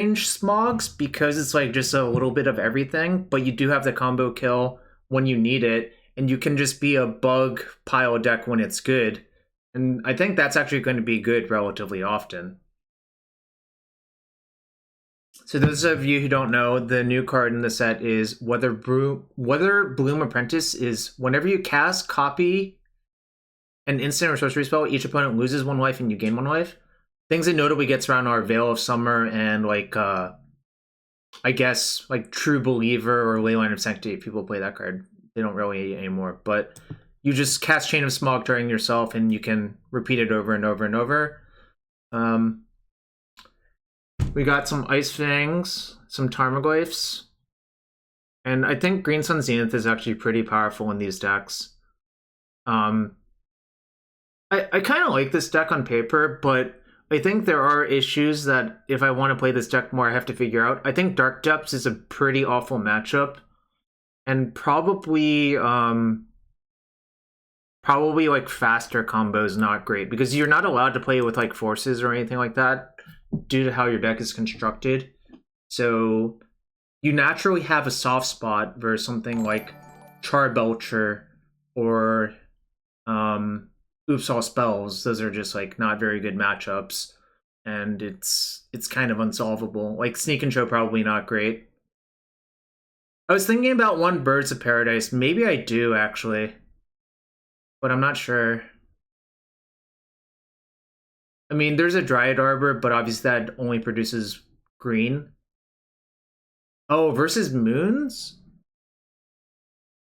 Midrange Smogs because it's like just a little bit of everything, but you do have the combo kill when you need it, and you can just be a bug pile deck when it's good. And I think that's actually going to be good relatively often. So those of you who don't know, the new card in the set is Witherbloom Apprentice. Is whenever you cast, copy an instant or sorcery spell, each opponent loses 1 life and you gain 1 life. Things it notably gets around are Veil of Summer and like I guess like True Believer or Leyline of Sanctity. If people play that card, they don't really anymore. But you just cast Chain of Smog during yourself, and you can repeat it over and over and over. We got some Ice Fangs, some Tarmogoyfs, and I think Green Sun Zenith is actually pretty powerful in these decks. I kind of like this deck on paper, but I think there are issues that if I want to play this deck more, I have to figure out. I think Dark Depths is a pretty awful matchup, and probably like faster combos not great, because you're not allowed to play with like forces or anything like that due to how your deck is constructed. So you naturally have a soft spot versus something like Charbelcher or Oops All Spells. Those are just like not very good matchups, and it's kind of unsolvable. Like Sneak and Show, probably not great. I was thinking about one Birds of Paradise. Maybe I do actually, but I'm not sure. I mean, there's a Dryad Arbor, but obviously that only produces green. Oh, versus Moons?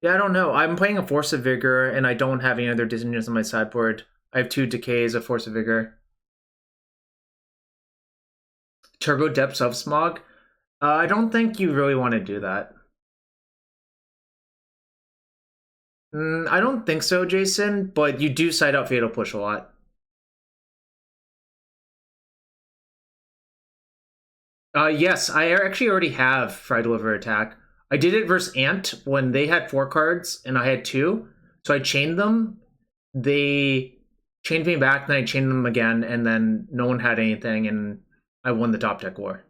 Yeah, I don't know. I'm playing a Force of Vigor, and I don't have any other Disney's on my sideboard. I have 2 Decays, a Force of Vigor. Turbo Depths of Smog? I don't think you really want to do that. I don't think so, Jason, but you do side out Fatal Push a lot. Yes, I actually already have Fry Deliver Attack. I did it versus Ant when they had 4 cards and I had 2. So I chained them. They chained me back, then I chained them again, and then no one had anything, and I won the top deck war.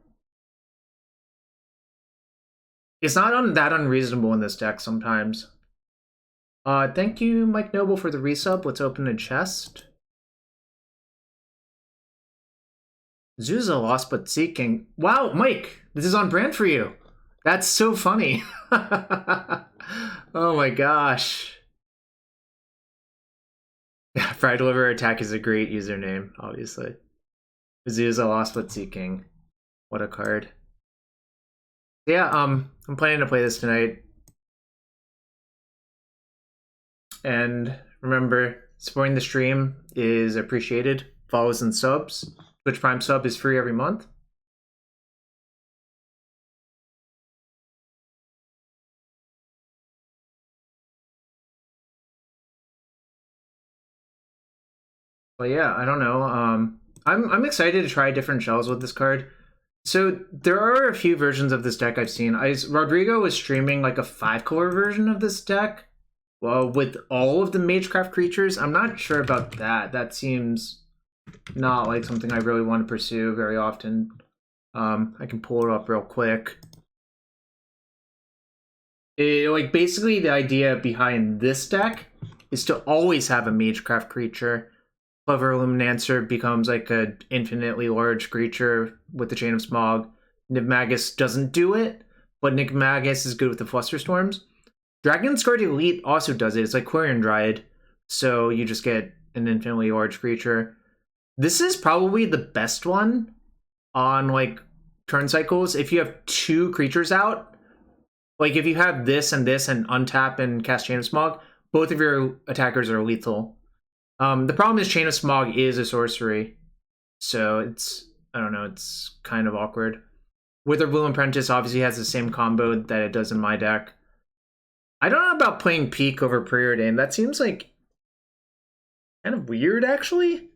It's not that unreasonable in this deck sometimes. Thank you, Mike Noble, for the resub. Let's open a chest. Zuza lost but seeking. Wow, Mike, this is on brand for you. That's so funny. Oh my gosh. Yeah, Fry Deliver Attack is a great username, obviously. Zuza lost but seeking. What a card. Yeah, I'm planning to play this tonight. And remember, supporting the stream is appreciated. Follows and subs. Twitch Prime sub is free every month. But yeah, I don't know. I'm excited to try different shells with this card. So there are a few versions of this deck I've seen. Rodrigo was streaming like a 5-color version of this deck. Well, with all of the Magecraft creatures, I'm not sure about that. That seems not like something I really want to pursue very often. I can pull it up real quick. Like basically the idea behind this deck is to always have a Magecraft creature. Clever Illuminancer becomes like an infinitely large creature with the Chain of Smog. Nigmagus doesn't do it, but Nigmagus is good with the Flusterstorms. Dragon's Guard Elite also does it. It's like Quarian Dryad, so you just get an infinitely large creature. This is probably the best one on like turn cycles. If you have 2 creatures out, like if you have this and untap and cast Chain of Smog, both of your attackers are lethal. The problem is Chain of Smog is a sorcery, so I don't know, it's kind of awkward. Witherbloom Apprentice obviously has the same combo that it does in my deck. I don't know about playing Peak over Preordain. That seems like kind of weird, actually.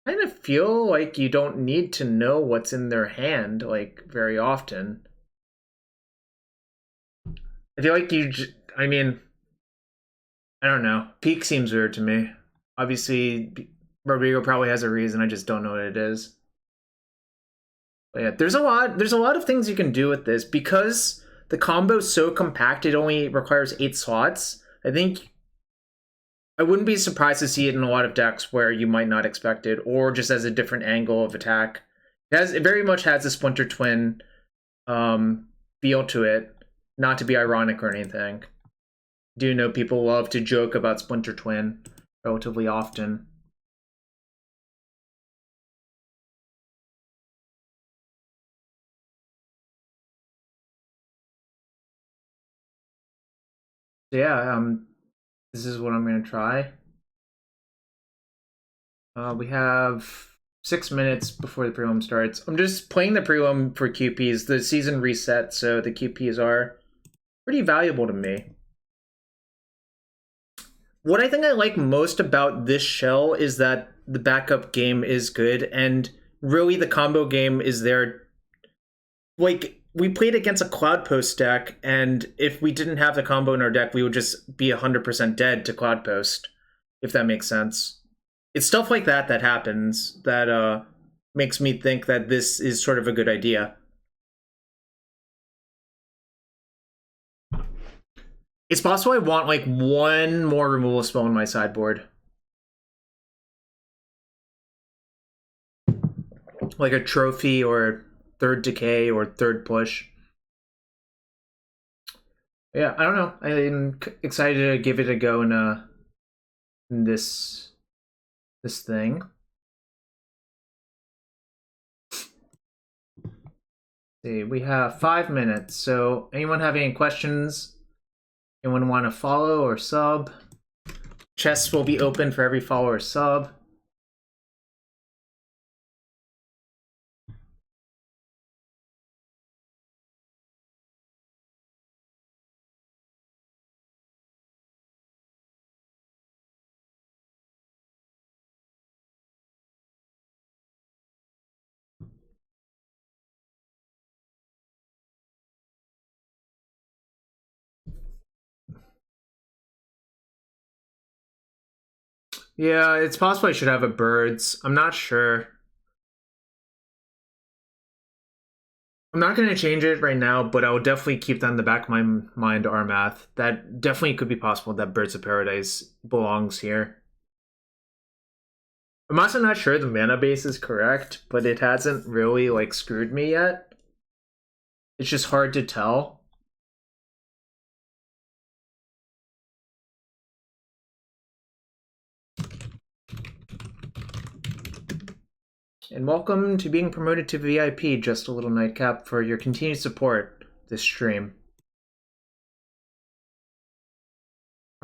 I kind of feel like you don't need to know what's in their hand, like, very often. I feel like I mean, I don't know. Peak seems weird to me. Obviously, Rodrigo probably has a reason. I just don't know what it is. But yeah, there's a lot of things you can do with this because the combo's so compact. It only requires 8 slots. I think I wouldn't be surprised to see it in a lot of decks where you might not expect it, or just as a different angle of attack. It very much has a Splinter Twin feel to it. Not to be ironic or anything. Do know people love to joke about Splinter Twin relatively often. So yeah, this is what I'm gonna try. We have 6 minutes before the prelim starts. I'm just playing the prelim for QPs. The season reset, so the QPs are pretty valuable to me. What I think I like most about this shell is that the backup game is good, and really the combo game is there. Like, we played against a Cloud Post deck, and if we didn't have the combo in our deck, we would just be 100% dead to Cloud Post, if that makes sense. It's stuff like that that happens that makes me think that this is sort of a good idea. It's possible I want like one more removal spell on my sideboard. Like a trophy or third decay or third push. Yeah, I don't know. I'm excited to give it a go in this thing. See, we have 5 minutes. So anyone have any questions? Anyone want to follow or sub? Chests will be open for every follow or sub. Yeah, it's possible I should have a birds. I'm not sure. I'm not going to change it right now, but I will definitely keep that in the back of my mind, Armath. That definitely could be possible that Birds of Paradise belongs here. I'm also not sure the mana base is correct, but it hasn't really like screwed me yet. It's just hard to tell. And welcome to being promoted to VIP, Just a Little Nightcap, for your continued support this stream.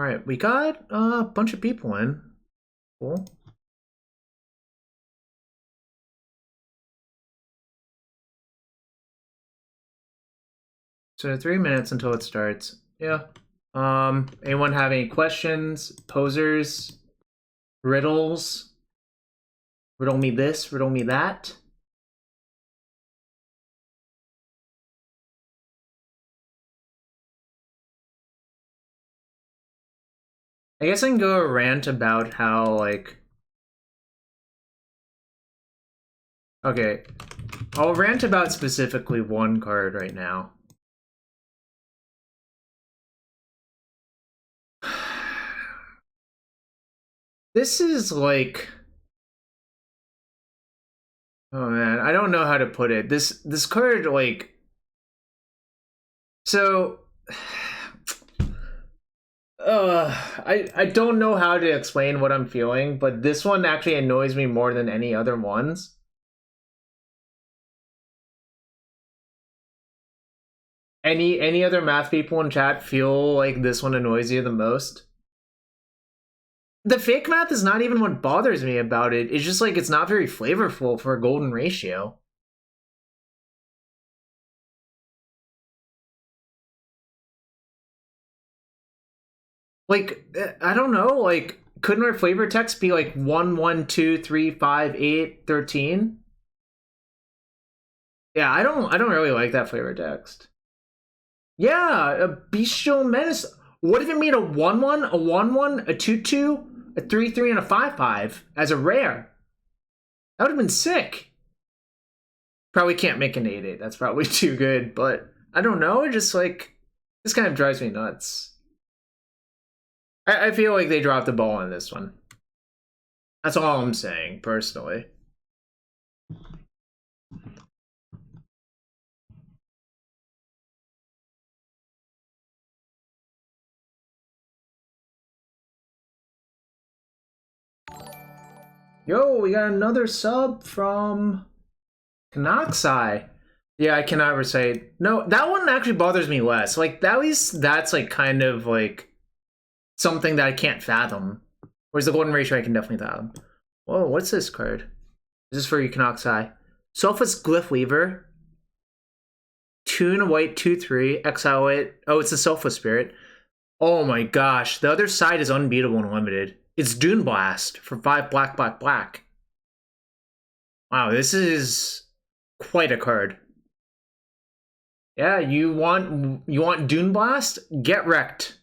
Alright, we got a bunch of people in. Cool. So 3 minutes until it starts. Yeah. Anyone have any questions? Posers? Riddles? Riddle me this, riddle me that. I guess I can go a rant about how, like... Okay. I'll rant about specifically one card right now. This is like... Oh man, I don't know how to put it. This card, like... So... I don't know how to explain what I'm feeling, but this one actually annoys me more than any other ones. Any other math people in chat feel like this one annoys you the most? The fake math is not even what bothers me about it. It's just like it's not very flavorful for a golden ratio. Like, I don't know, like, couldn't our flavor text be like 1, 1, 2, 3, 5, 8, 13? Yeah, I don't really like that flavor text. Yeah, a bestial menace. What if it made a 1/1, a 1/1, a 2/2, a 3/3, and a 5/5 as a rare? That would have been sick. Probably can't make an 8/8. That's probably too good, but I don't know. It just like this kind of drives me nuts. I feel like they dropped the ball on this one. That's all I'm saying, personally. Yo, we got another sub from Kanoxai. Yeah, I cannot recite. No, that one actually bothers me less. Like, at least that's like kind of like something that I can't fathom. Whereas the Golden Ratio I can definitely fathom. Whoa, what's this card? This is for you, Kanoxai. Selfless Glyph Weaver. 2 and a white, 2/3. Exile it. Oh, it's a Selfless Spirit. Oh my gosh, the other side is unbeatable and limited. It's Dune Blast for 5 black, black, black. Wow, this is quite a card. Yeah, you want Dune Blast? Get wrecked.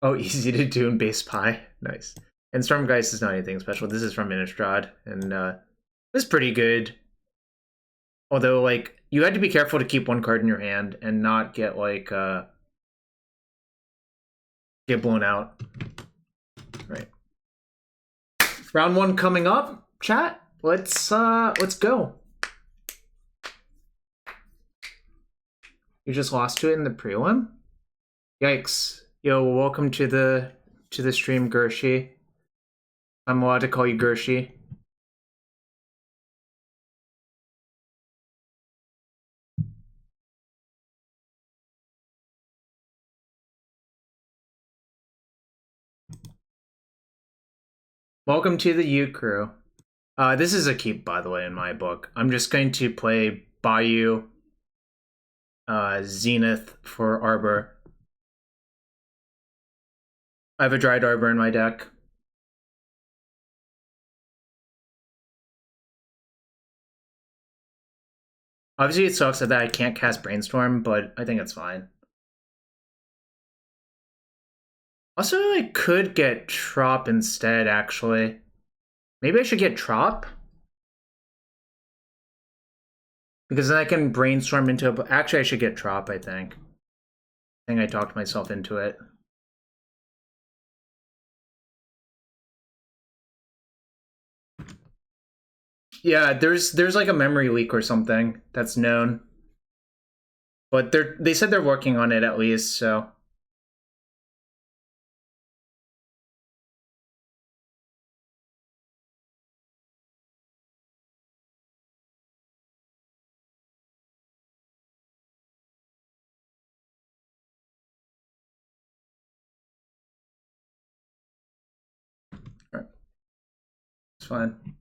Oh, easy to do in base pie. Nice. And Stormgeist is not anything special. This is from Innistrad, and it's pretty good. Although, like, you had to be careful to keep one card in your hand and not get like get blown out. Right. Round 1 coming up, chat. Let's go. You just lost to it in the prelim? Yikes. Yo, welcome to the stream, Gershi. I'm allowed to call you Gershi. Welcome to the U crew. This is a keep, by the way, in my book. I'm just going to play Bayou, Zenith for Arbor. I have a Dried Arbor in my deck. Obviously, it sucks that I can't cast Brainstorm, but I think it's fine. Also, I could get Trop instead, actually. Maybe I should get Trop? Because then I can Brainstorm into a... Actually, I should get Trop, I think. I think I talked myself into it. Yeah, there's like a memory leak or something that's known. But they said they're working on it at least, so... It's fine.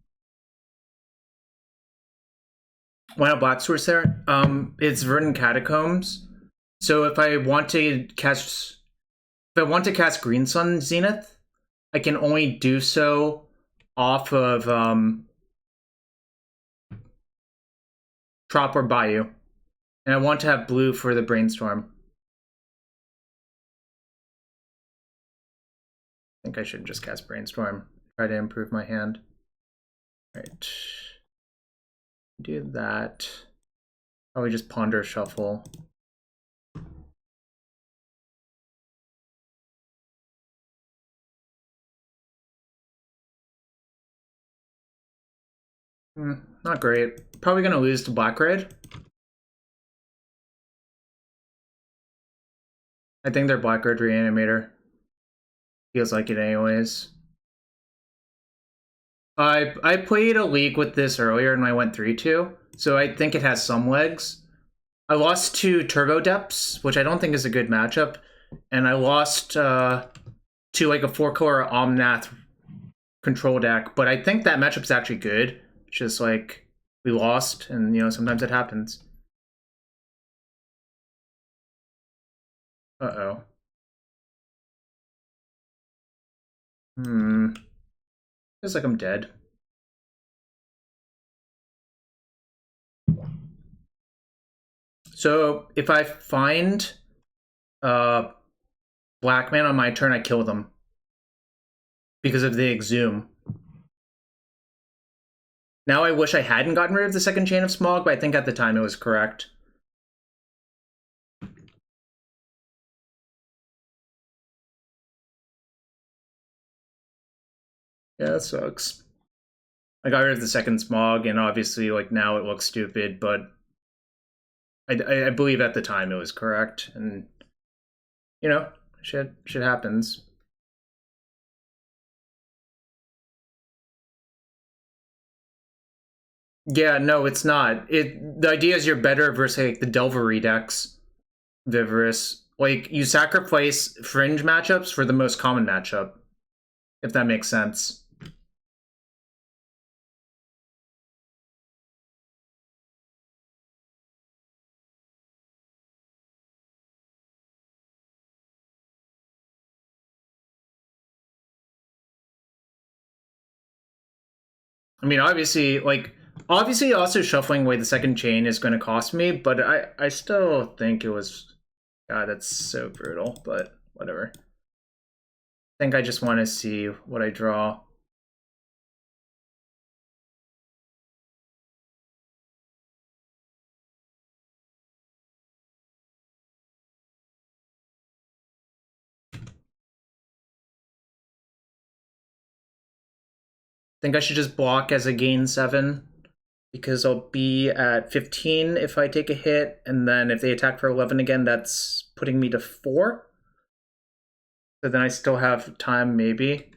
Why not Black Source there? It's Verdant Catacombs. So if I want to cast Green Sun Zenith, I can only do so off of Trop or Bayou. And I want to have blue for the Brainstorm. I think I should just cast Brainstorm. Try to improve my hand. Right. Do that. Probably just Ponder Shuffle. Not great. Probably gonna lose to Black Red. I think they're Black Red Reanimator. Feels like it anyways. I played a league with this earlier and I went 3-2, so I think it has some legs. I lost to Turbo Depths, which I don't think is a good matchup, and I lost to like a 4-color Omnath control deck, but I think that matchup's actually good. It's just like we lost, and you know, sometimes it happens. Uh-oh. Feels like I'm dead. So if I find black man on my turn, I kill them because of the Exhume. Now I wish I hadn't gotten rid of the second Chain of Smog, but I think at the time it was correct. Yeah, that sucks. I got rid of the second Smog, and obviously, like, now it looks stupid, but I believe at the time it was correct, and, you know, shit happens. Yeah, no, it's not. The idea is you're better versus like the Delvery decks, Viverus. Like you sacrifice fringe matchups for the most common matchup, if that makes sense. I mean, obviously also shuffling away the second chain is going to cost me, but I still think it was, God, that's so brutal, but whatever. I think I just want to see what I draw. Think I should just block as a gain 7 because I'll be at 15 if I take a hit, and then if they attack for 11 again, that's putting me to 4. So then I still have time, maybe.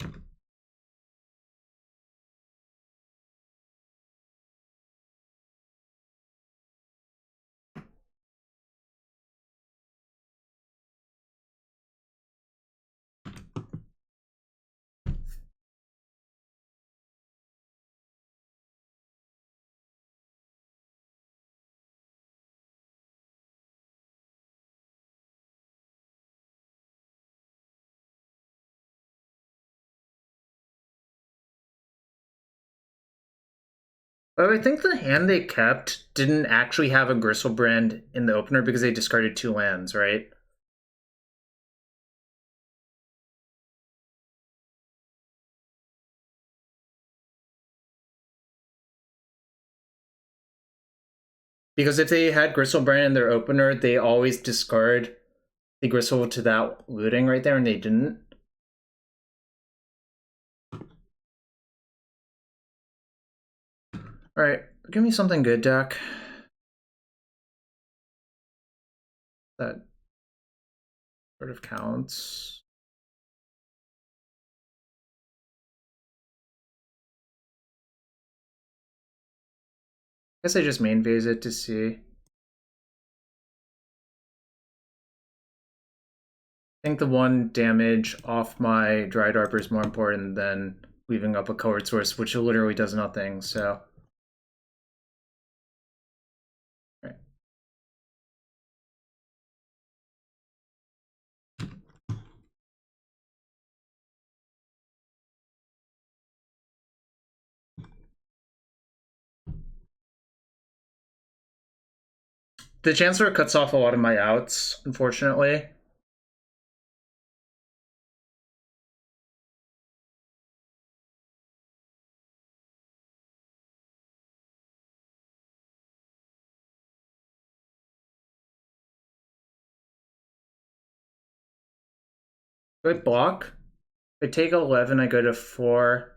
But I think the hand they kept didn't actually have a Gristlebrand in the opener because they discarded 2 lands, right? Because if they had Gristlebrand in their opener, they always discard the Gristle to that looting right there, and they didn't. Alright, give me something good, deck. That sort of counts. I guess I just main phase it to see. I think the 1 damage off my Dryad Arbor is more important than leaving up a Colored Source, which literally does nothing, so. Right. The Chancellor cuts off a lot of my outs, unfortunately. Do I block? If I take 11, I go to 4.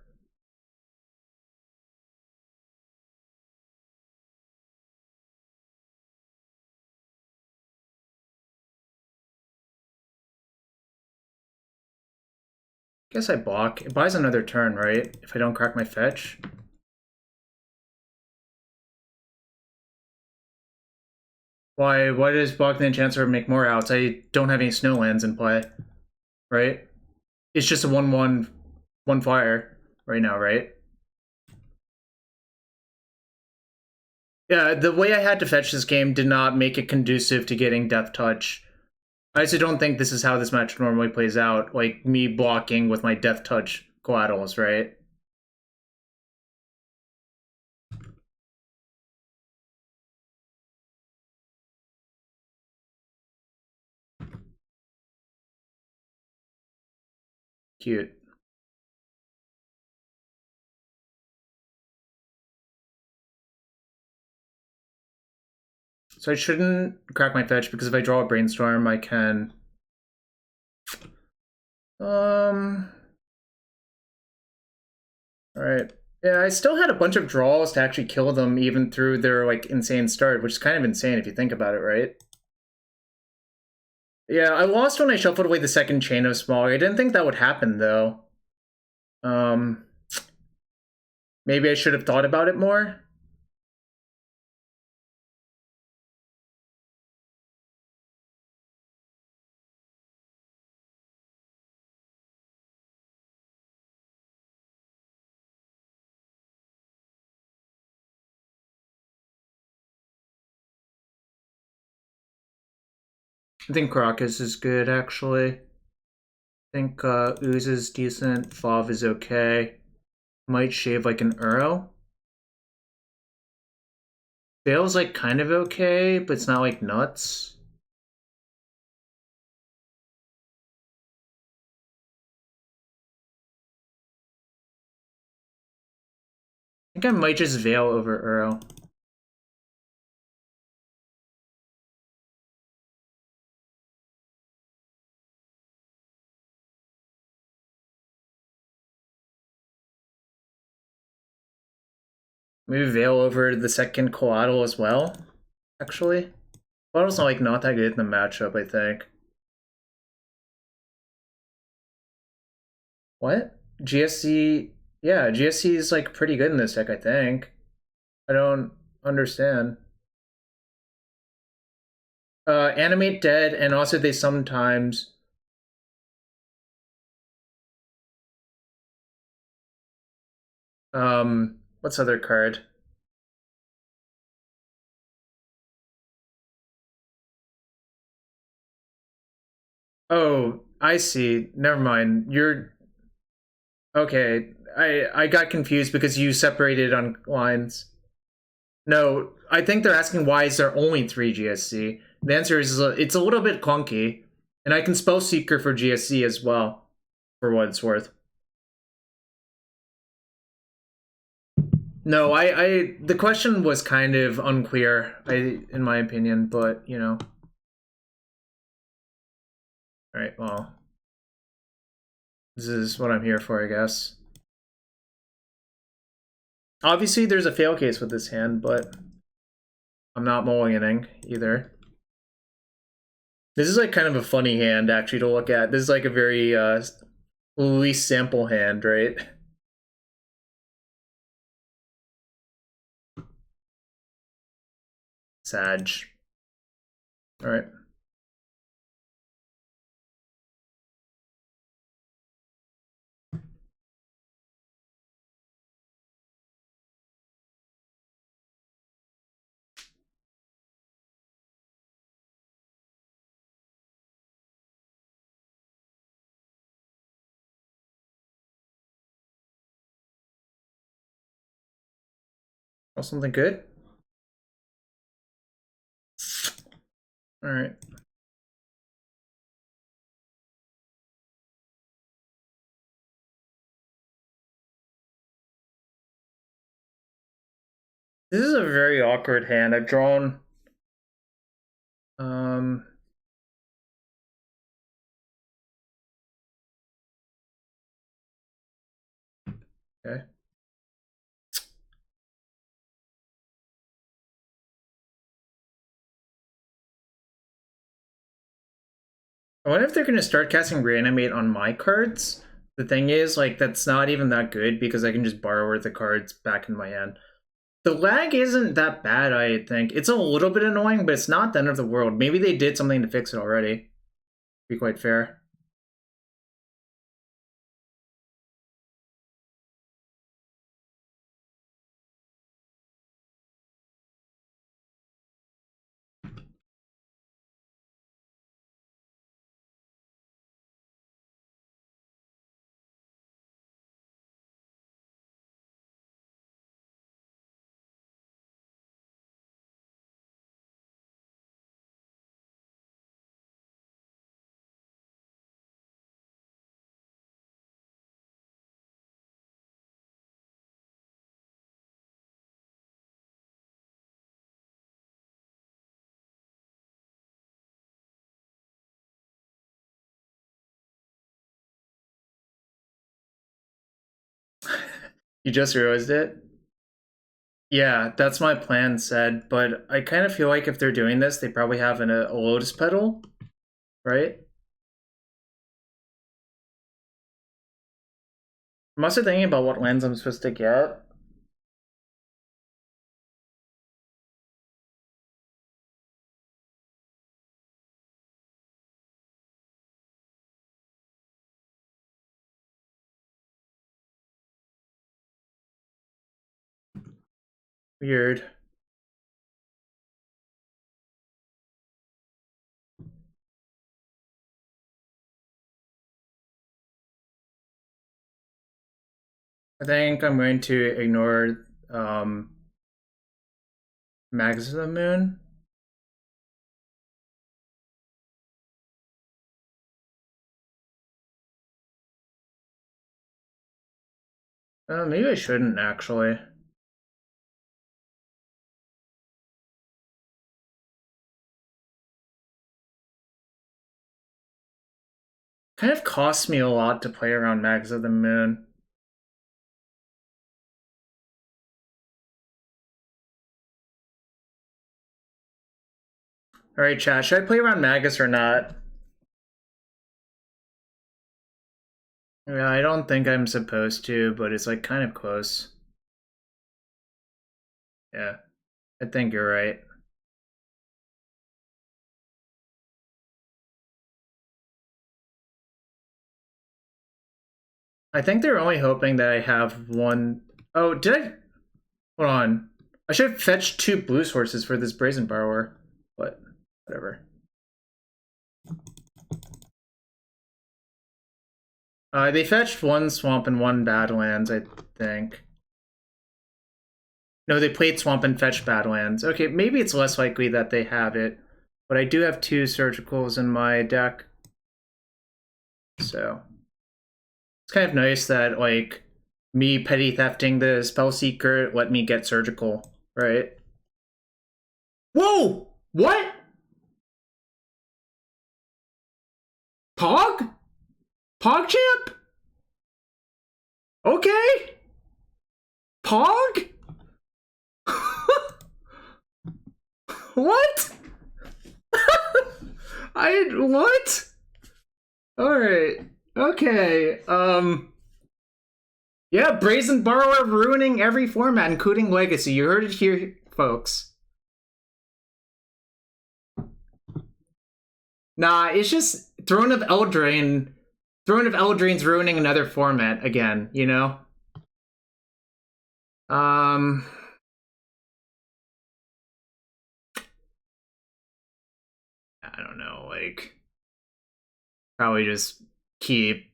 Guess I block. It buys another turn, right? If I don't crack my fetch. Why does blocking the Enchanter make more outs? I don't have any snowlands in play, right? It's just a 1/1, 1 fire right now, right? Yeah, the way I had to fetch this game did not make it conducive to getting Death Touch. I also don't think this is how this match normally plays out, like me blocking with my Death Touch collaterals, right? Cute. So I shouldn't crack my fetch because if I draw a brainstorm, I can. All right. Yeah, I still had a bunch of draws to actually kill them even through their like insane start, which is kind of insane if you think about it, right? Yeah, I lost when I shuffled away the second Chain of Smog. I didn't think that would happen though. Um, Maybe I should have thought about it more. I think Crocus is good actually. I think Ooze is decent. Fav is okay. Might shave like an Uro. Bale's like kind of okay, but it's not like nuts. I think I might just Veil over Uro. Maybe Veil over the second Coatl as well, actually. Coatl's not that good in the matchup, I think. What? GSC? Yeah, GSC is like pretty good in this deck, I think. I don't understand. Animate Dead, and also they sometimes... what's other card? Oh, I see. Never mind. You're... Okay, I got confused because you separated on lines. No, I think they're asking why is there only 3 GSC. The answer is it's a little bit clunky, and I can spell Seeker for GSC as well, for what it's worth. No, the question was kind of unclear, in my opinion, but you know. All right, well, this is what I'm here for, I guess. Obviously, there's a fail case with this hand, but I'm not mulliganing either. This is like kind of a funny hand actually to look at. This is like a very least sample hand, right? Sag. All right. Oh, something good? All right. This is a very awkward hand. I've drawn... Um... Okay. I wonder if they're going to start casting Reanimate on my cards. The thing is, like, that's not even that good because I can just borrow the cards back in my hand. The lag isn't that bad, I think. It's a little bit annoying, but it's not the end of the world. Maybe they did something to fix it already. Be quite fair. You just realized it? Yeah, that's my plan said, but I kind of feel like if they're doing this, they probably have a lotus petal, right? I'm also thinking about what lands I'm supposed to get. Weird. I think I'm going to ignore Mags of the Moon. Maybe I shouldn't actually. Kind of costs me a lot to play around Mags of the Moon. Alright, chat, should I play around Magus or not? Yeah, I don't think I'm supposed to, but it's like kind of close. Yeah, I think you're right. I think they're only hoping that I have one. Oh, did I? Hold on. I should have fetched 2 blue sources for this Brazen Borrower, but whatever. They fetched 1 swamp and 1 Badlands, I think. No, they played swamp and fetched Badlands. Okay, maybe it's less likely that they have it, but I do have 2 surgicals in my deck. So it's kind of nice that, like, me petty thefting the Spellseeker let me get surgical, right? Whoa! What? Pog? PogChamp? Okay. Pog? What? What? Alright. Okay. Yeah, Brazen Borrower ruining every format, including Legacy. You heard it here, folks. Nah, it's just Throne of Eldraine. Throne of Eldraine's ruining another format again, you know? I don't know, like, probably just keep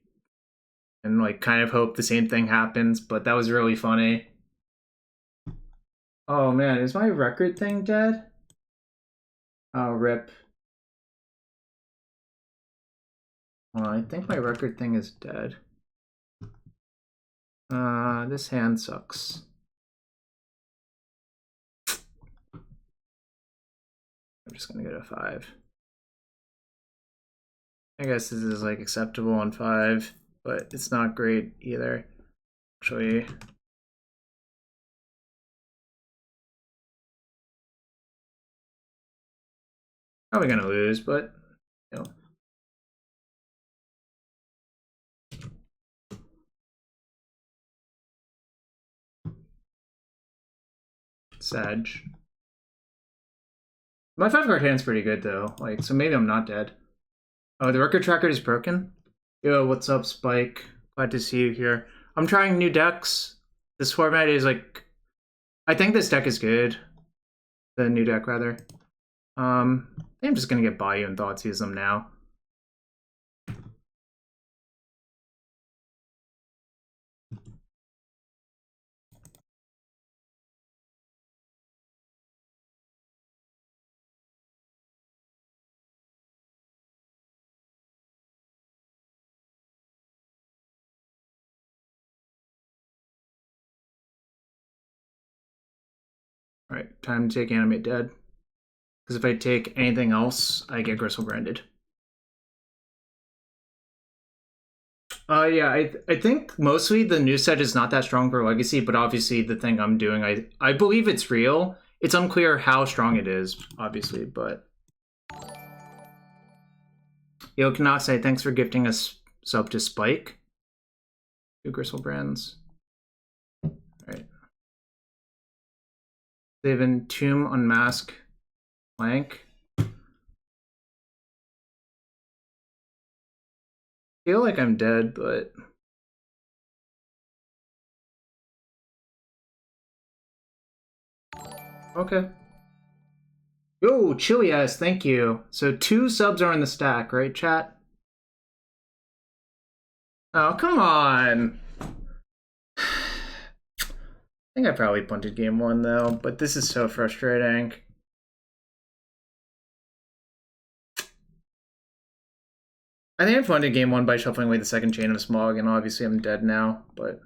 and, like, kind of hope the same thing happens, but that was really funny. Oh man, is my record thing dead? Oh, rip. Well, I think my record thing is dead. This hand sucks. I'm just gonna go to 5. I guess this is like acceptable on 5, but it's not great either. Actually, probably gonna lose, but you know. Sag. My 5-card hand's pretty good though, like, so maybe I'm not dead. Oh, the record tracker is broken? Yo, what's up, Spike? Glad to see you here. I'm trying new decks. This format is like, I think this deck is good. The new deck, rather. I'm just gonna get Bayou and Thoughtseize now. Alright, time to take Animate Dead. Because if I take anything else, I get Gristle Branded. Yeah, I think mostly the new set is not that strong for Legacy, but obviously the thing I'm doing, I believe it's real. It's unclear how strong it is, obviously, but Yo cannot say thanks for gifting us sub to Spike. 2 Gristle Brands. Alright. They've Tomb, Unmask, Blank. Feel like I'm dead, but okay. Yo, chilly ass, thank you. So 2 subs are in the stack, right, chat? Oh, come on. I think I probably punted game 1 though, but this is so frustrating. I think I punted game 1 by shuffling away the second Chain of Smog, and obviously I'm dead now, but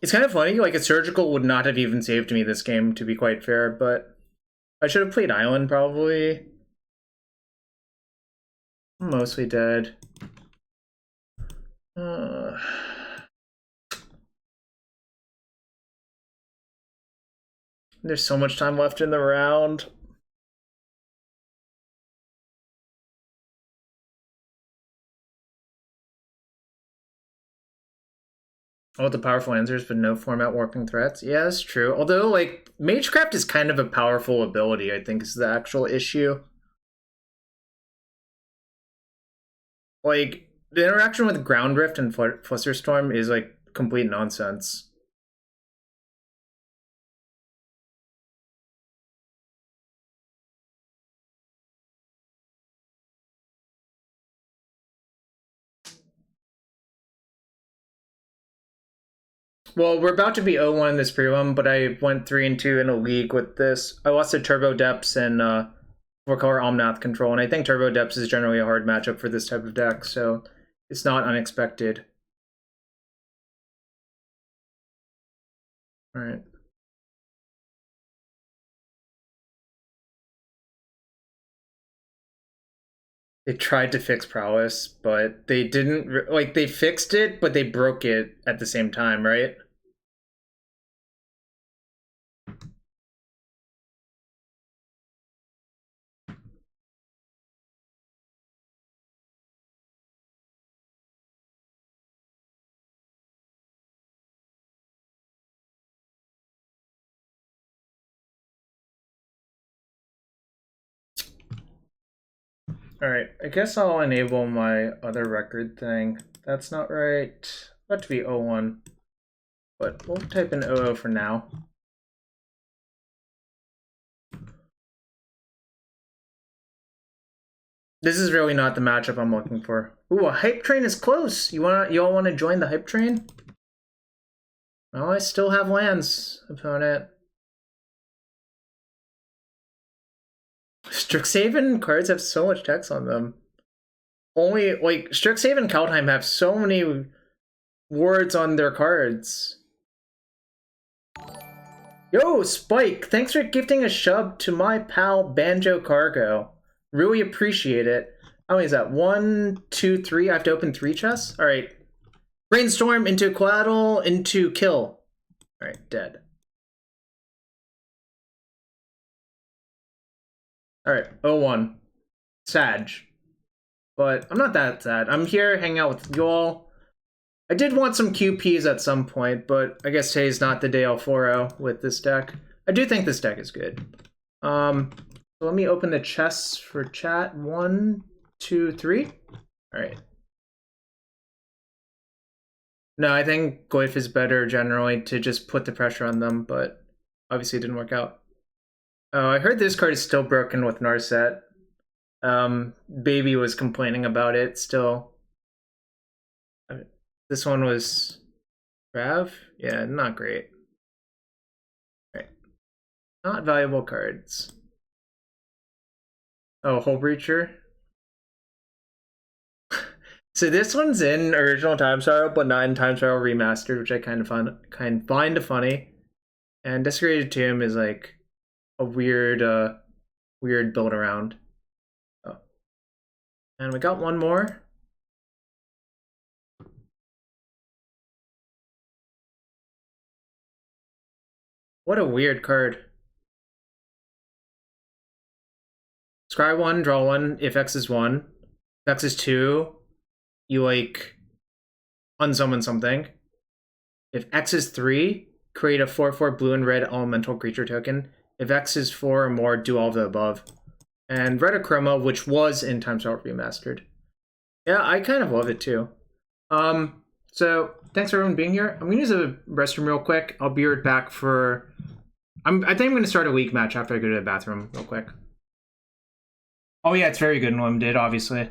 it's kind of funny, like a surgical would not have even saved me this game, to be quite fair, but I should have played Island probably. I'm mostly dead. There's so much time left in the round. Oh, the powerful answers, but no format warping threats. Yeah, that's true. Although, like, Magecraft is kind of a powerful ability, I think, is the actual issue. Like, the interaction with Ground Rift and Flusterstorm is, like, complete nonsense. Well, we're about to be 0-1 in this prelim, but I went 3-2 in a league with this. I lost to Turbo Depths and 4-color Omnath control, and I think Turbo Depths is generally a hard matchup for this type of deck, so it's not unexpected. All right. They tried to fix prowess, but they didn't. Like, they fixed it, but they broke it at the same time, right? All right, I guess I'll enable my other record thing. That's not right. About to be 0-1, but we'll type in 00 for now. This is really not the matchup I'm looking for. Ooh, a hype train is close. You all want to join the hype train? Well, I still have lands, opponent. Strixhaven cards have so much text on them. Only, like, Strixhaven and Kaldheim have so many words on their cards. Yo, Spike, thanks for gifting a shub to my pal Banjo Cargo. Really appreciate it. How many is that? 1, 2, 3. I have to open 3 chests? Alright. Brainstorm into collateral into kill. Alright, dead. Alright, 0-1. Sag. But I'm not that sad. I'm here hanging out with y'all. I did want some QPs at some point, but I guess today's not the day I'll 4-0 with this deck. I do think this deck is good. So let me open the chests for chat. 1, 2, 3. All right. No, I think Goyf is better generally to just put the pressure on them, but obviously it didn't work out. Oh, I heard this card is still broken with Narset. Baby was complaining about it still. This one was Rav? Yeah, not great. All right. Not valuable cards. Oh, Hole Breacher. So this one's in original Time Spiral, but not in Time Spiral Remastered, which I kind of find funny. And Desecrated Tomb is like a weird weird build around. Oh. And we got one more. What a weird card. Scry 1, draw 1, if X is 1. If X is 2, you like unsummon something. If X is 3, create a 4/4 blue and red elemental creature token. If X is 4 or more, do all of the above. And Red Chroma, which was in Time Salt Remastered. Yeah, I kind of love it too. So thanks for everyone being here. I'm gonna use a restroom real quick. I'll be right back for. I think I'm gonna start a league match after I go to the bathroom real quick. Oh yeah, it's very good in limited, obviously.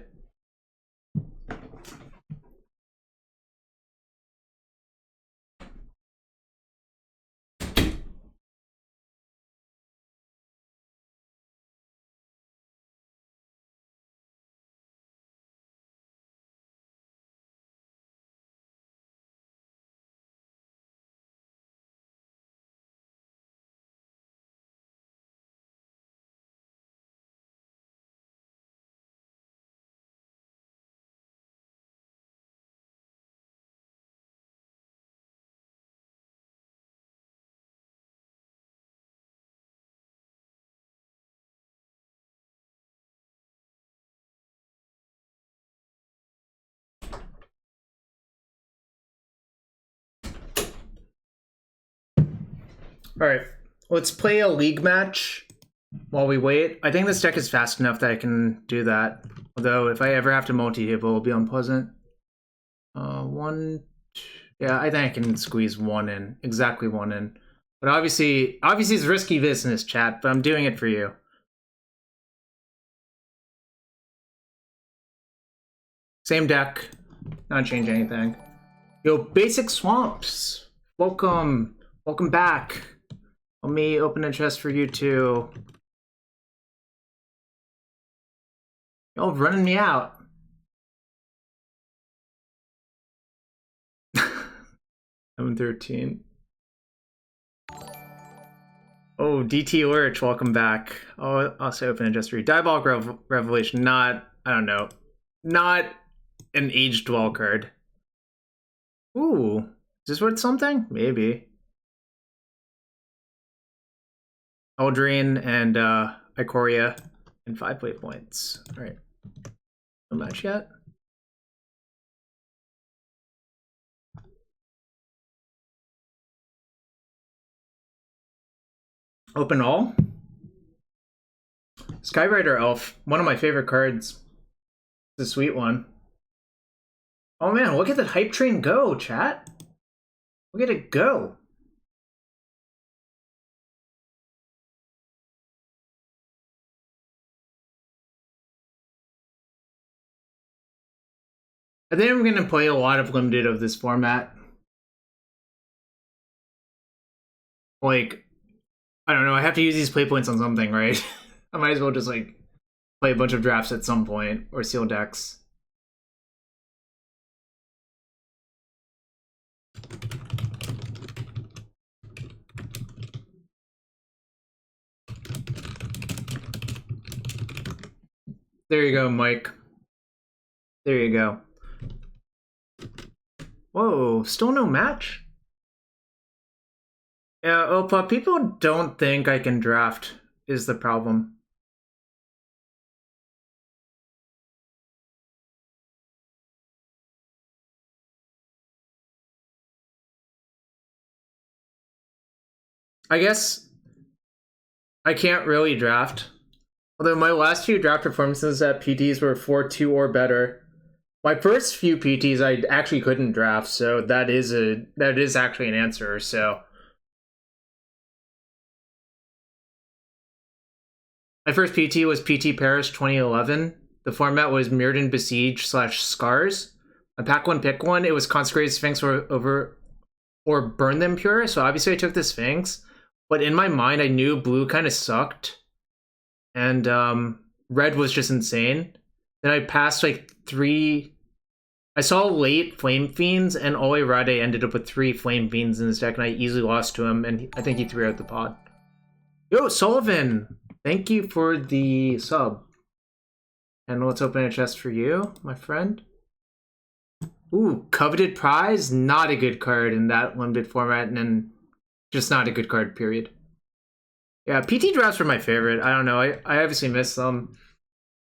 All right, let's play a league match while we wait. I think this deck is fast enough that I can do that. Although if I ever have to multi-table, it'll be unpleasant. One, yeah, I think I can squeeze one in, exactly one in. But obviously it's risky business, chat. But I'm doing it for you. Same deck, not change anything. Yo, Basic Swamps, welcome back. Let me open a chest for you too. Y'all running me out. 713. Oh, DT Lurch, welcome back. I'll also open a chest for you. Diabolic Revelation, not, I don't know, not an Age Dwell card. Ooh, is this worth something? Maybe. Eldraine and Ikoria and 5 play points. All right. No match yet. Open all. Skyrider Elf, one of my favorite cards. It's a sweet one. Oh man, look at the hype train go, chat. Look at it go. I think I'm going to play a lot of limited of this format. Like, I don't know, I have to use these play points on something, right? I might as well just, like, play a bunch of drafts at some point, or seal decks. There you go, Mike. There you go. Whoa, still no match? Yeah, Opa, people don't think I can draft, is the problem. I guess I can't really draft. Although my last few draft performances at PTs were 4-2 or better. My first few PTs I actually couldn't draft, so that is actually an answer, so. My first PT was PT Paris 2011. The format was Mirrodin Besiege / Scars. A pack one, pick one. It was Consecrated Sphinx or Burn Them Pure, so obviously I took the Sphinx. But in my mind, I knew blue kind of sucked. And red was just insane. Then I passed like 3. I saw late Flame Fiends, and all I read, I ended up with 3 Flame Fiends in this deck, and I easily lost to him, and I think he threw out the pod. Yo, Sullivan! Thank you for the sub. And let's open a chest for you, my friend. Ooh, Coveted Prize? Not a good card in that limited format, and then just not a good card, period. Yeah, PT drafts were my favorite. I don't know, I obviously miss them.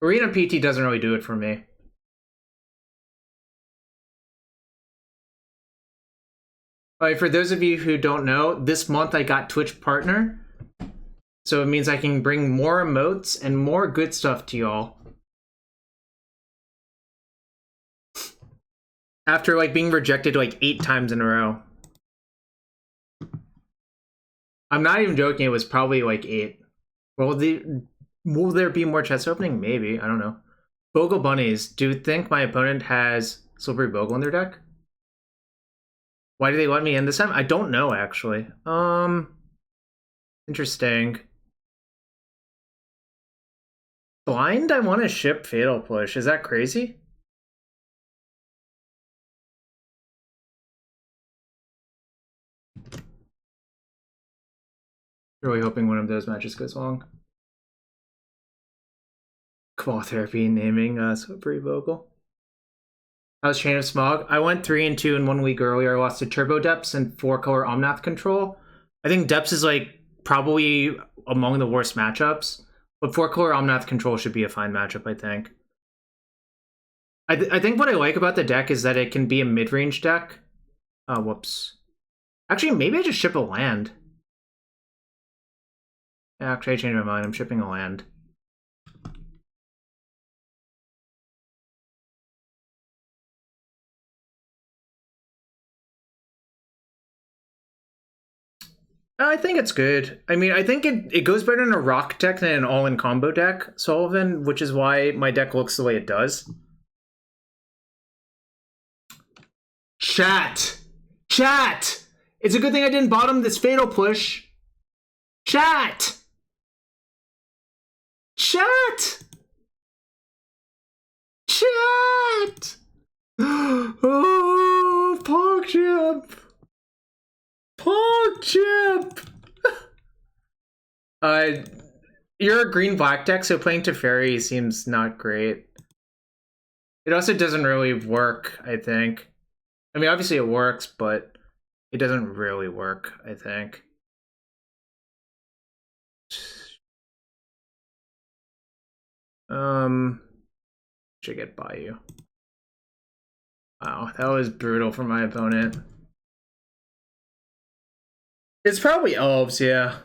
Arena PT doesn't really do it for me. Alright, for those of you who don't know, this month I got Twitch Partner. So it means I can bring more emotes and more good stuff to y'all. After like being rejected like 8 times in a row. I'm not even joking, it was probably like 8. Will there be more chest opening? Maybe, I don't know. Bogle Bunnies. Do you think my opponent has Silvery Bogle in their deck? Why do they let me in this time? I don't know, actually. Interesting. Blind, I want to ship Fatal Push. Is that crazy? Really hoping one of those matches goes long. Qual Therapy naming Silvery Bogle. How's Chain of Smog? I went 3-2 in 1 week earlier. I lost to Turbo Depths and 4-color Omnath Control. I think Depths is like probably among the worst matchups, but 4-color Omnath Control should be a fine matchup, I think. I think what I like about the deck is that it can be a mid-range deck. Whoops. Actually, maybe I just ship a land. Actually, I changed my mind. I'm shipping a land. I think it's good. I mean, I think it goes better in a rock deck than an all-in combo deck, Sullivan, which is why my deck looks the way it does. Chat! Chat! It's a good thing I didn't bottom this Fatal Push. Chat! Chat! Chat! Oh, PogChamp! PogChamp! You're a green-black deck, so playing Teferi seems not great. It also doesn't really work, I think. I mean, obviously it works, but it doesn't really work, I think. Should get by you. Wow, that was brutal for my opponent. It's probably elves, yeah.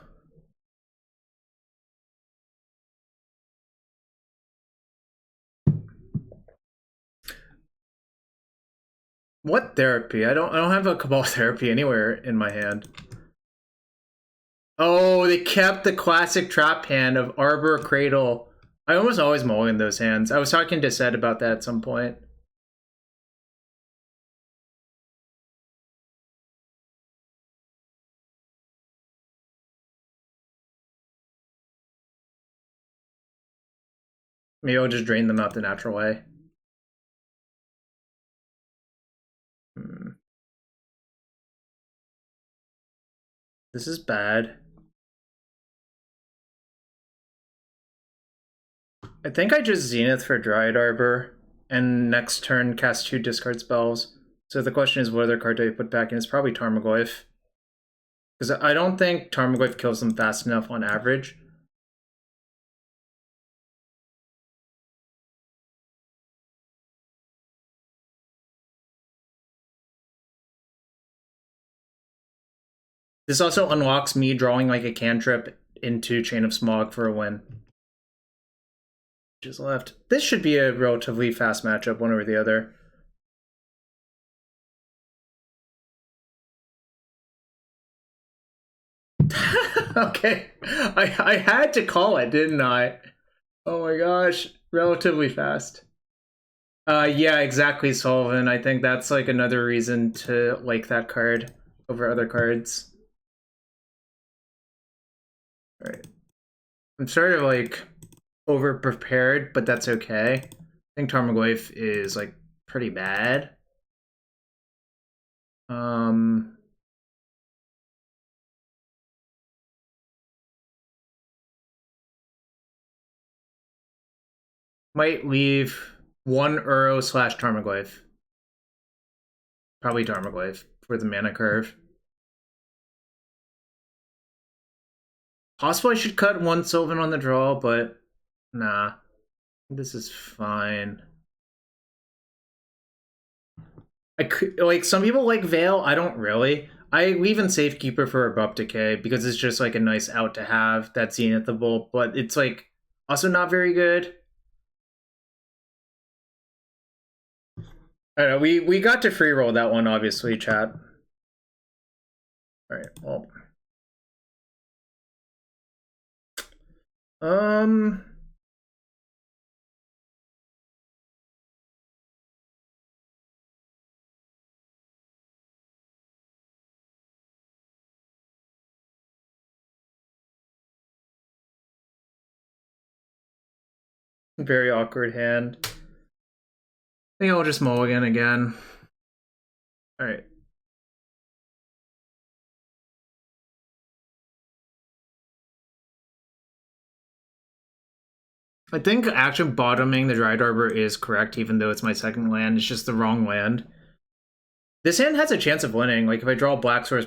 What therapy? I don't have a Cabal therapy anywhere in my hand. Oh, they kept the classic trap hand of Arbor Cradle. I almost always mulligan those hands. I was talking to Seth about that at some point. Maybe I'll just drain them out the natural way. This is bad. I think I just Zenith for Dryad Arbor, and next turn cast 2 discard spells. So the question is, what other card do I put back in? It's probably Tarmogoyf. Because I don't think Tarmogoyf kills them fast enough on average. This also unlocks me drawing like a cantrip into Chain of Smog for a win. Just left. This should be a relatively fast matchup, one over the other. Okay, I had to call it, didn't I? Oh my gosh, relatively fast. Yeah, exactly, Sullivan. I think that's like another reason to like that card over other cards. All right. I'm sort of like over prepared, but that's okay. I think Tarmogoyf is like pretty bad. Might leave one Uro / Tarmogoyf. Probably Tarmogoyf for the mana curve. Possible I should cut one Sylvan on the draw, but nah. This is fine. I could, like, some people like Veil. I don't really. I leave in Safekeeper for Abrupt Decay because it's just like a nice out to have that's zenithable, but it's like also not very good. I don't know, we got to free roll that one, obviously, chat. Alright, well. Very awkward hand. I think I'll just mulligan again. Alright. I think actually bottoming the Dryad Arbor is correct, even though it's my second land. It's just the wrong land. This hand has a chance of winning. Like, if I draw Black Source,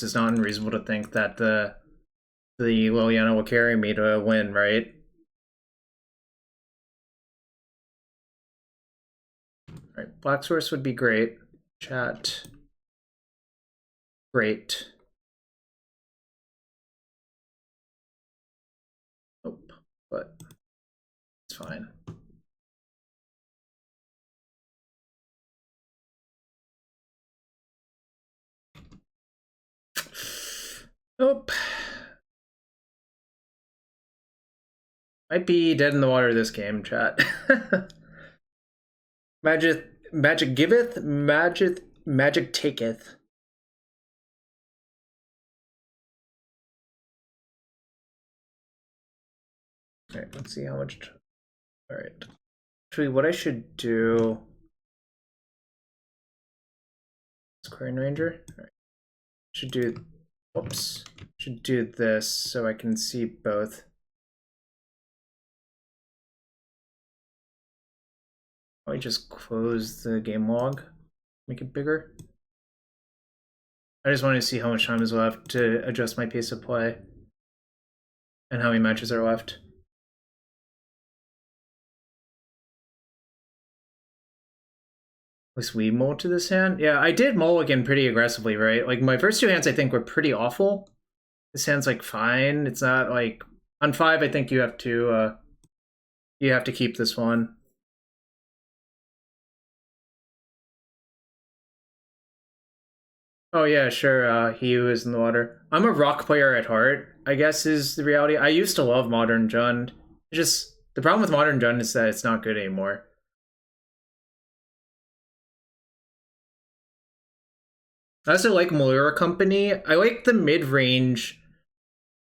it's not unreasonable to think that the Liliana will carry me to win, right? Alright, Black Source would be great. Chat. Great. Nope, but it's fine. Nope. Might be dead in the water this game, chat. Magic giveth, magic taketh. Alright, let's see how much. Alright. Actually, what I should do. Crane Ranger? Alright. Should do. Whoops. Should do this so I can see both. I just close the game log, make it bigger. I just want to see how much time is left to adjust my pace of play and how many matches are left. Was we mull to this hand? Yeah, I did mulligan pretty aggressively, right? Like, my first two hands I think were pretty awful. This hand's like fine. It's not like on 5. I think you have to keep this one. Oh yeah, sure. He who is in the water. I'm a rock player at heart, I guess is the reality. I used to love Modern Jund. Just the problem with Modern Jund is that it's not good anymore. I also like Malura Company. I like the mid-range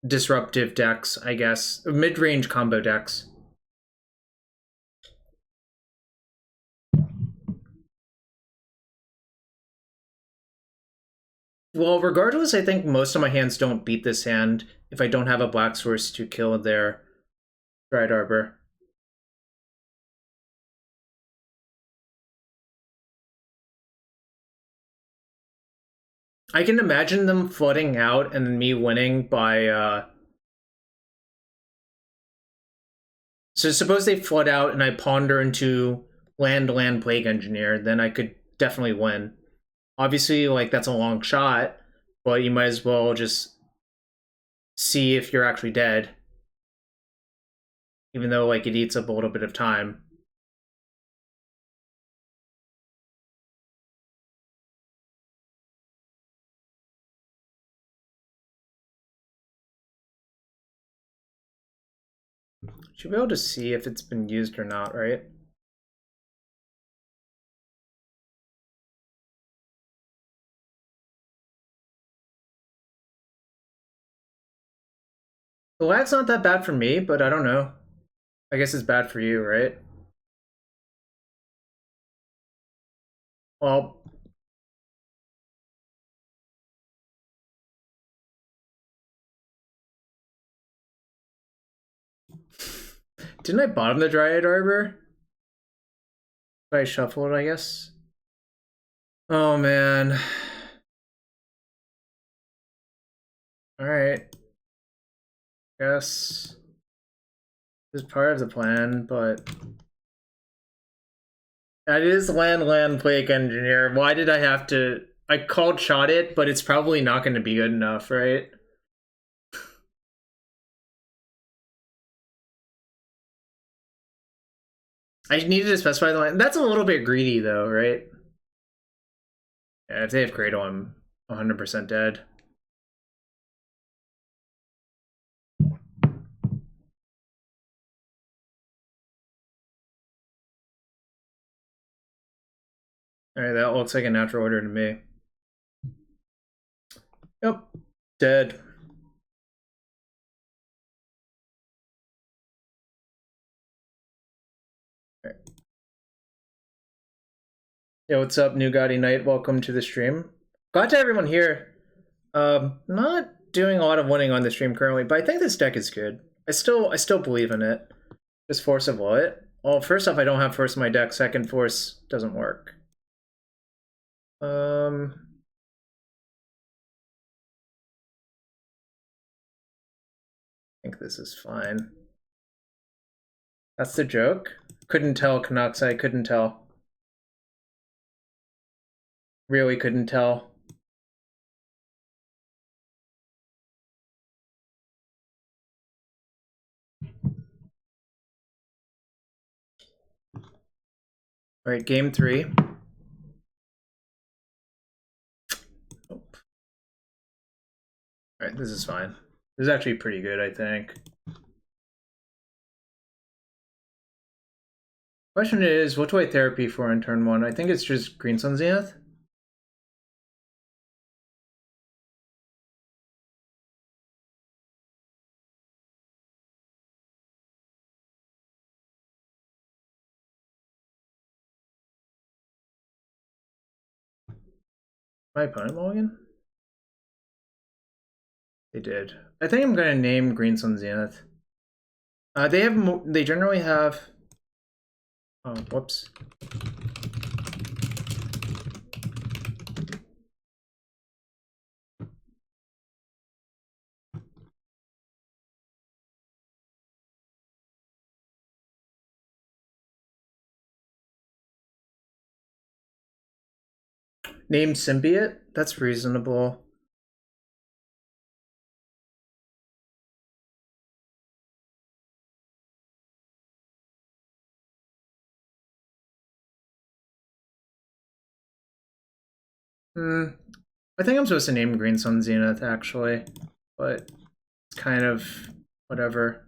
disruptive decks, I guess. Mid-range combo decks. Well, regardless, I think most of my hands don't beat this hand if I don't have a Black Source to kill their Dryad Arbor. I can imagine them flooding out and me winning by So suppose they flood out and I ponder into land Plague Engineer, then I could definitely win. Obviously, like, that's a long shot, but you might as well just see if you're actually dead. Even though, like, it eats up a little bit of time. Should be able to see if it's been used or not, right? The lag's not that bad for me, but I don't know. I guess it's bad for you, right? Well, didn't I bottom the Dryad Arbor? I shuffle it, I guess. Oh man. Alright. Guess this is part of the plan, but that is land Plague Engineer. Why did I have to? I called shot it, but it's probably not going to be good enough, right? I needed to specify the land. That's a little bit greedy, though, right? Yeah, if they have Cradle, I'm 100% dead. Alright, that looks like a natural order to me. Yep, dead. Right. Yo, what's up, New Gaudy Knight? Welcome to the stream. Glad to have everyone here. Not doing a lot of winning on the stream currently, but I think this deck is good. I still believe in it. Just Force of Will it. Well, first off, I don't have Force in my deck. Second, Force doesn't work. I think this is fine. That's the joke. Couldn't tell, Canucks. I couldn't tell. Really couldn't tell. All right, game 3. Oh. All right, this is fine. This is actually pretty good, I think. Question is, what do I therapy for in turn 1? I think it's just Green Sun Zenith. My opponent mulligan? They did. I think I'm gonna name Green Sun Zenith. They generally have. Oh, whoops. Name Symbiote? That's reasonable. I think I'm supposed to name Green Sun Zenith, actually. But it's kind of whatever.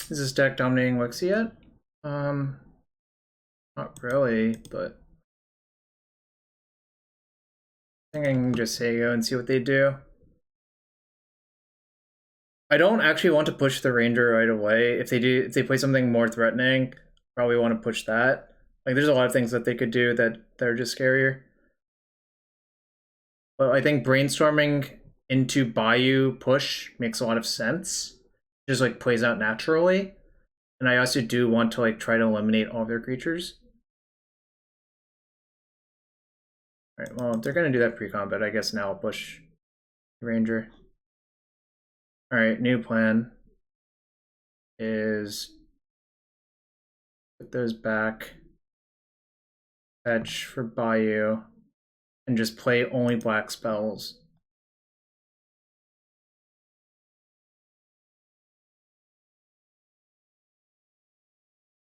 Is this deck dominating Lexi yet? Not really, but I think I can just say go and see what they do. I don't actually want to push the Ranger right away. If they play something more threatening, probably want to push that. Like, there's a lot of things that they could do that are just scarier. But I think brainstorming into Bayou push makes a lot of sense. Just like plays out naturally. And I also do want to like try to eliminate all their creatures. Alright, well, they're gonna do that pre-combat. I guess now I'll push Ranger. Alright, new plan is put those back, fetch for Bayou, and just play only black spells.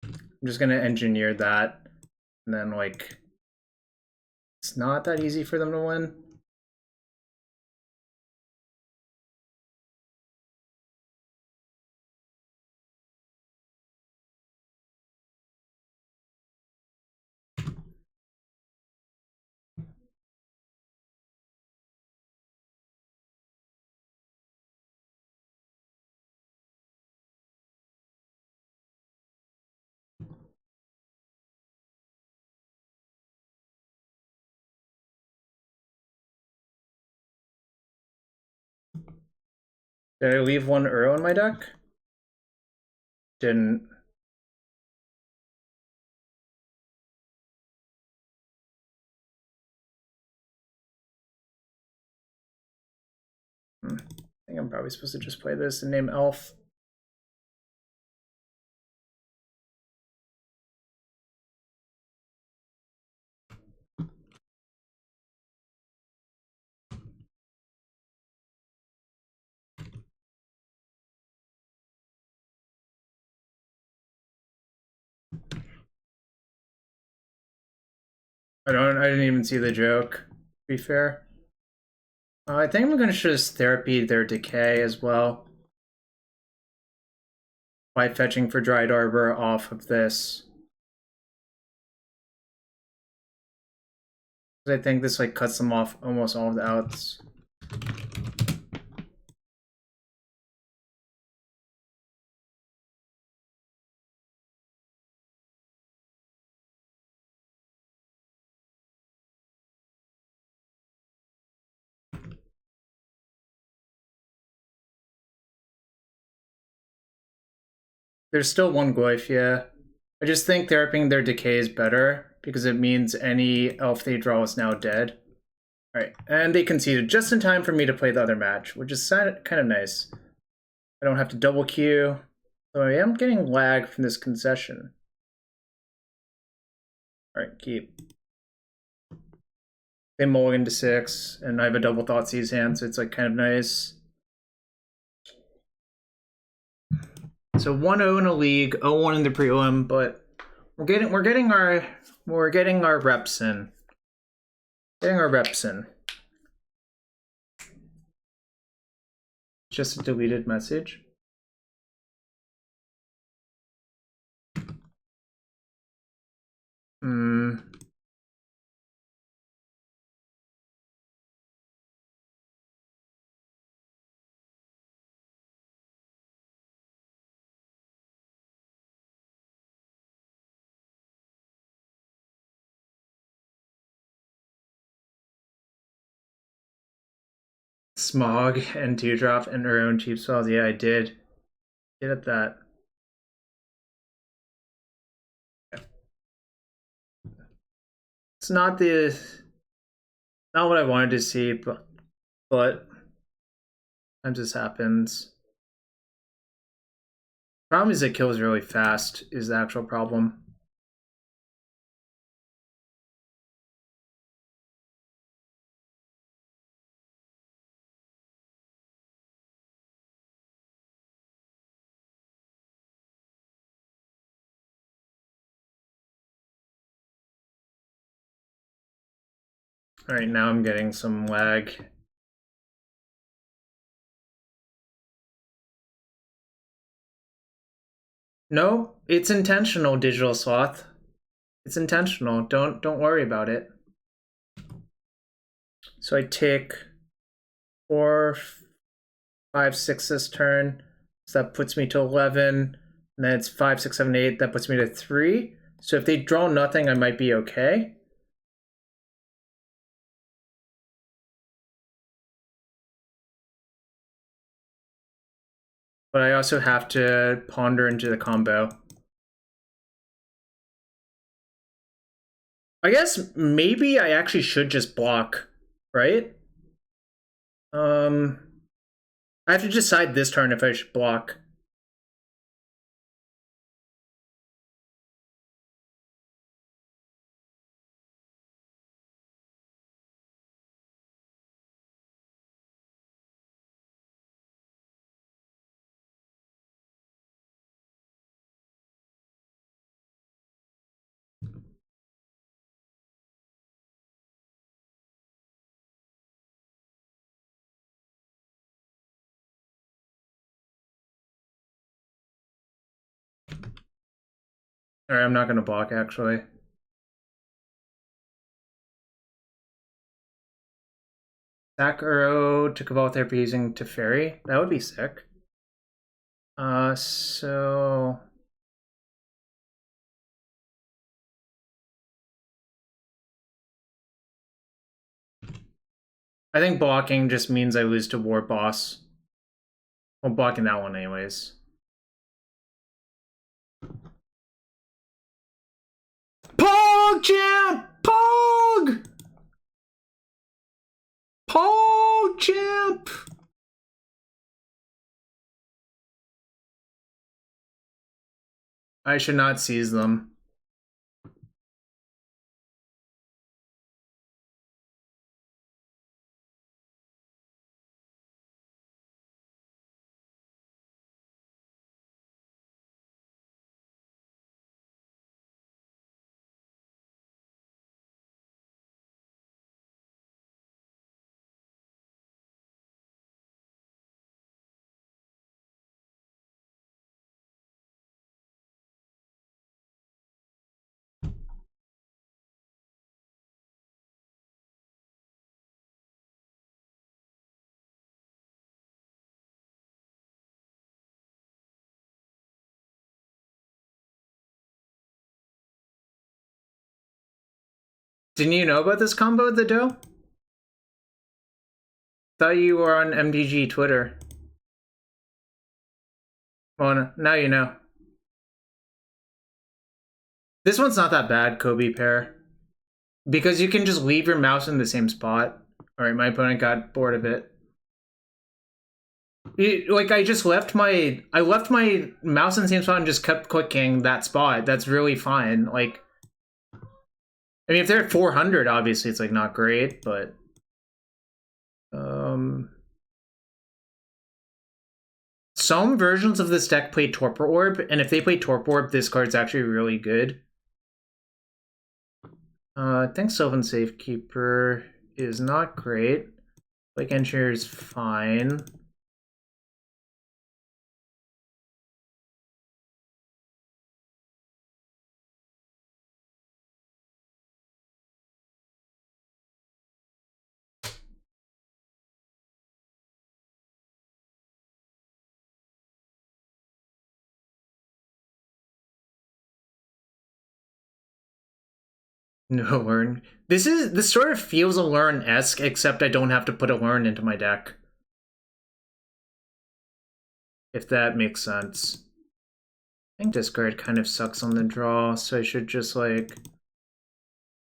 I'm just gonna engineer that, and then like it's not that easy for them to win. Did I leave one Uro in my deck? Didn't. I think I'm probably supposed to just play this and name Elf. I didn't even see the joke, to be fair. I think I'm gonna just therapy their decay as well. By fetching for Dried Arbor off of this. I think this like cuts them off almost all of the outs. There's still one Goyf, yeah. I just think therapying their decay is better because it means any elf they draw is now dead. Alright, and they conceded just in time for me to play the other match, which is kind of nice. I don't have to double queue, so I am getting lag from this concession. Alright, keep. They mulligan to 6, and I have a double Thoughtseize hand, so it's like kind of nice. So 1-0 in a league, 0-1 in the prelim, but we're getting our reps in. Getting our reps in. Just a deleted message. Smog and Teardrop and our own cheap spells. Yeah, I did. Get at that. It's not what I wanted to see, but sometimes this happens. Problem is it kills really fast is the actual problem. All right, now I'm getting some lag. No, it's intentional, Digital Sloth. It's intentional. Don't worry about it. So I take 4, 5, 6 this turn. So that puts me to 11. And then it's 5, 6, 7, 8. That puts me to 3. So if they draw nothing, I might be okay. But I also have to ponder into the combo. I guess maybe I actually should just block, right? I have to decide this turn if I should block. All right, I'm not going to block, actually. Sack Uro to Cabal Therapy using Teferi. That would be sick. So... I think blocking just means I lose to War Boss. I'm blocking that one anyways. Pog champ! Pog! Pog champ! I should not seize them. Didn't you know about this combo with the dough? Thought you were on MDG Twitter. Well, now you know. This one's not that bad, Kobe pair. Because you can just leave your mouse in the same spot. Alright, my opponent got bored of it. Like, I left my mouse in the same spot and just kept clicking that spot. That's really fine. Like, I mean, if they're at 400, obviously it's, like, not great, but... Some versions of this deck play Torpor Orb, and if they play Torpor Orb, this card's actually really good. I think Sylvan Safekeeper is not great. Like, Engineer is fine. No learn. This sort of feels a learn-esque, except I don't have to put a learn into my deck. If that makes sense. I think discard kind of sucks on the draw, so I should just, like...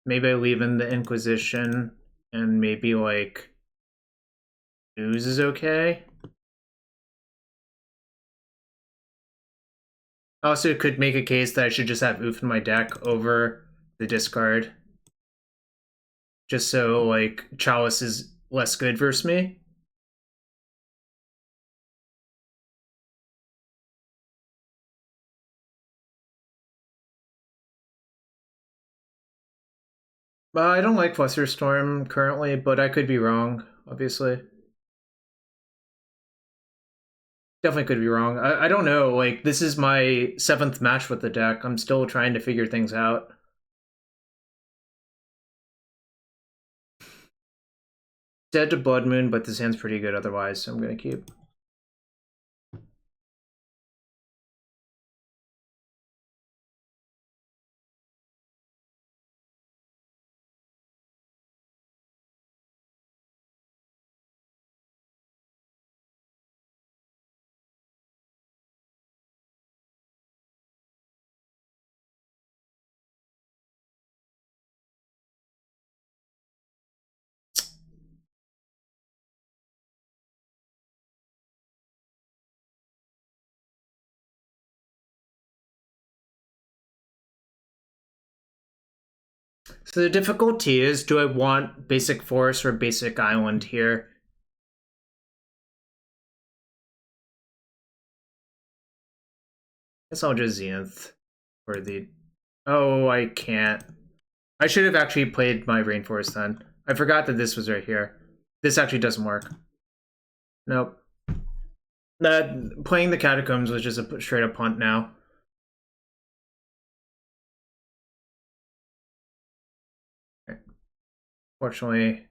Maybe I leave in the Inquisition, and maybe, like... Ooze is okay. Also, it could make a case that I should just have Oof in my deck over the discard. Just so, like, Chalice is less good versus me. I don't like Flusterstorm currently, but I could be wrong, obviously. Definitely could be wrong. I don't know, like, this is my 7th match with the deck. I'm still trying to figure things out. Dead to Blood Moon, but this hand's pretty good otherwise, so I'm gonna keep. So the difficulty is, do I want basic forest or basic island here? Guess I'll just Zenith for the... Oh, I can't. I should have actually played my Rainforest then. I forgot that this was right here. This actually doesn't work. Nope. Playing the Catacombs was just a straight up punt now. Fortunately,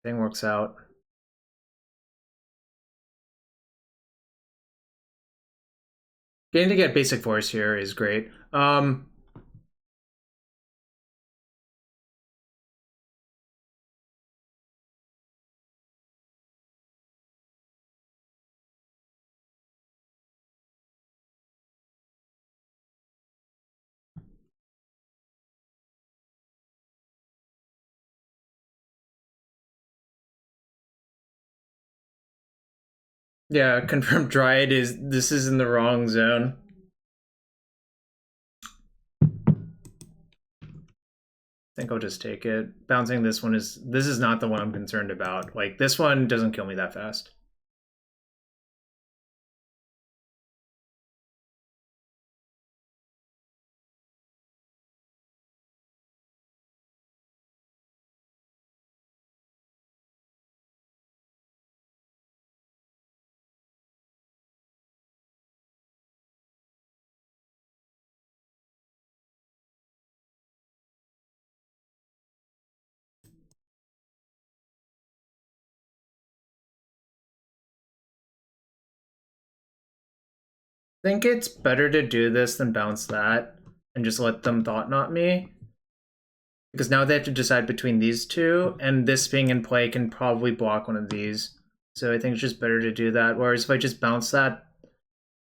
thing works out. Getting to get basic force here is great. Yeah, confirmed Dryad is, this is in the wrong zone. I think I'll just take it. Bouncing this one is, this is not the one I'm concerned about. Like, this one doesn't kill me that fast. I think it's better to do this than bounce that and just let them thought knot me. Because now they have to decide between these two, and this being in play can probably block one of these. So I think it's just better to do that. Whereas if I just bounce that,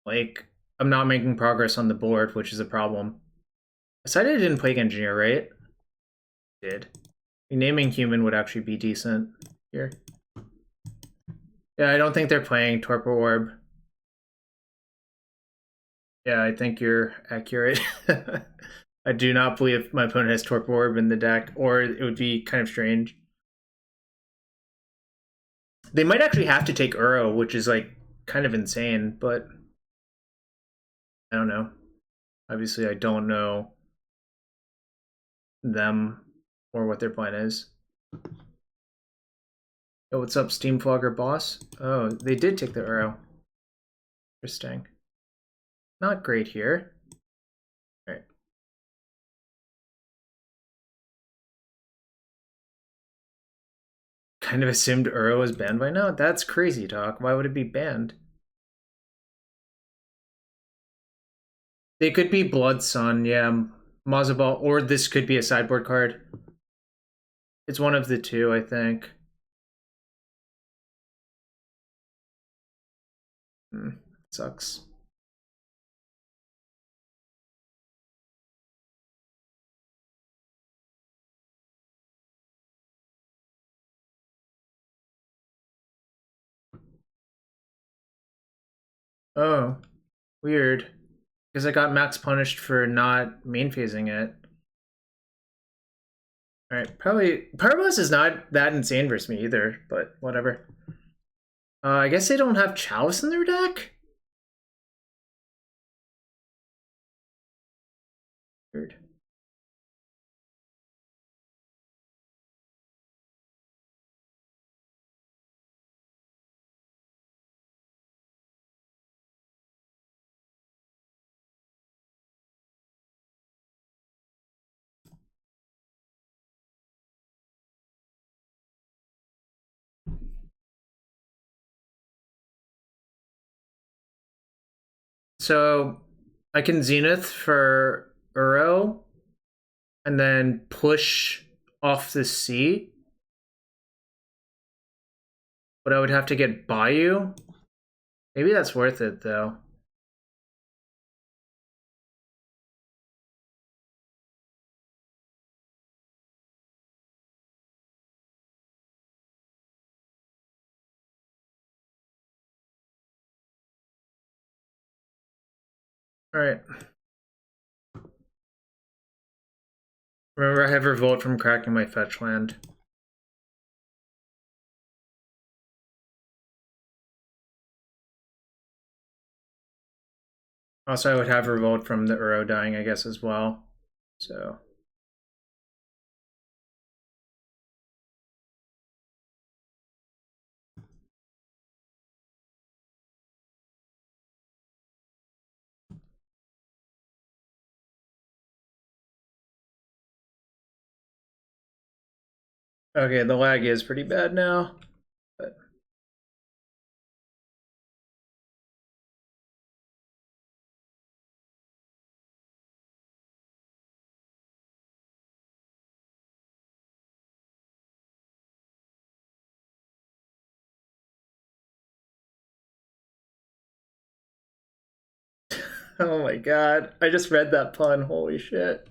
like, I'm not making progress on the board, which is a problem. I decided I didn't Plague Engineer, right? Did. Renaming Human would actually be decent here. Yeah, I don't think they're playing Torpor Orb. Yeah, I think you're accurate. I do not believe my opponent has Torpor Orb in the deck, or it would be kind of strange. They might actually have to take Uro, which is like kind of insane, but I don't know. Obviously, I don't know them or what their plan is. Oh, what's up, Steamflogger boss? Oh, they did take the Uro. Interesting. Not great here. All right. Kind of assumed Uro was banned by now? That's crazy talk. Why would it be banned? They could be Blood Sun, yeah. Mazzabal, or this could be a sideboard card. It's one of the two, I think. Sucks. Oh, weird. Because I got max punished for not main phasing it. Alright, probably Purpose is not that insane versus me either, but whatever. I guess they don't have Chalice in their deck? Weird. So I can Zenith for Uro and then push off the sea. But I would have to get Bayou. Maybe that's worth it though. Alright. Remember, I have Revolt from cracking my fetch land. Also, I would have Revolt from the Uro dying, I guess, as well. So. Okay, the lag is pretty bad now. But oh my god, I just read that pun. Holy shit.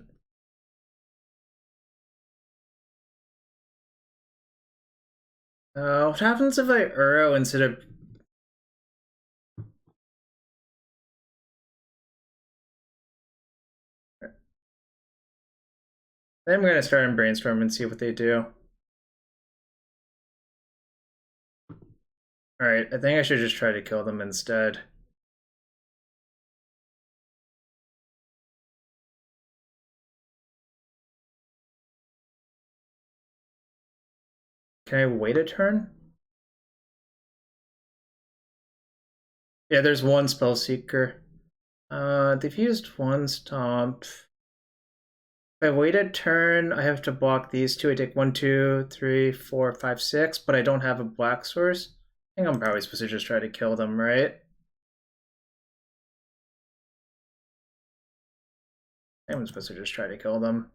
What happens if I Uro instead of Then I'm gonna start and brainstorm and see what they do. Alright, I think I should just try to kill them instead. Can I wait a turn? Yeah, there's one spell seeker. They've used one stomp. If I wait a turn, I have to block these two. I take 1, 2, 3, 4, 5, 6, but I don't have a black source. I think I'm probably supposed to just try to kill them, right? I think I'm supposed to just try to kill them.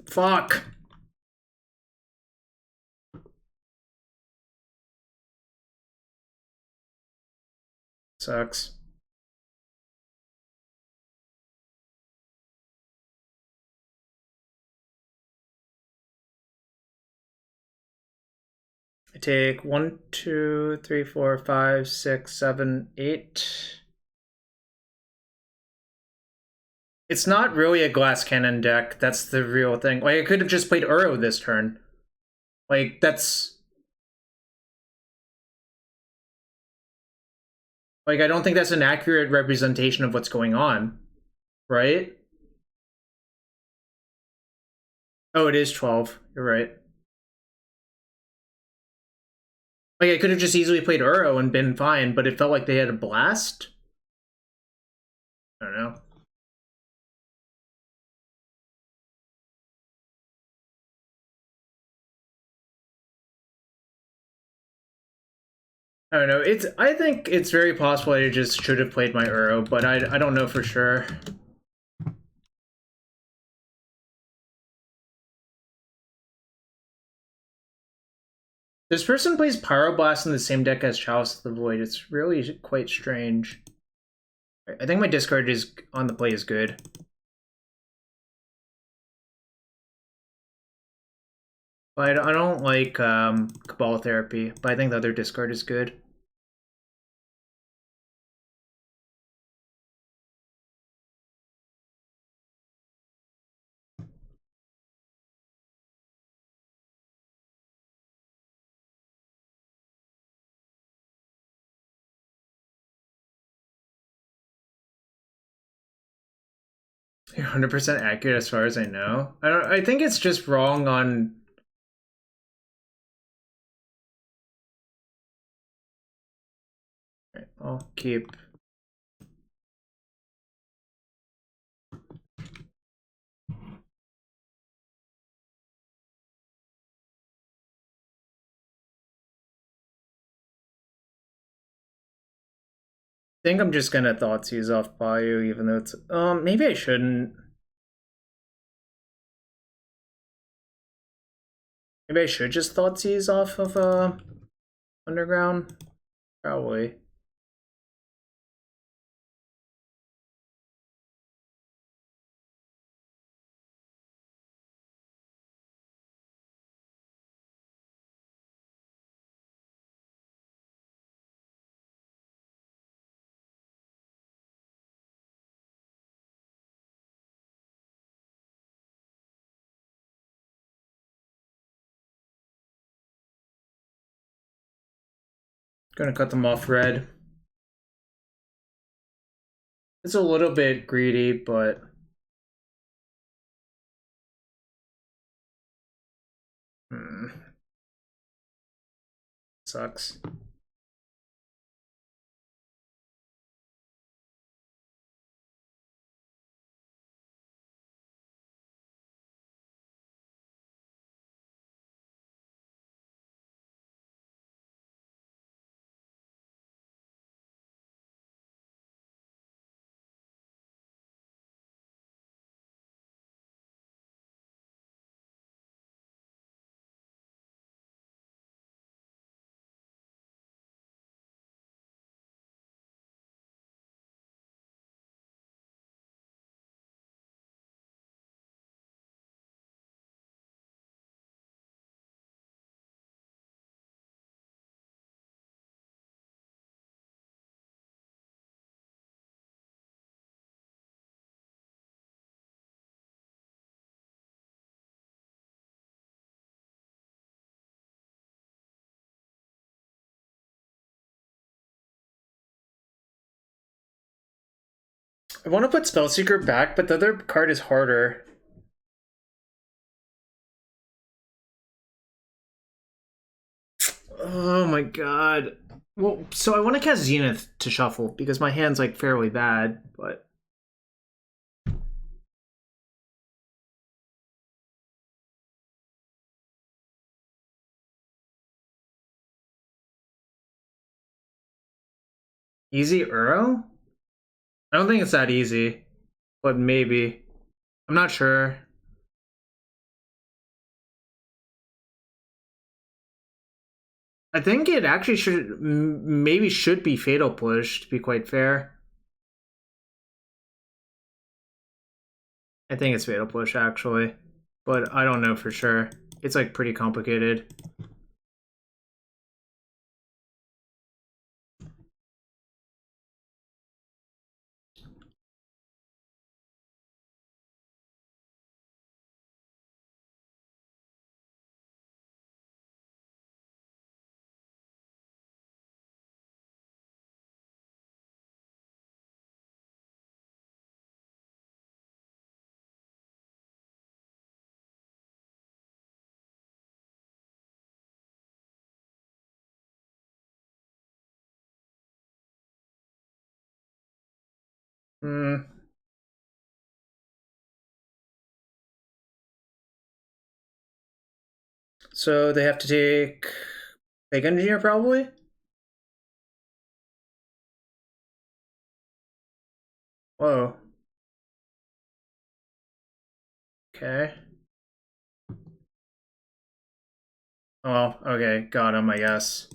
Fuck! Sucks. I take 1, 2, 3, 4, 5, 6, 7, 8. It's not really a glass cannon deck. That's the real thing. Like, I could have just played Uro this turn. Like, that's... Like, I don't think that's an accurate representation of what's going on. Right? Oh, it is 12. You're right. Like, I could have just easily played Uro and been fine, but it felt like they had a blast. I don't know. I don't know. I think it's very possible I just should have played my Uro, but I don't know for sure. This person plays Pyroblast in the same deck as Chalice of the Void. It's really quite strange. I think my discard is on the play is good. But I don't like Cabal Therapy, but I think the other discard is good. You're 100% accurate as far as I know. I think it's just wrong on... Right, I'll keep... I think I'm just gonna Thoughtseize off Bayou, even though it's... maybe I shouldn't. Maybe I should just Thoughtseize off of Underground? Probably. Gonna cut them off red. It's a little bit greedy, but... Sucks. I want to put Spellseeker back, but the other card is harder. Oh my god. Well, so I want to cast Zenith to shuffle because my hand's like fairly bad, but easy Uro? I don't think it's that easy, but maybe. I'm not sure. I think it actually maybe should be Fatal Push, to be quite fair. I think it's Fatal Push, actually. But I don't know for sure. It's, like, pretty complicated. Hmm. So they have to take Big Engineer, probably? Whoa. Okay. Oh, okay. Got him, I guess.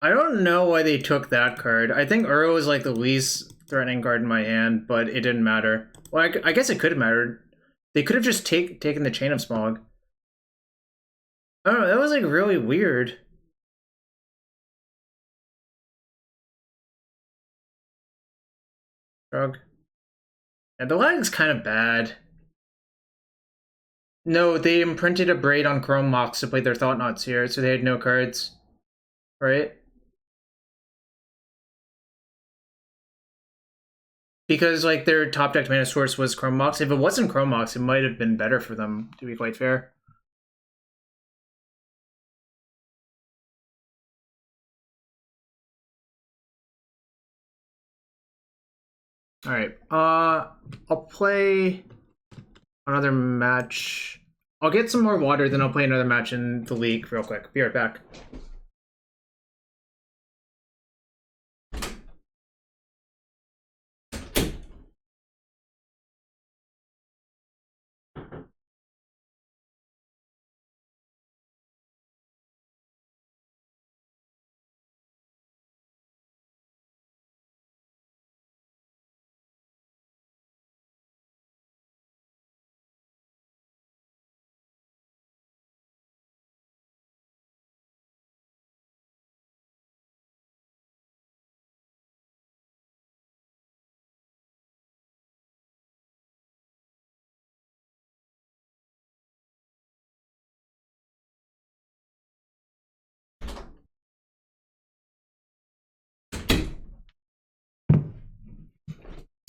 I don't know why they took that card. I think Uro was like the least threatening card in my hand, but it didn't matter. Well, I guess it could have mattered. They could have just taken the Chain of Smog. I don't know, that was like really weird. Shrug. And the lag's kind of bad. No, they imprinted a braid on Chrome Mox to play their Thought Knots here, so they had no cards. Right? Because like their top deck mana source was Chrome Mox. If it wasn't Chrome Mox, it might have been better for them, to be quite fair. Alright. I'll play another match. I'll get some more water, then I'll play another match in the league real quick. Be right back.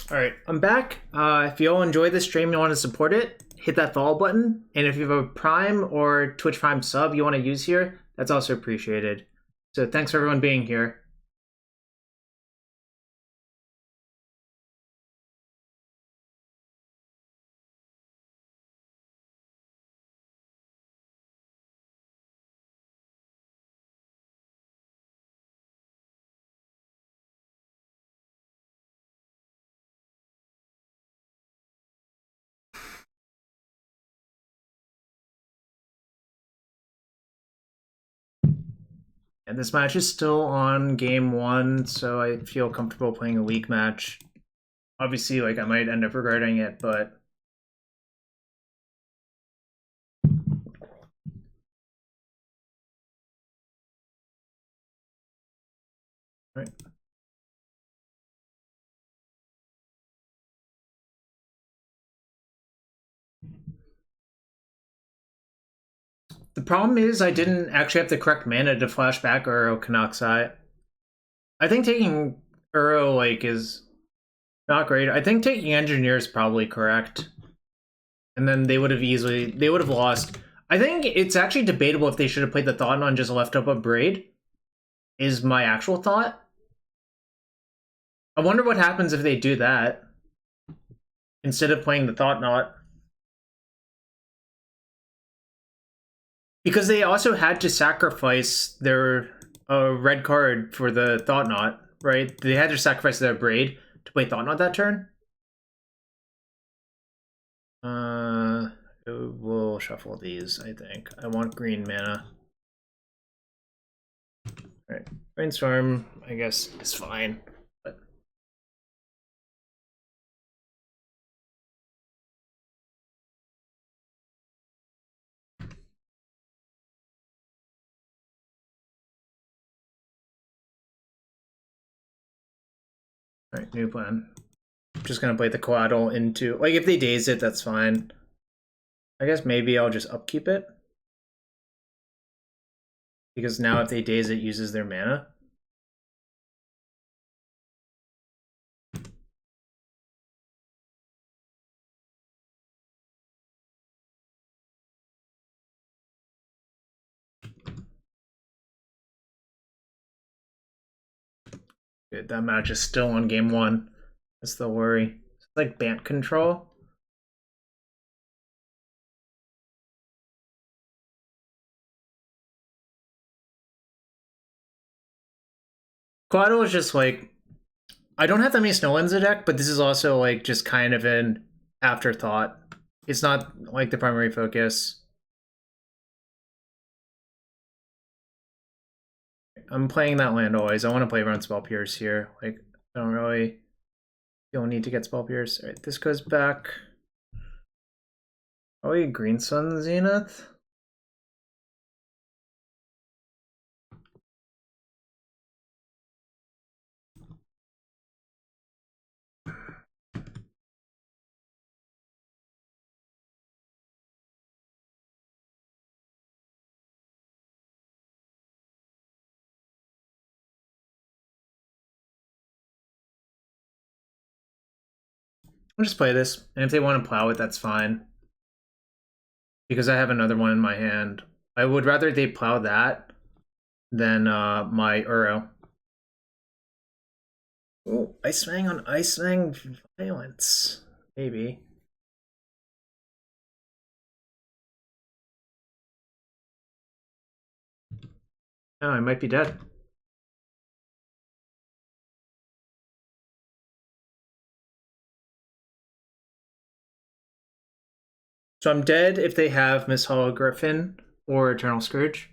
All right, I'm back. If you all enjoy this stream and want to support it, hit that follow button. And if you have a Prime or Twitch Prime sub you want to use here, that's also appreciated. So thanks for everyone being here. And this match is still on game 1, so I feel comfortable playing a league match. Obviously, like I might end up regretting it, but right. The problem is I didn't actually have the correct mana to flash back or Canucks. I think taking Uro like is not great. I think taking Engineer is probably correct. And then they would have lost. I think it's actually debatable if they should have played the Thought and just left up a Braid, is my actual thought. I wonder what happens if they do that instead of playing the Thought Knot. Because they also had to sacrifice their red card for the Thought Knot, right? They had to sacrifice their Braid to play Thought Knot that turn. We'll shuffle these, I think. I want green mana. Alright, Brainstorm, I guess, is fine. But... Alright, new plan. I'm just gonna play the Coatl into... Like, if they daze it, that's fine. I guess maybe I'll just upkeep it. Because now if they daze it, uses their mana. Good, that match is still on game one. That's the worry. It's like Bant control. Coatl is just like... I don't have that many Snow in the deck, but this is also like just kind of an afterthought. It's not like the primary focus. I'm playing that land always. I want to play around Spell Pierce here. Like, I don't really feel a need to get Spell Pierce. Alright, this goes back. Probably Green Sun Zenith. I'll just play this, and if they want to plow it, that's fine. Because I have another one in my hand. I would rather they plow that than my Uro. Oh, Ice Fang on Ice Fang Violence. Maybe. Oh, I might be dead. So I'm dead if they have Miss Hollow Griffin or Eternal Scourge.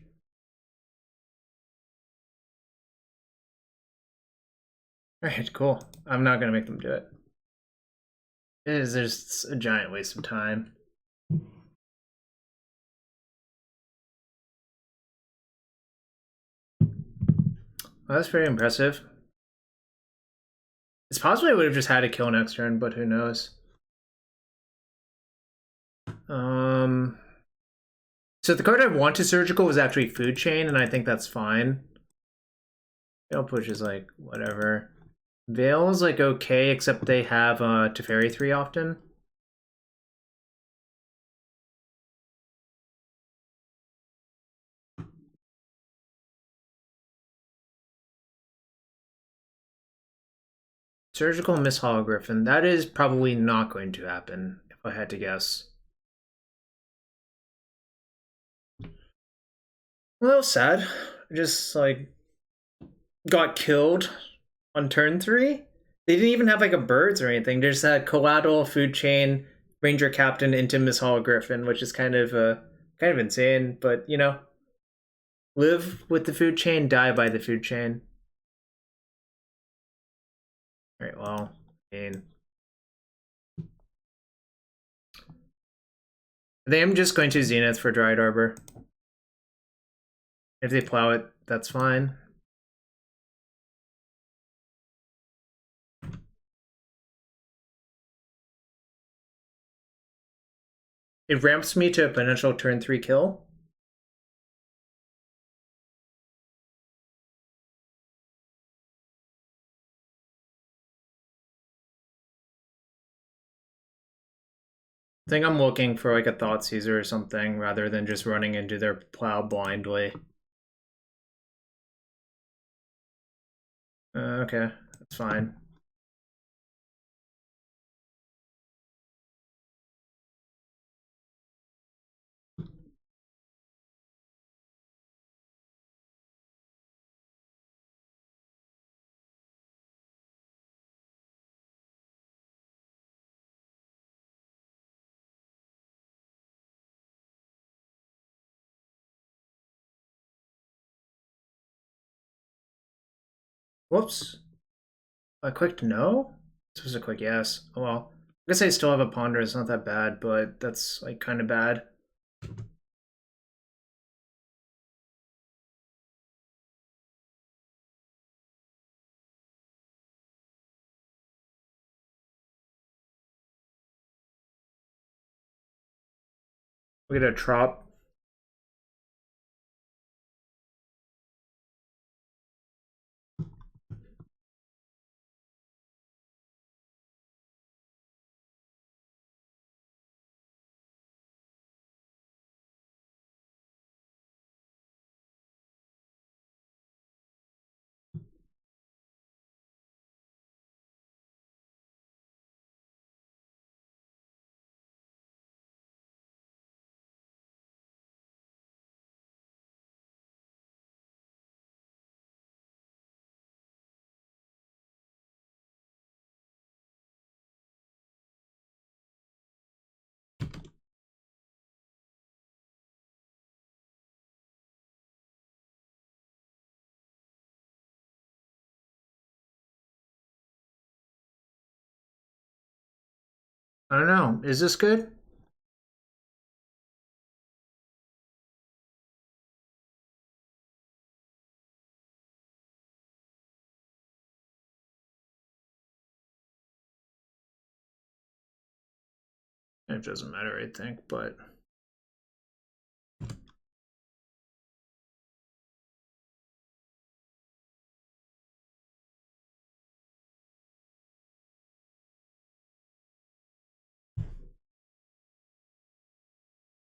Alright, cool. I'm not gonna make them do it. It is just a giant waste of time. Well, that's pretty impressive. It's possible I would have just had a kill next turn, but who knows. So the card I want to surgical was actually Food Chain, and I think that's fine. Veil Push is like, whatever. Veil is like okay, except they have Teferi 3 often. Surgical Miss Hollow Griffin. That is probably not going to happen, if I had to guess. A little sad. Just like got killed on turn 3. They didn't even have like a birds or anything. They just had Coatl, Food Chain, Ranger Captain into Miss Hollow Griffin, which is kind of insane. But you know, live with the food chain, die by the food chain. All right. Well, I mean, I think I'm just going to Zenith for Dryad Arbor. If they plow it, that's fine. It ramps me to a potential turn 3 kill. I think I'm looking for like a Thought Caesar or something rather than just running into their plow blindly. Okay, that's fine. Whoops. I clicked no? This was a quick yes. Oh well. I guess I still have a ponder, it's not that bad, but that's like kind of bad. We get a trop. I don't know. Is this good? It doesn't matter, I think, but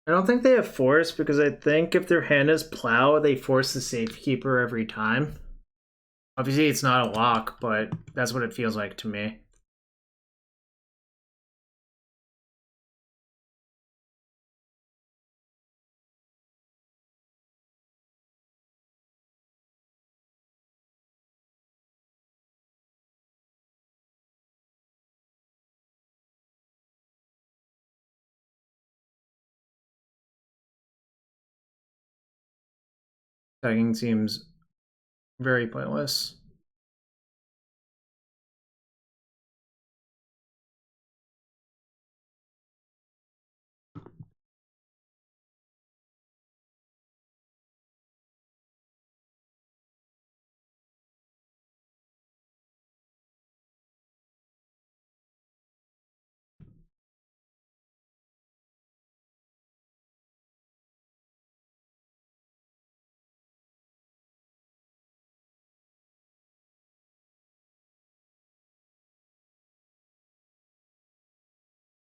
I don't think they have force because I think if their hand is plow, they force the safekeeper every time. Obviously, it's not a lock, but that's what it feels like to me. Tagging seems very pointless.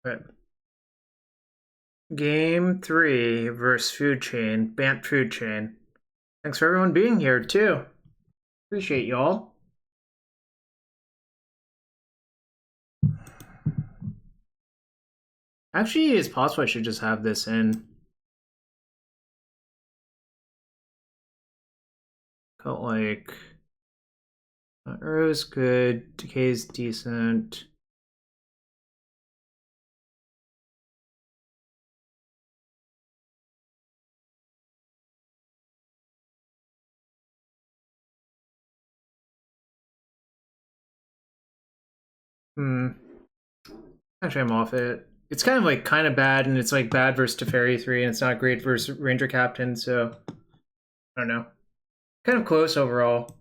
Right. Game 3 versus Food Chain, Bant Food Chain. Thanks for everyone being here, too. Appreciate y'all. Actually, it's possible I should just have this in. Cut like arrow's good, decay's decent. Actually, I'm off it. It's kind of like kind of bad, and it's like bad versus Teferi 3, and it's not great versus Ranger Captain, so I don't know. Kind of close overall.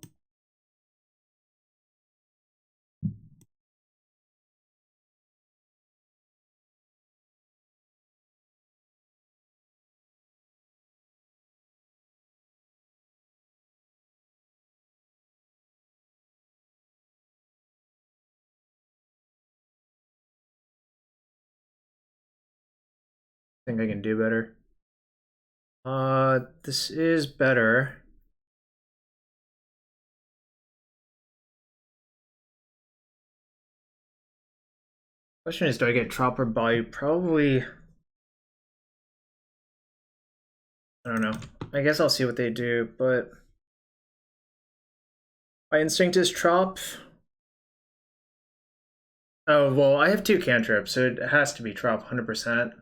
I think I can do better. This is better. Question is, do I get drop or buy? Probably. I don't know. I guess I'll see what they do, but my instinct is trop. Oh, well, I have 2 cantrips, so it has to be trop 100%.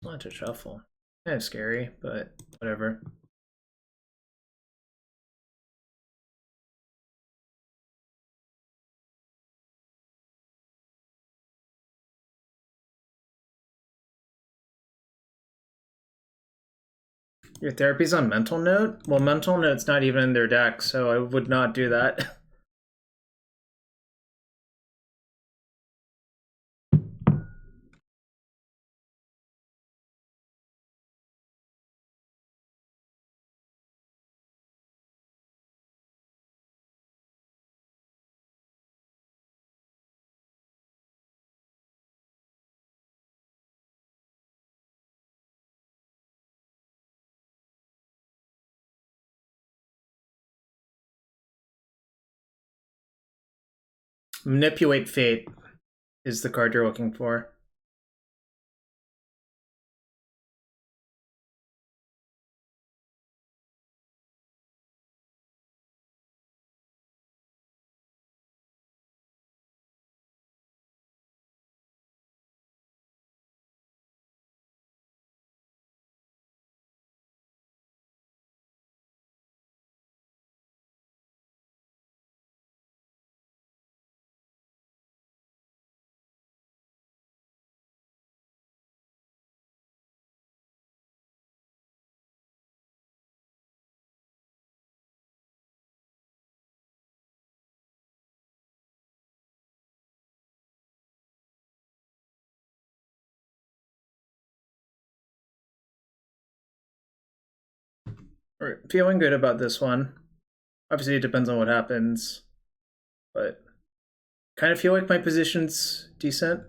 Not to shuffle. Kind of scary, but whatever. Your therapy's on Mental Note? Well, Mental Note's not even in their deck, so I would not do that. Manipulate Fate is the card you're looking for. Feeling good about this one. Obviously, it depends on what happens, but kind of feel like my position's decent.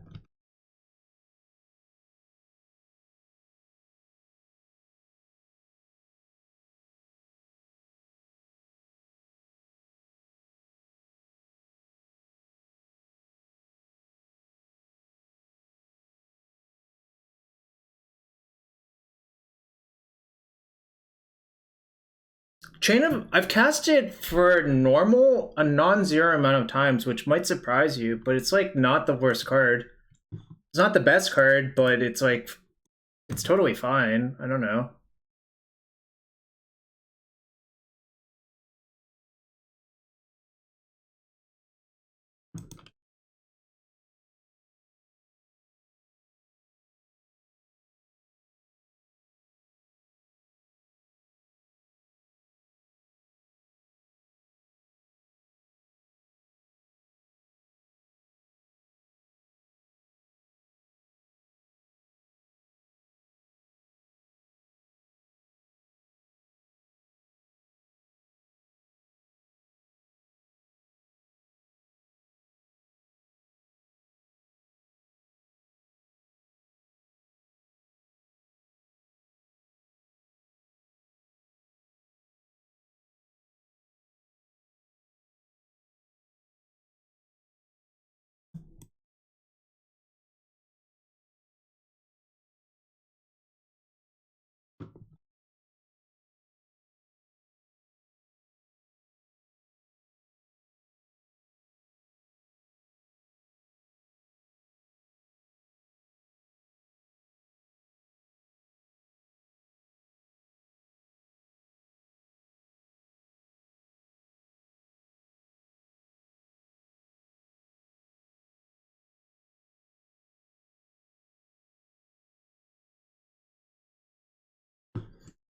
I've cast it for normal a non-zero amount of times, which might surprise you, but it's like not the worst card. It's not the best card, but it's like it's totally fine. I don't know.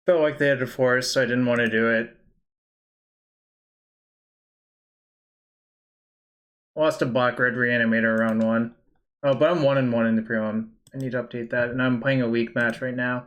Felt like they had a force, so I didn't want to do it. Lost a black-red reanimator round 1. Oh, but I'm 1-1 in the pre-one. I need to update that, and I'm playing a weak match right now.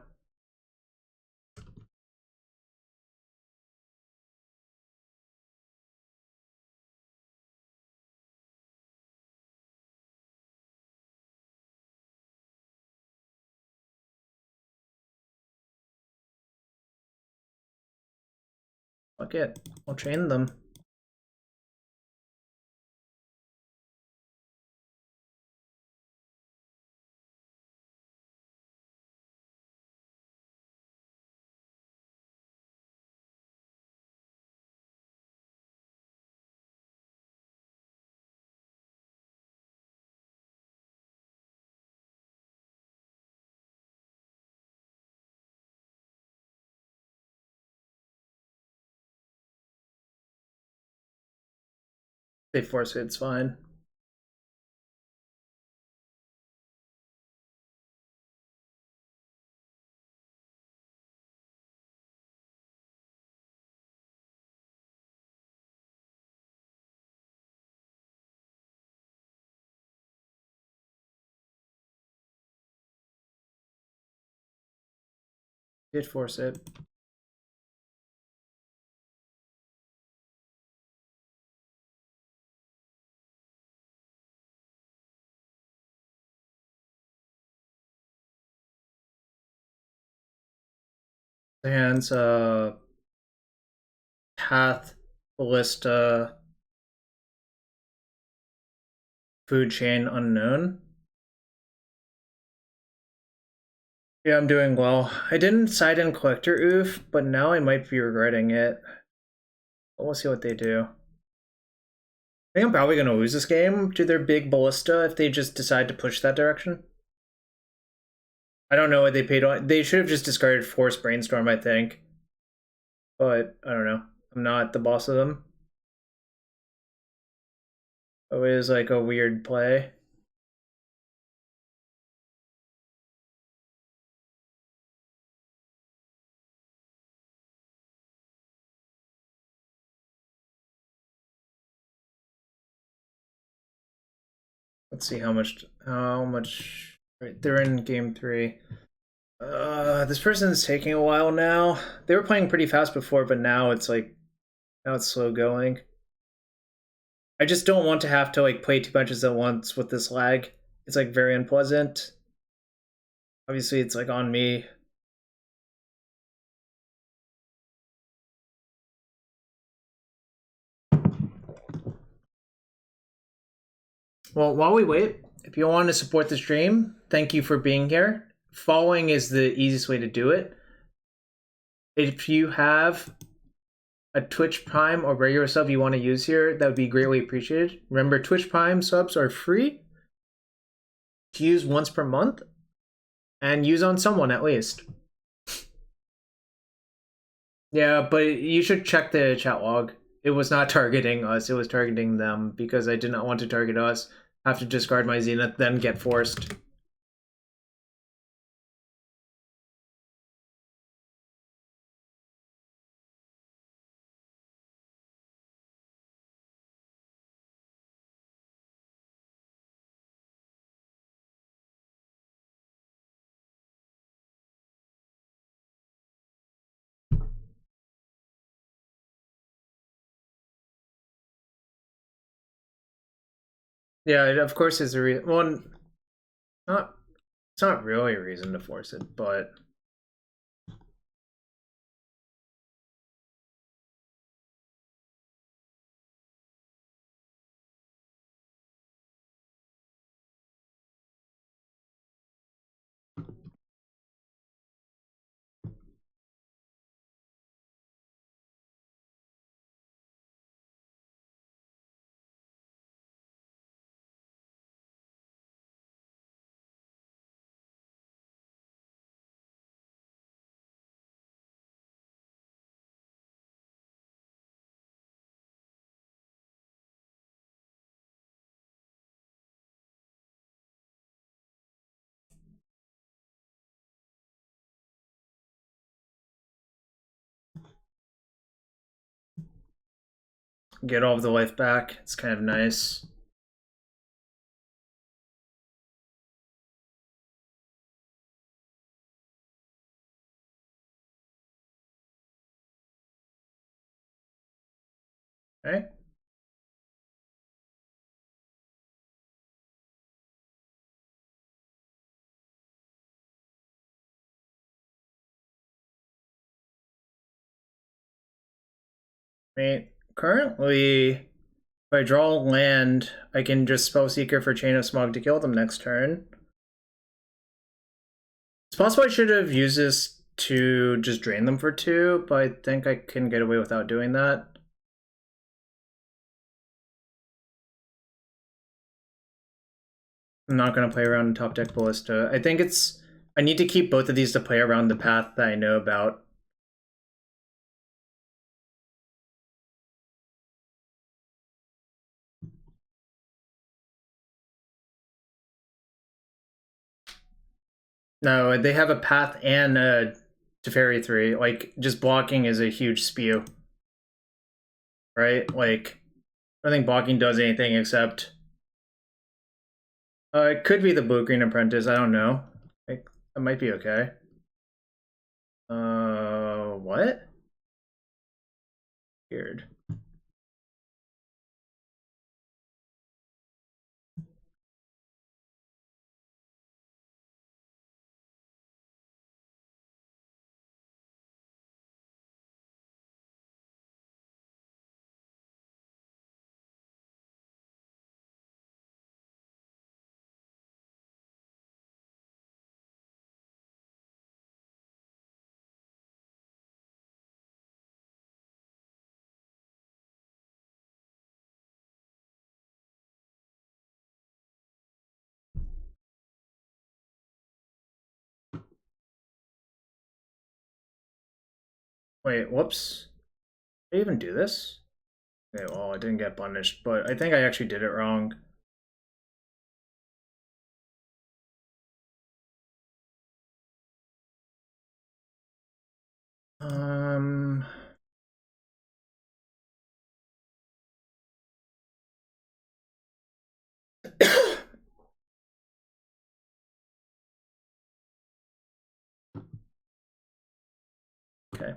Fuck it. I'll chain them. They force it, it's fine. Did force it. Hands, Path, Ballista, Food Chain Unknown. Yeah, I'm doing well. I didn't side in Collector Oof, but now I might be regretting it. But we'll see what they do. I think I'm probably going to lose this game to their big Ballista if they just decide to push that direction. I don't know what they paid on. They should have just discarded Force Brainstorm, I think. But I don't know. I'm not the boss of them. It was like a weird play. Let's see how much. Right, they're in game 3. This person's taking a while now. They were playing pretty fast before, but now it's slow going. I just don't want to have to like play 2 bunches at once with this lag. It's like very unpleasant. Obviously, it's like on me. Well, while we wait, if you want to support the stream, thank you for being here. Following is the easiest way to do it. If you have a Twitch Prime or regular sub you want to use here, that would be greatly appreciated. Remember, Twitch Prime subs are free to use once per month and use on someone at least. Yeah, but you should check the chat log. It was not targeting us, it was targeting them because I did not want to target us, have to discard my Zenith, then get forced. Yeah, of course it's a reason. Well, not it's not really a reason to force it, but get all of the life back. It's kind of nice. Okay. I mean, currently, if I draw land, I can just Spellseeker for Chain of Smog to kill them next turn. It's possible I should have used this to just drain them for 2, but I think I can get away without doing that. I'm not going to play around in top deck Ballista. I think it's... I need to keep both of these to play around the path that I know about. No, they have a path and a Teferi 3. Like, just blocking is a huge spew. Right? Like, I don't think blocking does anything except... it could be the Blue-Green Apprentice, I don't know. Like, that might be okay. What? Weird. Wait, whoops. Did I even do this? Okay, well, I didn't get punished, but I think I actually did it wrong. Um... Okay.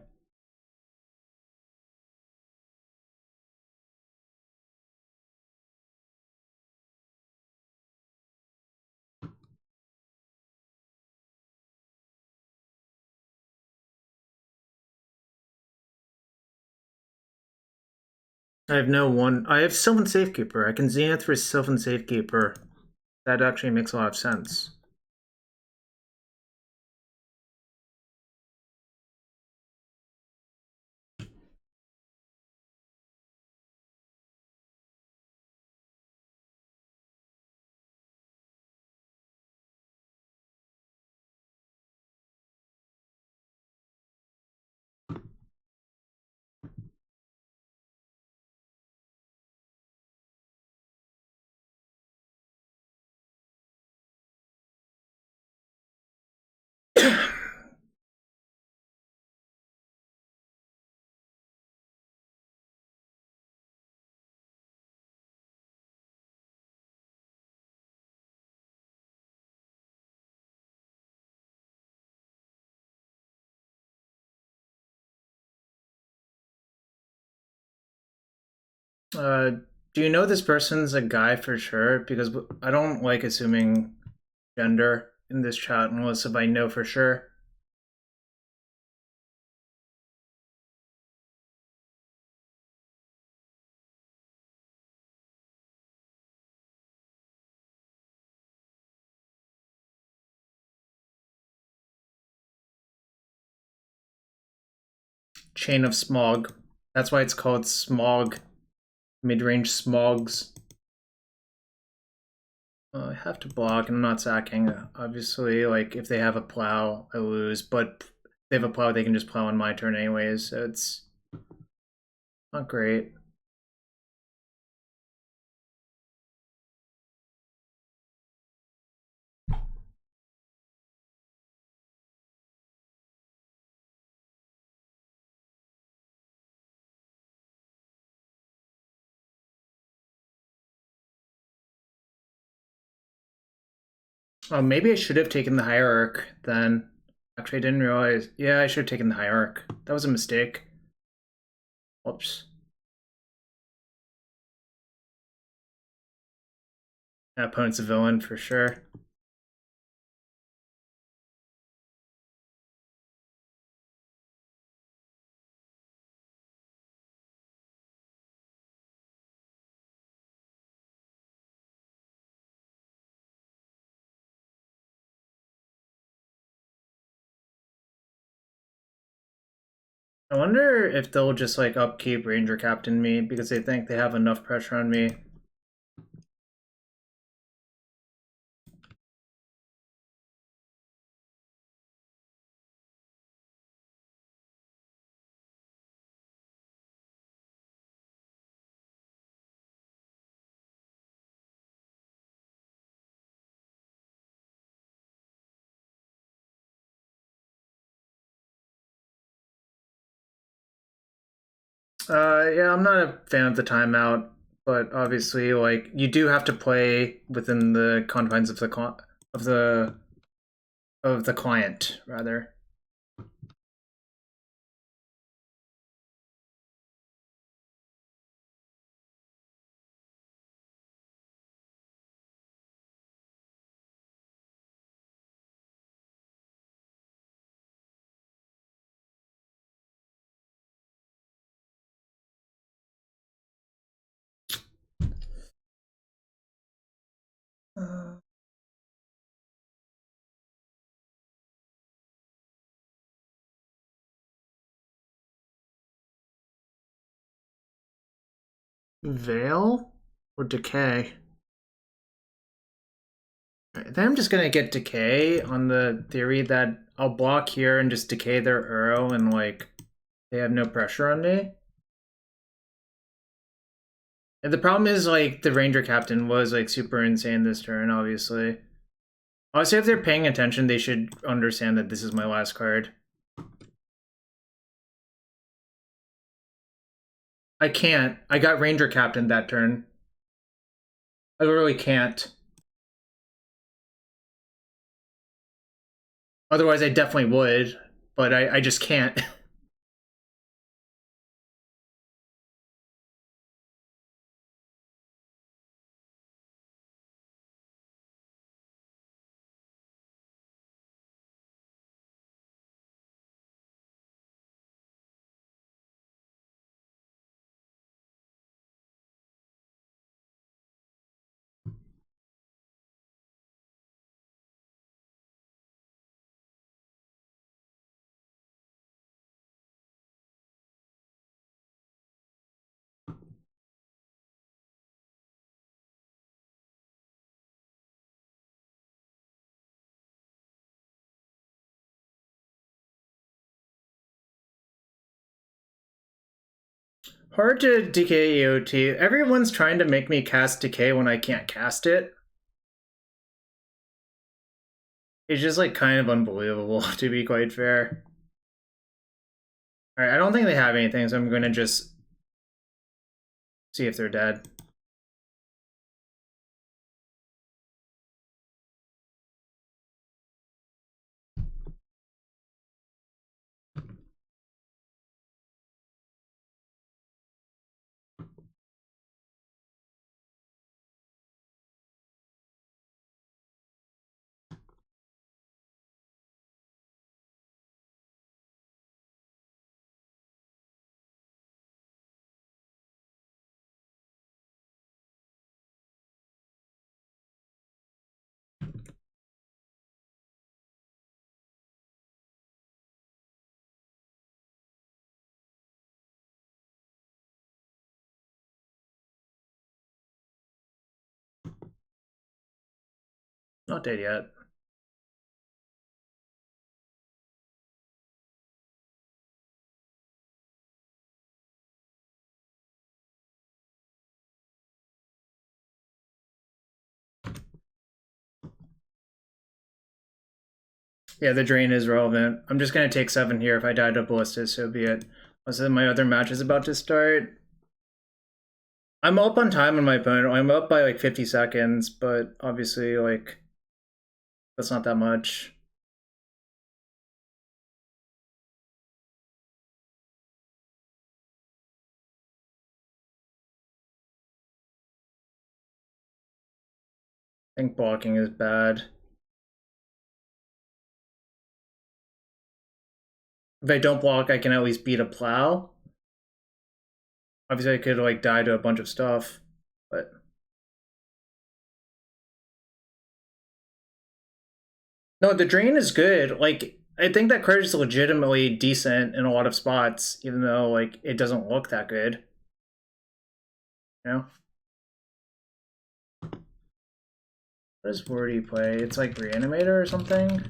I have no one. I have Sylvan Safekeeper. I can Zenith for Sylvan Safekeeper. That actually makes a lot of sense. Uh, do you know this person's a guy for sure? Because I don't like assuming gender in this chat unless if I know for sure. Chain of Smog. That's why it's called Smog. Midrange Smogs. I have to block, and I'm not sacking. Obviously, like, if they have a plow, I lose. But if they have a plow, they can just plow on my turn anyways, so it's not great. Oh, maybe I should have taken the Hierarch then. Actually, I didn't realize. Yeah, I should have taken the Hierarch. That was a mistake. Whoops. That opponent's a villain for sure. I wonder if they'll just like upkeep Ranger Captain me because they think they have enough pressure on me. Yeah, I'm not a fan of the timeout, but obviously, like you do have to play within the confines of the client, rather. Veil or Decay? Then I'm just gonna get Decay on the theory that I'll block here and just decay their Uro and like they have no pressure on me. And the problem is like the Ranger Captain was like super insane this turn, obviously. Obviously, if they're paying attention, they should understand that this is my last card. I can't. I got Ranger Captain that turn. I literally can't. Otherwise, I definitely would, but I just can't. Hard to decay EOT. Everyone's trying to make me cast Decay when I can't cast it. It's just like kind of unbelievable, to be quite fair. Alright, I don't think they have anything, so I'm gonna just see if they're dead. Not dead yet. Yeah, the drain is relevant. I'm just gonna take 7 here. If I die to Ballista, so be it. Also, my other match is about to start. I'm up on time on my opponent. I'm up by like 50 seconds, but obviously, like, that's not that much. I think blocking is bad. If I don't block, I can at least beat a plow. Obviously, I could like die to a bunch of stuff, but no, the drain is good. Like I think that card is legitimately decent in a lot of spots, even though like it doesn't look that good. You know? What does Wordy play? It's like Reanimator or something?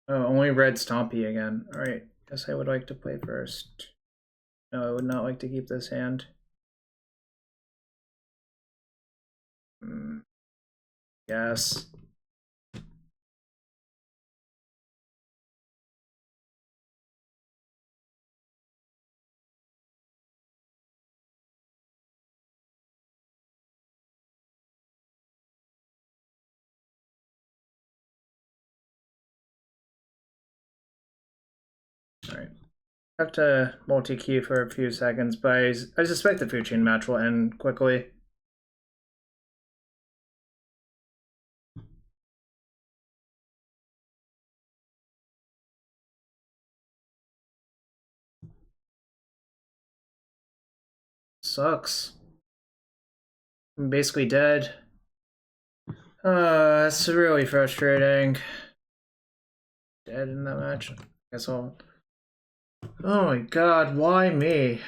Oh, only red Stompy again. Alright, guess I would like to play first. No, I would not like to keep this hand. Yes. Alright. Have to multi-key for a few seconds, but I suspect the food chain match will end quickly. Sucks. I'm basically dead. It's really frustrating. Dead in that match. I guess I'll... Oh my god, why me?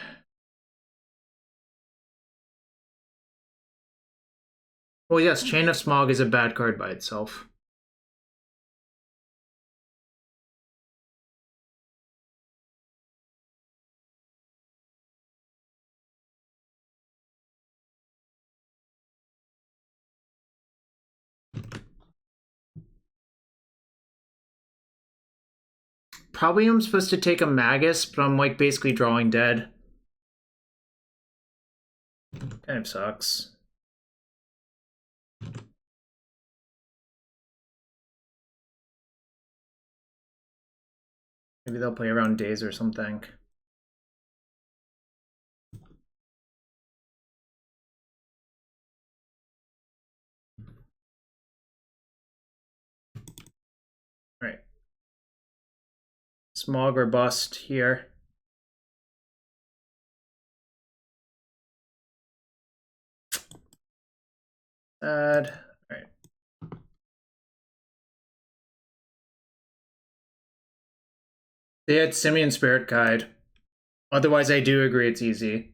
Well, yes, Chain of Smog is a bad card by itself. Probably I'm supposed to take a Magus, but I'm like basically drawing dead. Kind of sucks. Maybe they'll play around days or something. Right. Smog or bust here. Sad. Alright. They had Simian Spirit Guide. Otherwise, I do agree it's easy.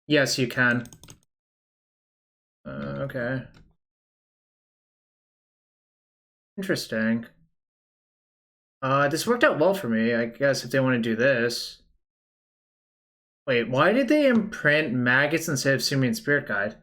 Yes, you can. Okay. Interesting. This worked out well for me, I guess, if they want to do this. Wait, why did they imprint Maggots instead of Simian Spirit Guide?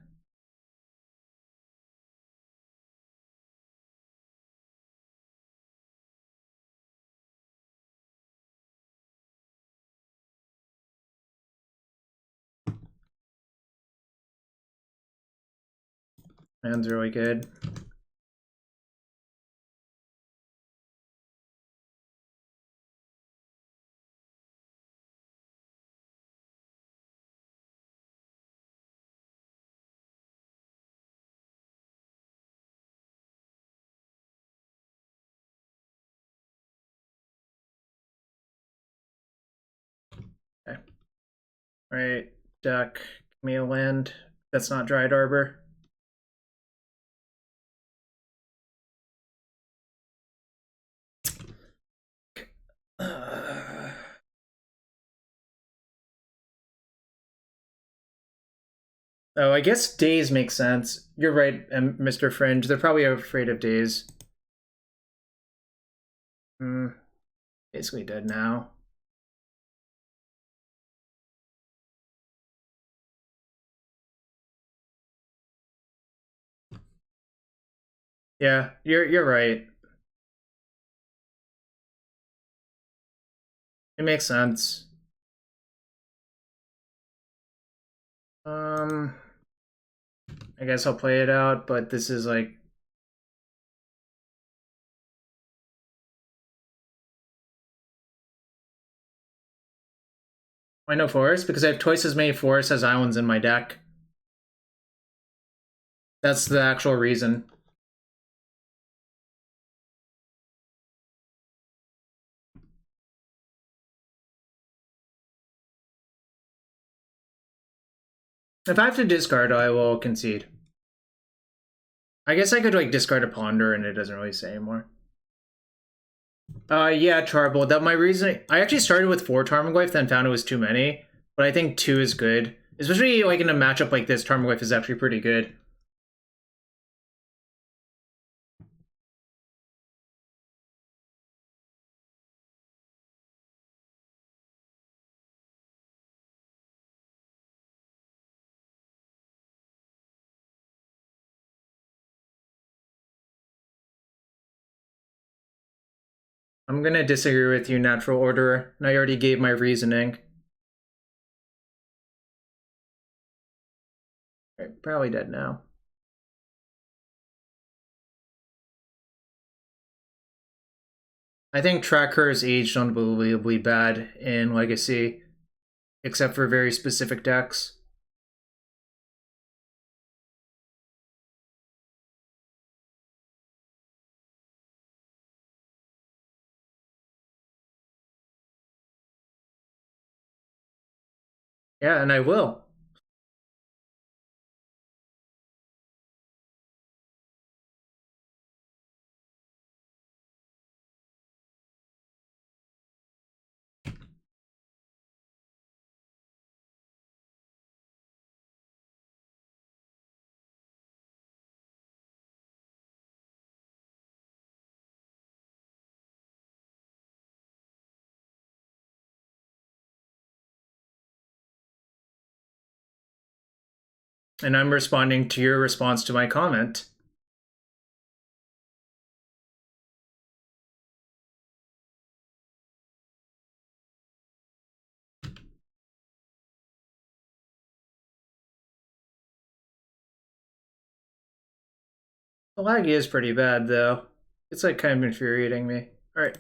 Man's really good. Okay. Right, duck. Give me a land. That's not Dried Arbor. Oh, I guess days make sense. You're right, Mr. Fringe. They're probably afraid of days. Basically dead now. Yeah, you're right. It makes sense. I guess I'll play it out, but this is like... Why no forests? Because I have twice as many forests as islands in my deck. That's the actual reason. If I have to discard, I will concede. I guess I could like discard a ponder and it doesn't really say anymore. Yeah, Charble. That my reason. I actually started with 4 Tarmogoyf, then found it was too many. But I think 2 is good, especially like in a matchup like this. Tarmogoyf is actually pretty good. I'm gonna disagree with you, Natural Order. And I already gave my reasoning. Right, probably dead now. I think Tracker is aged unbelievably bad in Legacy, except for very specific decks. Yeah, and I will. And I'm responding to your response to my comment. The lag is pretty bad, though. It's like kind of infuriating me. All right.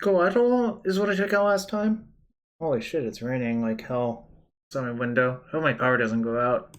Collateral is what I took out last time. Holy shit, it's raining like hell. It's on my window. I hope my power doesn't go out.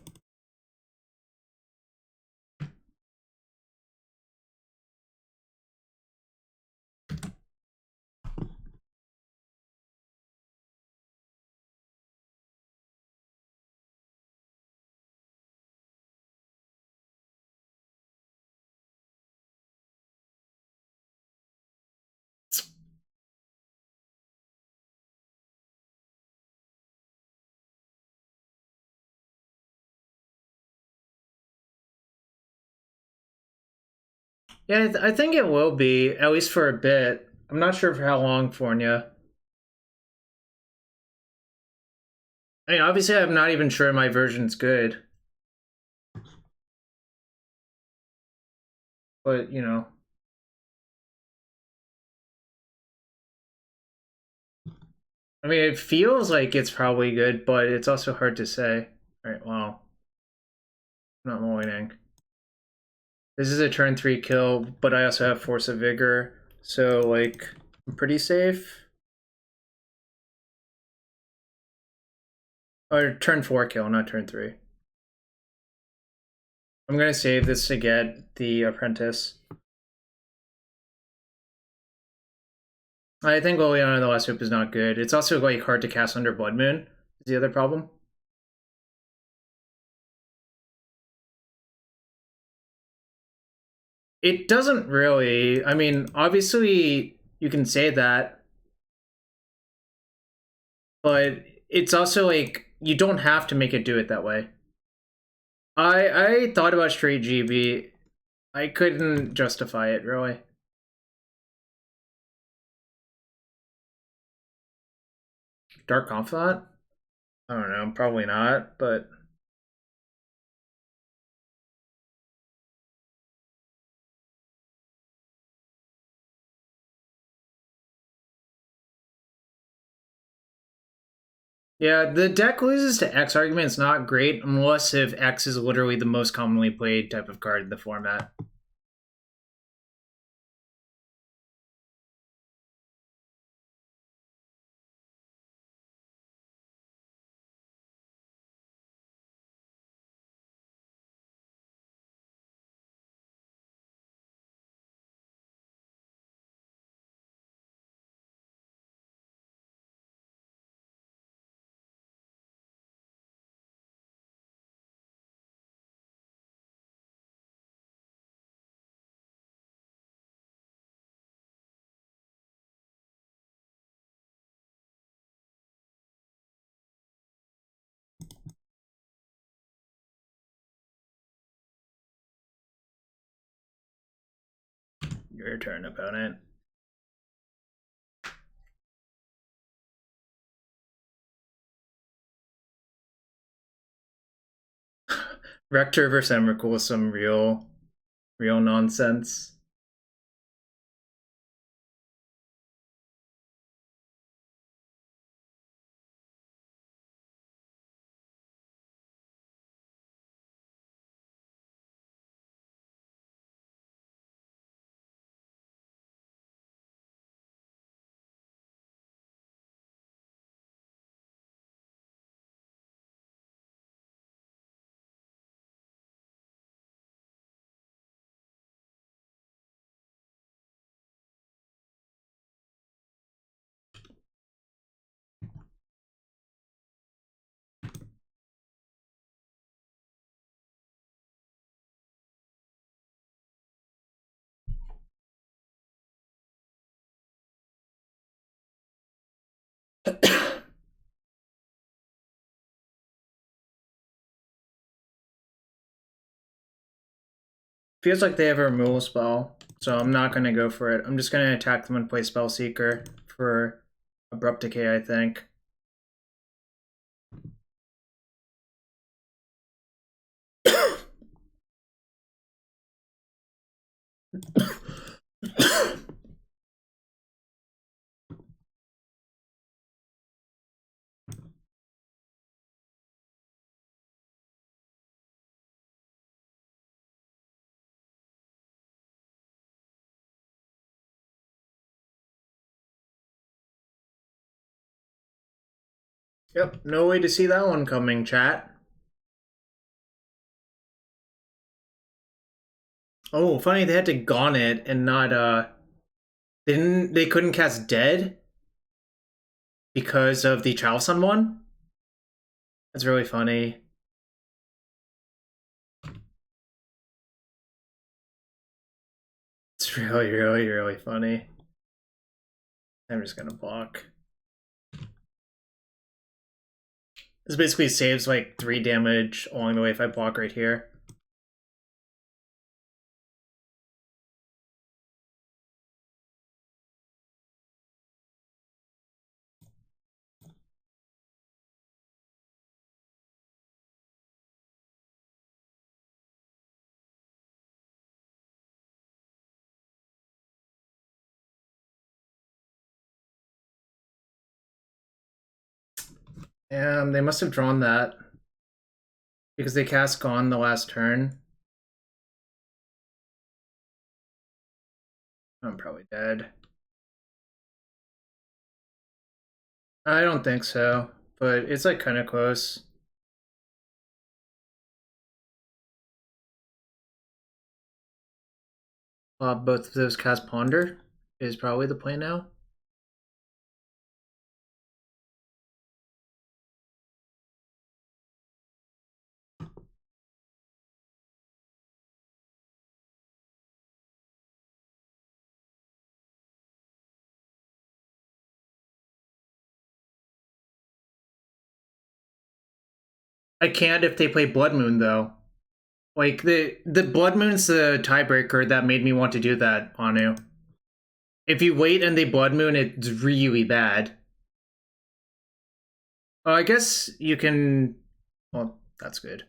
Yeah, I think it will be, at least for a bit. I'm not sure for how long, Fornia. I mean, obviously, I'm not even sure my version's good. But, you know. I mean, it feels like it's probably good, but it's also hard to say. Alright, well. I'm not moining. This is a turn 3 kill, but I also have Force of Vigor. So, like, I'm pretty safe. Or turn 4 kill, not turn 3. I'm gonna save this to get the Apprentice. I think Liliana the Last Hope is not good. It's also like hard to cast under Blood Moon, is the other problem. It doesn't really. I mean, obviously you can say that, but it's also like you don't have to make it do it that way. I thought about straight GB. I couldn't justify it really. Dark Confidant? I don't know, probably not, but yeah, the deck loses to X argument. It's not great unless if X is literally the most commonly played type of card in the format. Your turn, opponent. Rector versus Emrakul is some real nonsense. Feels like they have a removal spell, so I'm not going to go for it. I'm just going to attack them and play Spellseeker for Abrupt Decay, I think. Yep, no way to see that one coming, chat. Oh, funny they had to Gauntlet and not they couldn't cast Dead because of the Chalson one? That's really funny. It's really funny. I'm just gonna block. This basically saves like 3 damage along the way if I block right here. They must have drawn that because they cast Gone the last turn. I'm probably dead. I don't think so, but it's like kind of close. Both of those cast Ponder is probably the play now. I can't if they play Blood Moon though. Like the Blood Moon's the tiebreaker that made me want to do that, Anu. If you wait and they Blood Moon, it's really bad. I guess you can. Well, that's good.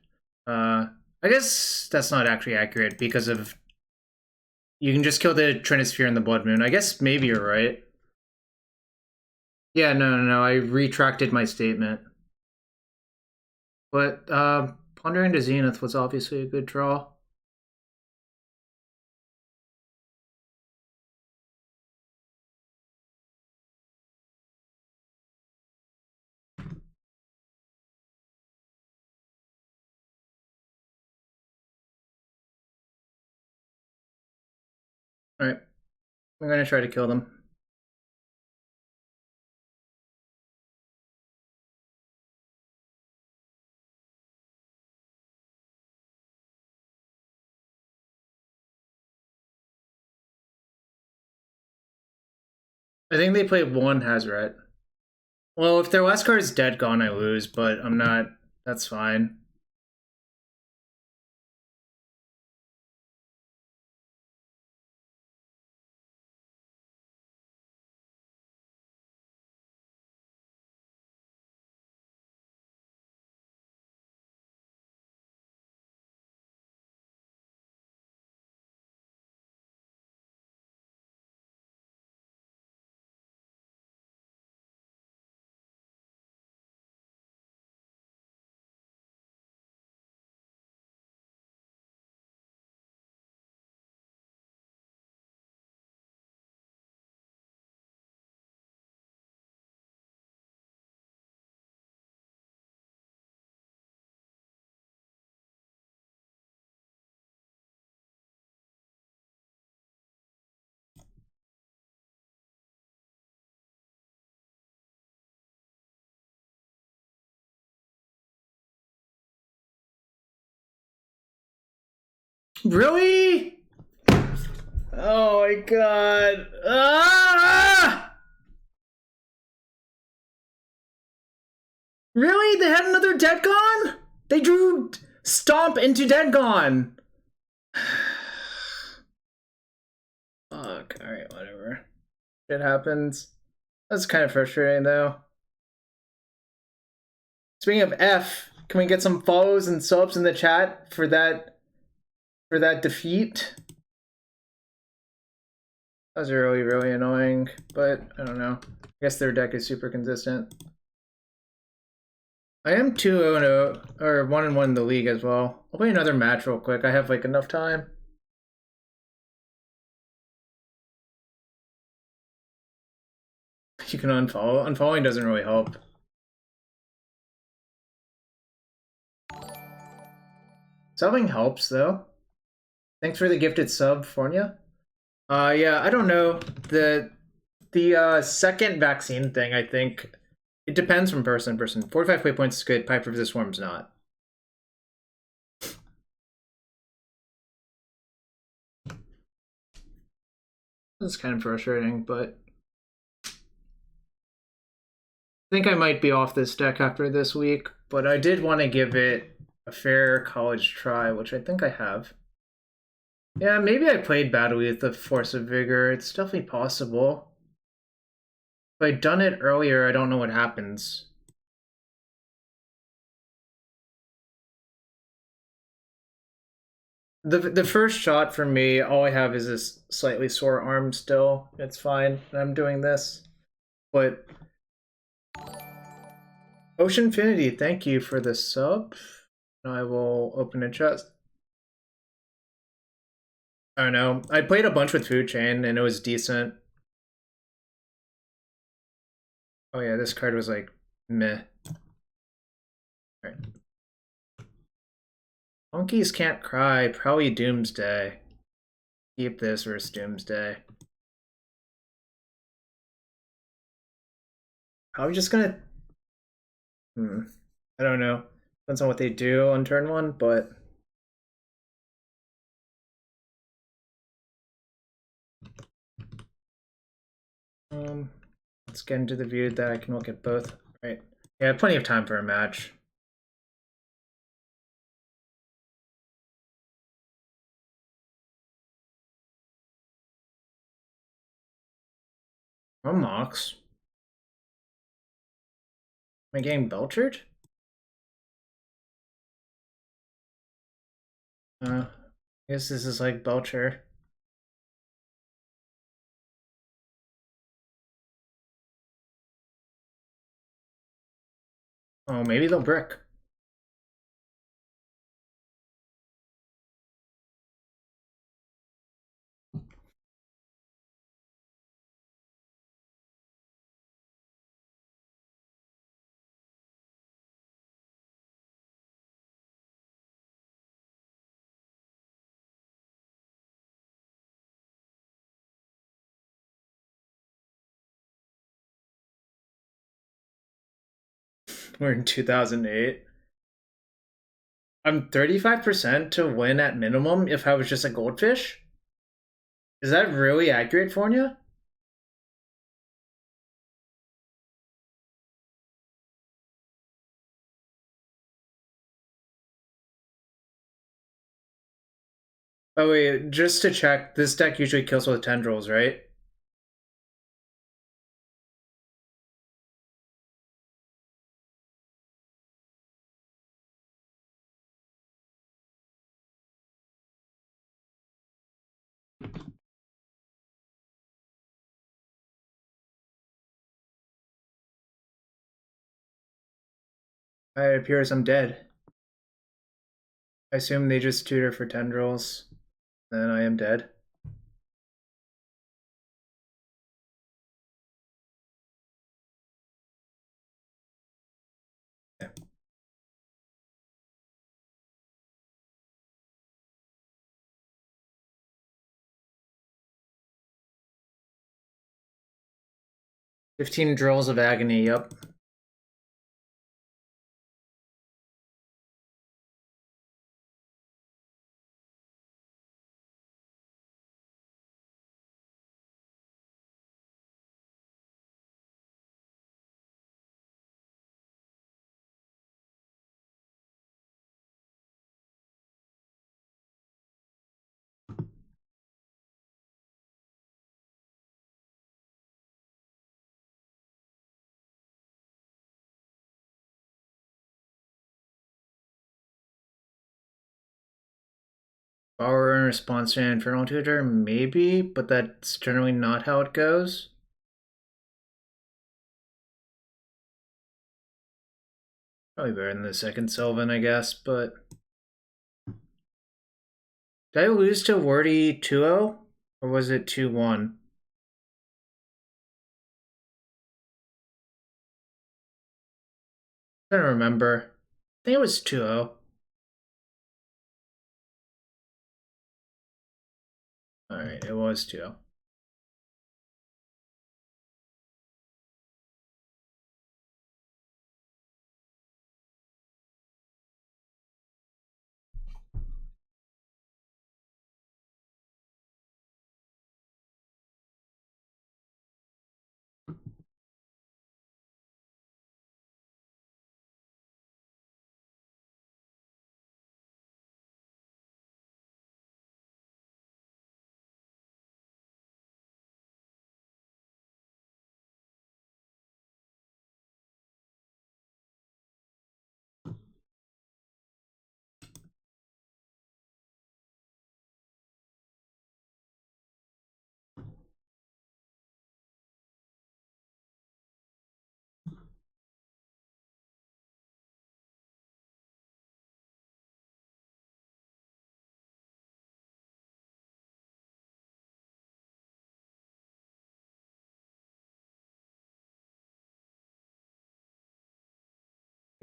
I guess that's not actually accurate because of you can just kill the Trinisphere and the Blood Moon. I guess maybe you're right. Yeah, no. I retracted my statement. But Pondering to Zenith was obviously a good draw. Alright. I'm gonna try to kill them. I think they played one Hazoret. Well, if their last card is dead gone, I lose, but I'm not. That's fine. Really? Oh my god. Ah! Really? They had another Dead Gone? They drew Stomp into Dead Gone. Fuck. Alright, whatever. It happens. That's kind of frustrating though. Speaking of F, can we get some follows and subs in the chat for that defeat? That was really, really annoying, but I don't know. I guess their deck is super consistent. I am 2-0 or 1-1 in the league as well. I'll play another match real quick. I have like enough time. You can unfollow. Unfollowing doesn't really help. Subbing helps though. Thanks for the gifted sub, Fornia. Yeah, I don't know. The second vaccine thing, I think it depends from person to person. 45 play points is good, Piper of the Swarm's not. That's kind of frustrating, but I think I might be off this deck after this week, but I did want to give it a fair college try, which I think I have. Yeah, maybe I played badly with the Force of Vigor. It's definitely possible. If I'd done it earlier, I don't know what happens. The first shot for me, all I have is this slightly sore arm still. It's fine. I'm doing this. But Ocean Infinity, thank you for the sub. Now I will open a chest. I don't know. I played a bunch with Food Chain and it was decent. Oh yeah, this card was like meh. Alright. Monkeys Can't Cry, probably Doomsday. Keep this versus Doomsday. Probably just gonna I don't know. Depends on what they do on turn one, but let's get into the view that I can look at both. Right. Yeah, plenty of time for a match. Or Mox. I getting belchered? I guess this is like Belcher. Oh, maybe they'll brick. We're in 2008. I'm 35% to win at minimum if I was just a goldfish. Is that really accurate for you? Oh wait, just to check, this deck usually kills with tendrils, right? It appears I'm dead. I assume they just tutor for tendrils. Then I am dead. Yeah. 15 drills of agony, yep. Power in response to an Infernal Tutor? Maybe, but that's generally not how it goes. Probably better than the second Sylvan, I guess, but... Did I lose to Wordy 2-0? Or was it 2-1? I don't remember. I think it was 2-0. Alright, it was 2-0.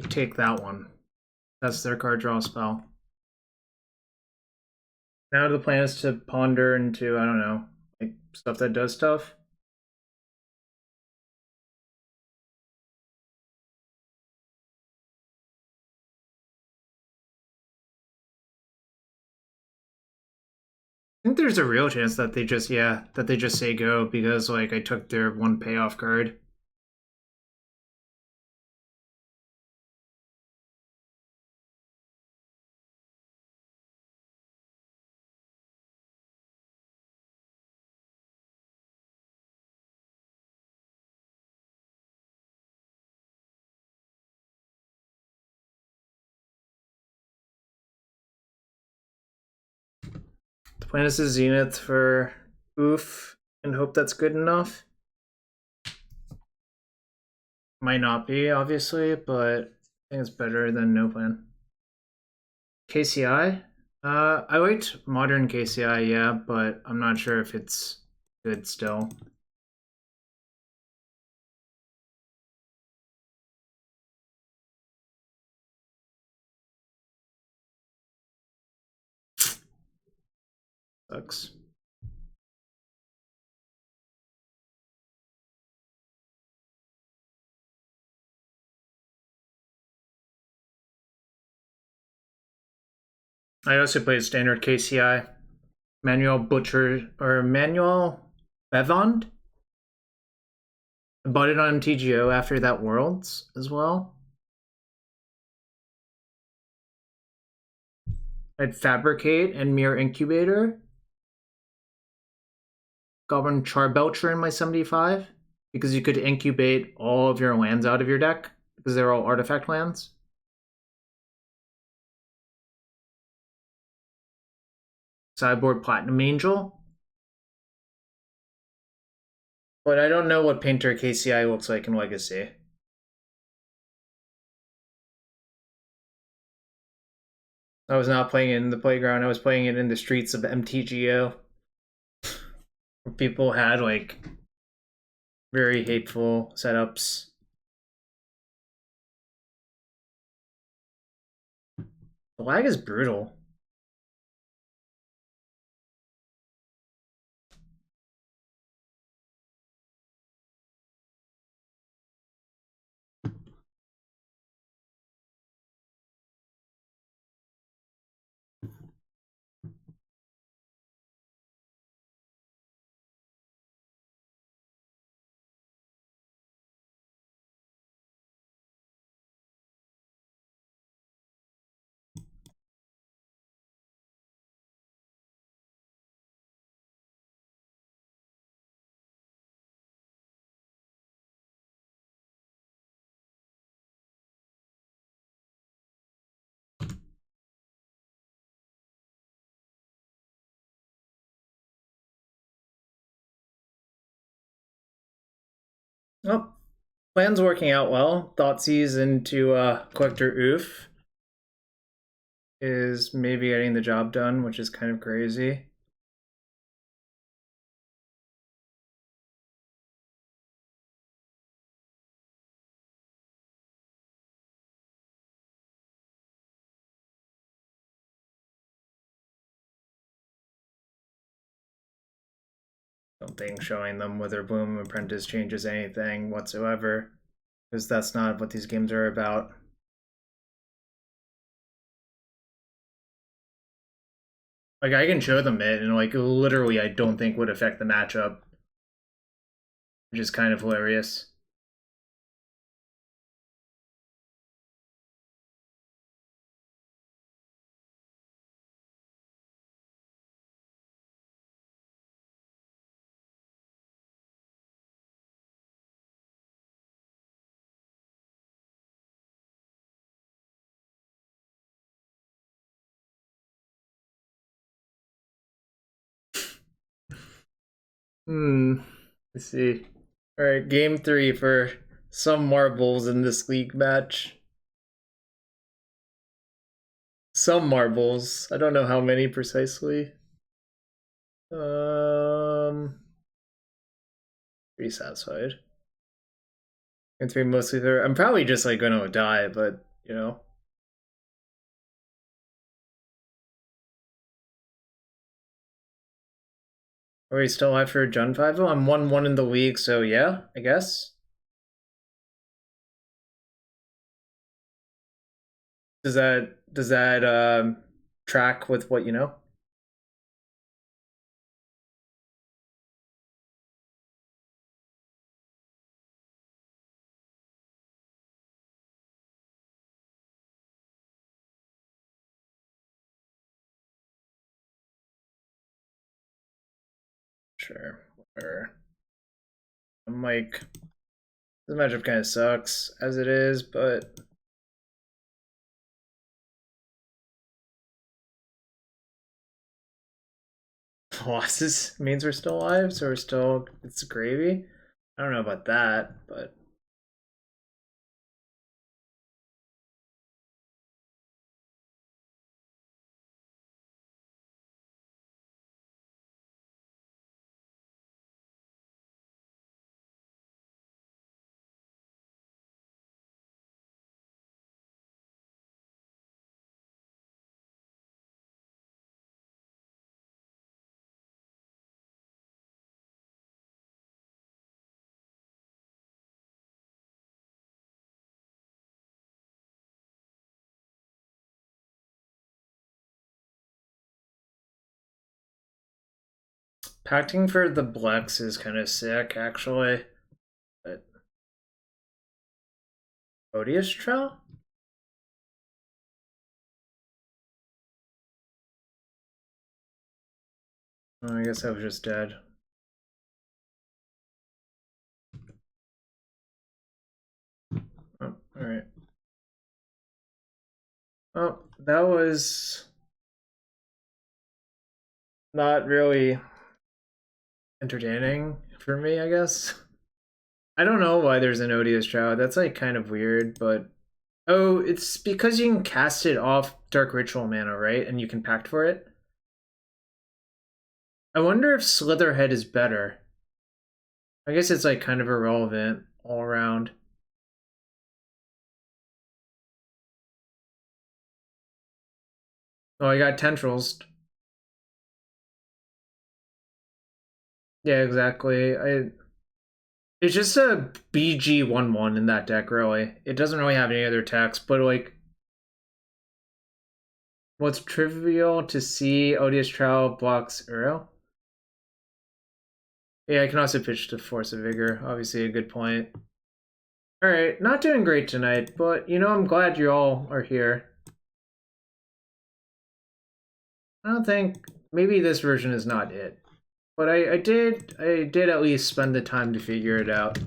Take that one. That's their card draw spell. Now the plan is to ponder into, I don't know, like stuff that does stuff. I think there's a real chance that they just, yeah, that they just say go because, like, I took their one payoff card. Plan is a Zenith for Oof and hope that's good enough. Might not be, obviously, but I think it's better than no plan. KCI? I liked modern KCI, yeah, but I'm not sure if it's good still. Sucks. I also played standard KCI. Manuel Butcher, or Manuel Bevond. I bought it on TGO after that Worlds as well. I had Fabricate and Mirror Incubator. Goblin Charbelcher in my 75 because you could incubate all of your lands out of your deck because they're all artifact lands. Sideboard Platinum Angel. But I don't know what Painter KCI looks like in Legacy. I was not playing it in the playground, I was playing it in the streets of MTGO. Where people had like very hateful setups. The lag is brutal. Oh, plan's working out well. Thoughtseize into Collector Oof is maybe getting the job done, which is kind of crazy. Don't think showing them Witherbloom Apprentice changes anything whatsoever, because that's not what these games are about. Like, I can show them it, and like, literally, I don't think would affect the matchup, which is kind of hilarious. Let's see. All right, game 3 for some marbles in this league match. Some marbles. I don't know how many precisely. Pretty satisfied. Game 3 mostly there. I'm probably just like gonna die, but you know. Are we still alive for Jun 5? I'm 1-1 in the league, so yeah, I guess. Does that track with what you know? Sure. Whatever. I'm like, this matchup kind of sucks as it is, but Colossus means we're still alive, so we're still, it's gravy. I don't know about that, but pacting for the Blex is kind of sick, actually. But Odious Trail? Oh, I guess I was just dead. Oh, alright. Oh, that was not really entertaining for me, I guess. I don't know why there's an Odious Trail. That's like kind of weird, but oh, it's because you can cast it off Dark Ritual mana, right? And you can pact for it. I wonder if Slitherhead is better. I guess it's like kind of irrelevant all around. Oh, I got Tendrils. Yeah, exactly. It's just a BG 1/1 in that deck, really. It doesn't really have any other attacks, but like what's trivial to see Odious Trail blocks Uro? Yeah, I can also pitch to Force of Vigor. Obviously a good point. Alright, not doing great tonight, but you know, I'm glad you all are here. I don't think maybe this version is not it. But I did at least spend the time to figure it out.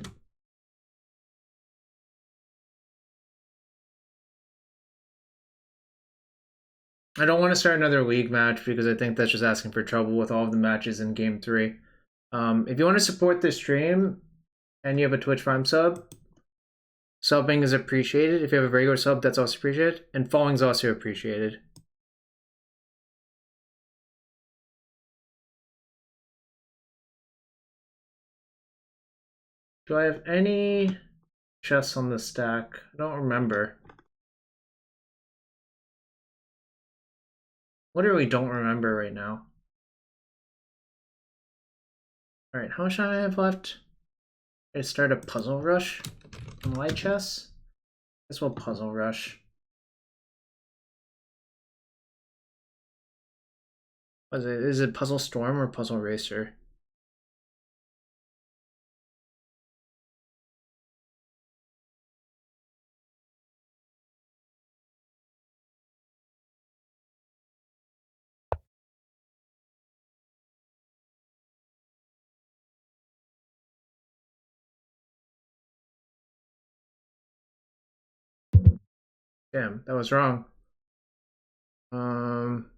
I don't want to start another league match because I think that's just asking for trouble with all of the matches in game 3. If you want to support the stream and you have a Twitch Prime sub, subbing is appreciated. If you have a regular sub, that's also appreciated. And following is also appreciated. Do I have any chests on the stack? I don't remember. Literally don't remember right now. Alright, how much time I have left? I start a puzzle rush on light chess? Guess we'll puzzle rush. What is it? Is it Puzzle Storm or Puzzle Racer? Damn, that was wrong. Um,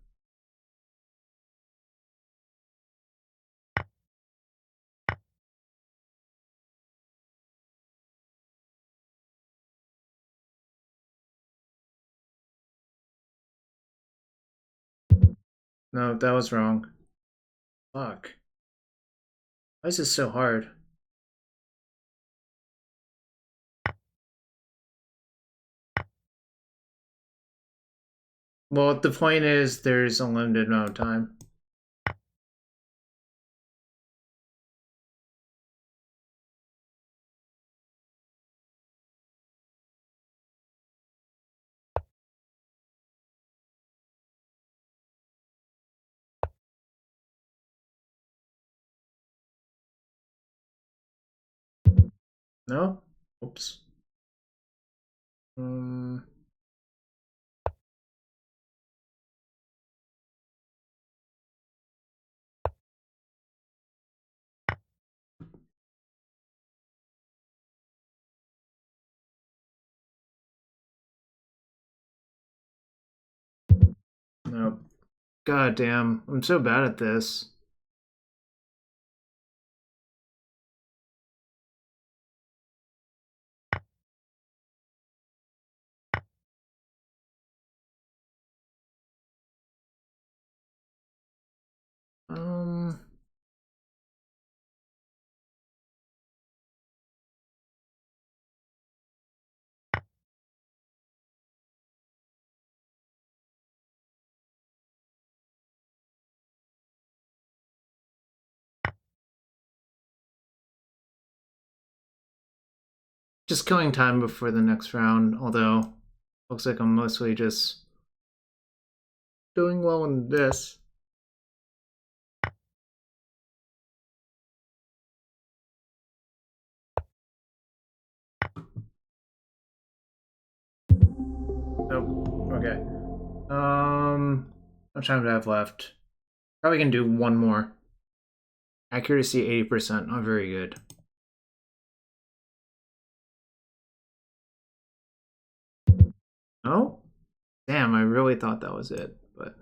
no, that was wrong. Fuck. Why is this so hard? Well, the point is there's a limited amount of time. No? Oops. Um, no. God damn, I'm so bad at this. Um, just killing time before the next round, although looks like I'm mostly just doing well in this. Nope. Okay. How much time do I have left? Probably can do one more. Accuracy 80%. Not very good. Oh? Damn, I really thought that was it, but...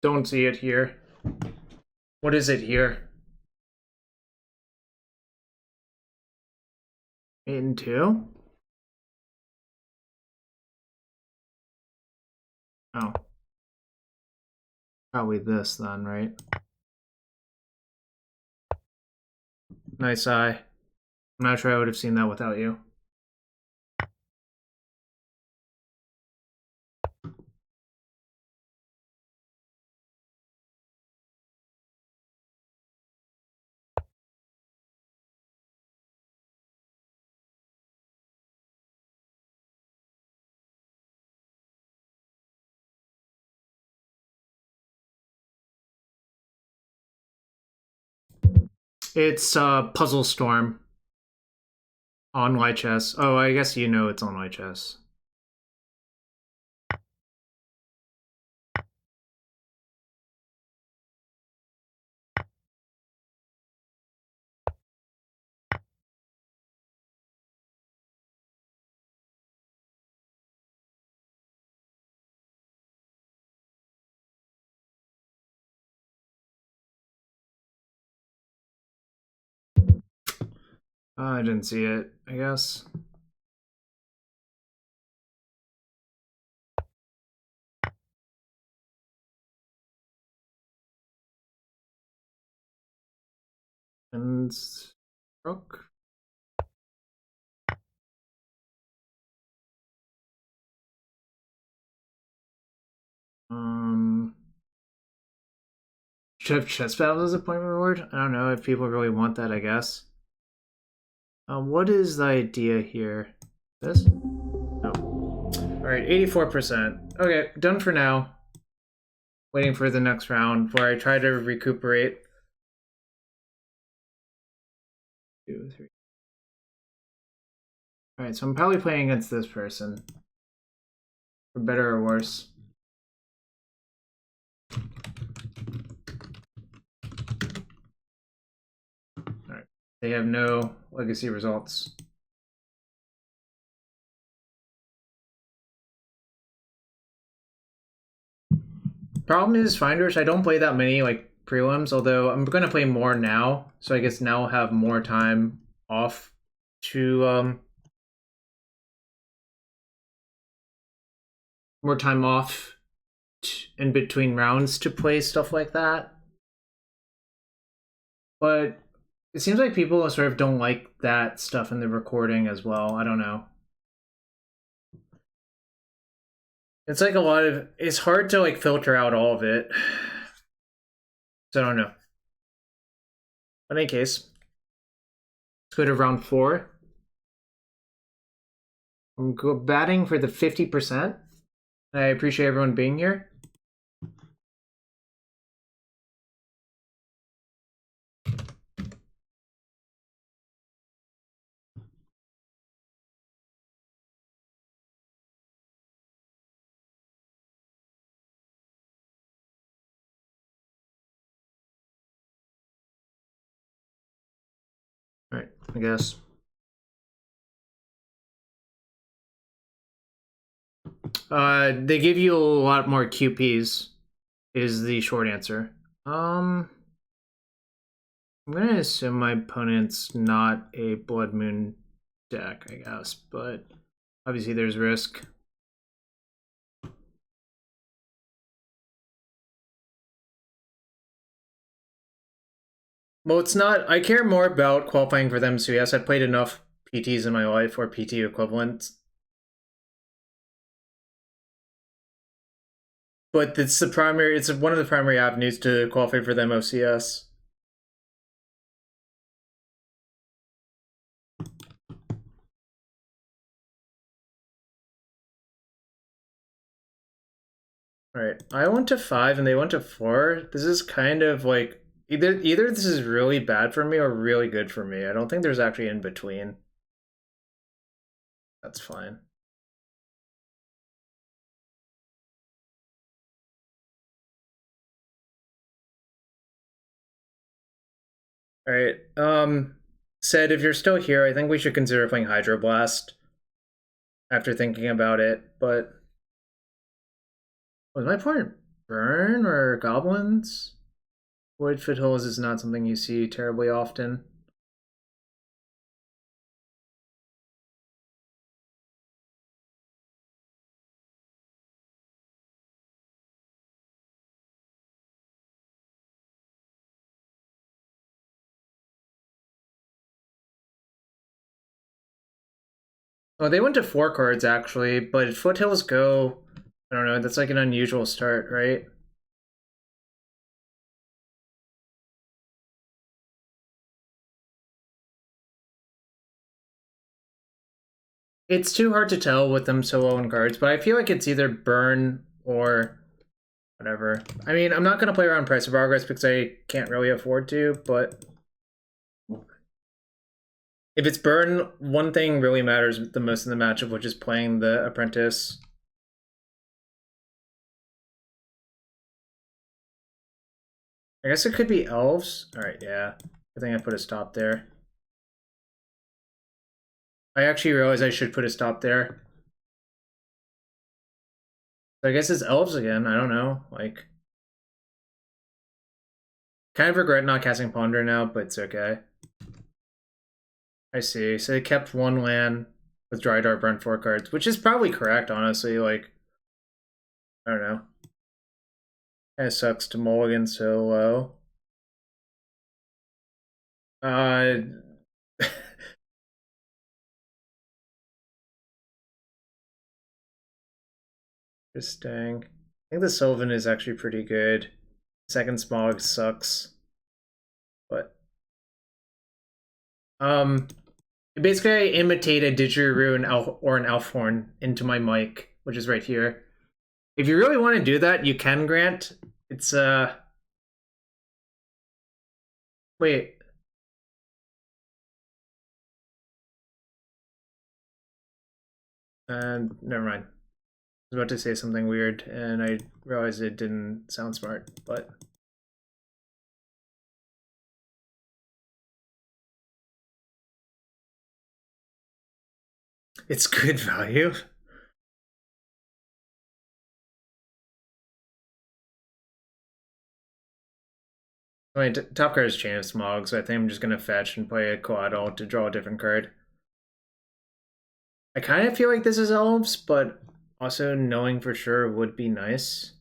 Don't see it here. What is it here? 8 and 2? Oh. Probably this then, right? Nice eye. I'm not sure I would have seen that without you. It's Puzzle Storm on Light Chess. Oh, I guess you know it's on Light Chess. I didn't see it, I guess. And rook. Should have chess battles as a point reward? I don't know if people really want that, I guess. What is the idea here? This? No. Alright, 84%. Okay, done for now. Waiting for the next round where I try to recuperate. 2, 3. Alright, so I'm probably playing against this person. For better or worse. Alright, they have no legacy results. Problem is, Finders, I don't play that many like prelims, although I'm gonna play more now, so I guess now I'll have more time off to more time off in between rounds to play stuff like that. But it seems like people sort of don't like that stuff in the recording as well. I don't know. It's like a lot of, it's hard to like filter out all of it. So I don't know. In any case, let's go to round 4. I'm batting for the 50%. I appreciate everyone being here. Alright, I guess. They give you a lot more QPs, is the short answer. I'm gonna assume my opponent's not a Blood Moon deck, I guess, but obviously there's risk. Well, it's not. I care more about qualifying for them, so yes, I've played enough PTs in my life, or PT equivalents. But it's the primary. It's one of the primary avenues to qualify for them OCS. All right, I went to 5 and they went to 4. This is kind of like either this is really bad for me or really good for me. I don't think there's actually in between. That's fine. All right. Said if you're still here, I think we should consider playing Hydroblast after thinking about it, but was my point burn or goblins? Void Foothills is not something you see terribly often. Oh, they went to 4 cards actually, but Foothills go. I don't know. That's like an unusual start, right? It's too hard to tell with them so low in cards, but I feel like it's either burn or whatever. I mean, I'm not going to play around Price of Progress because I can't really afford to, but if it's burn, one thing really matters the most in the matchup, which is playing the Apprentice. I guess it could be elves. All right, yeah. I think I put a stop there. I actually realized I should put a stop there. So I guess it's elves again. I don't know. Like, kind of regret not casting Ponder now, but it's okay. I see. So they kept 1 land with Dryad Burn 4 cards, which is probably correct, honestly. Like, I don't know. Kind of sucks to mulligan so low. Interesting. I think the Sylvan is actually pretty good. Second Smog sucks. But basically I imitate a Didgeridoo or an Elfhorn into my mic, which is right here. If you really want to do that, you can, Grant. It's wait. Never mind. I was about to say something weird and I realized it didn't sound smart, but it's good value. I mean, top card is Chain of Smog, so I think I'm just gonna fetch and play a Coatl to draw a different card. I kind of feel like this is elves, but also knowing for sure would be nice.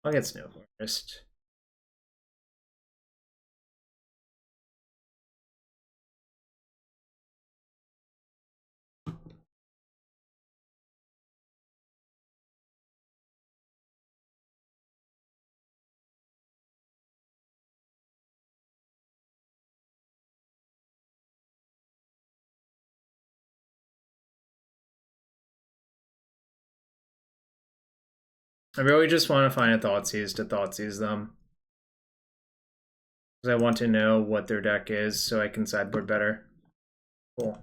I'll get Snow Forest. I really just want to find a Thoughtseize to Thoughtseize them. Because I want to know what their deck is so I can sideboard better. Cool.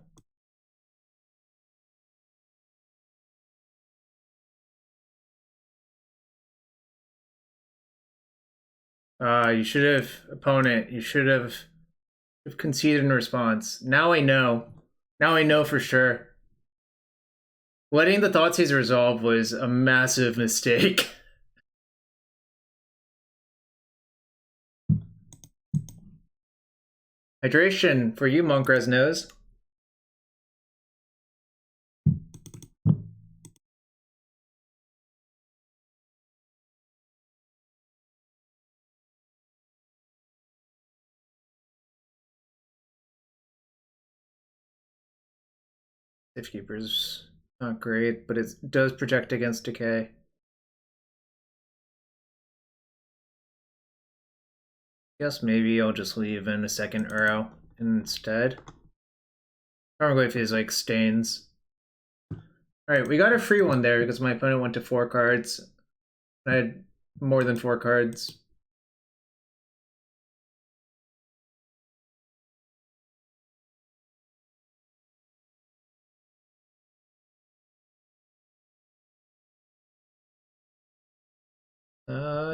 You should have, opponent, you should have I've conceded in response. Now I know. Now I know for sure. Letting the Thoughtseize resolve was a massive mistake. Hydration for you, Monkrez knows. Safekeeper's not great, but it does protect against decay. Guess maybe I'll just leave in a second Uro instead. Probably if he's like stains. Alright, we got a free one there because my opponent went to 4 cards. I had more than 4 cards.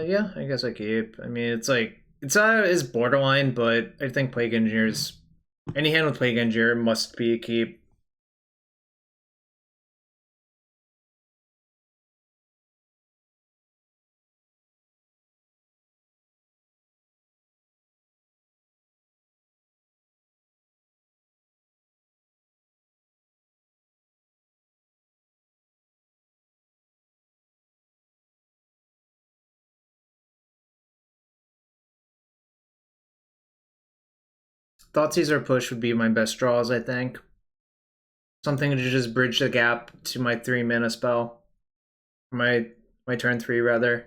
Yeah, I guess I keep. I mean, it's like, it's borderline, but I think Plague Engineers, any hand with Plague Engineer must be a keep. Thoughtseize push would be my best draws, I think. Something to just bridge the gap to my 3 mana spell. My turn 3 rather.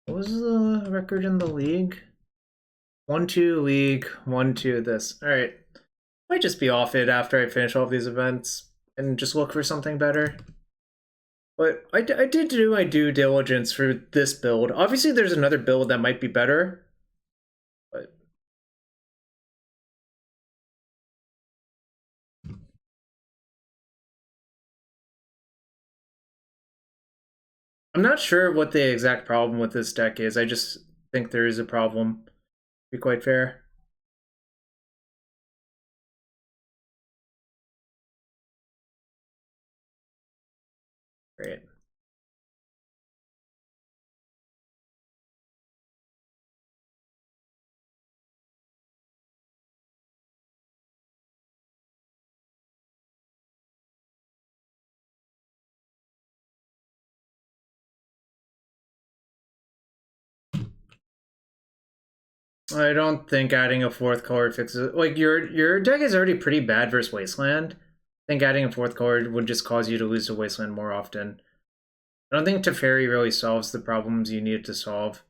What was the record in the league? 1-2 league, 1-2 this. Alright. Might just be off it after I finish all of these events and just look for something better. But I did do my due diligence for this build. Obviously, there's another build that might be better. But I'm not sure what the exact problem with this deck is. I just think there is a problem, to be quite fair. Great. I don't think adding a 4th color fixes it. Like, your deck is already pretty bad versus Wasteland. I think adding a 4th color would just cause you to lose to Wasteland more often. I don't think Teferi really solves the problems you need it to solve.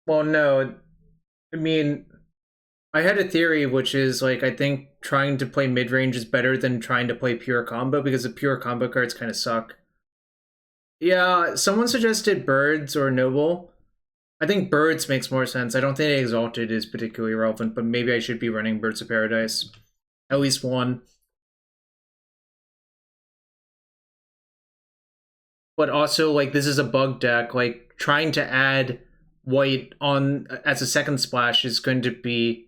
Well, no. I mean, I had a theory, which is, like, I think trying to play mid-range is better than trying to play pure combo, because the pure combo cards kind of suck. Yeah, someone suggested Birds or Noble. I think Birds makes more sense. I don't think Exalted is particularly relevant, but maybe I should be running Birds of Paradise. At least one. But also, like, this is a bug deck. Like, trying to add white on as a second splash is going to be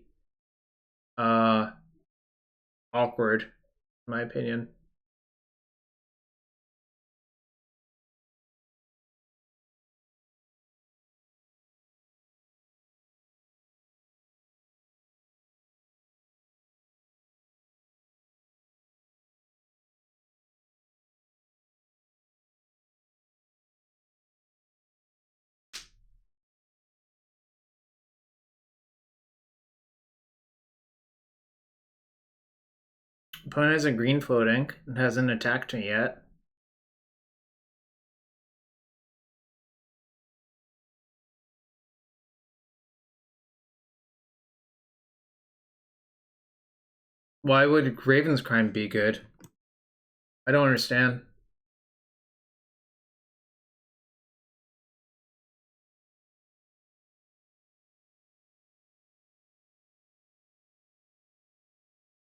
awkward, in my opinion. Opponent has a green floating and hasn't attacked me yet. Why would Raven's Crime be good? I don't understand.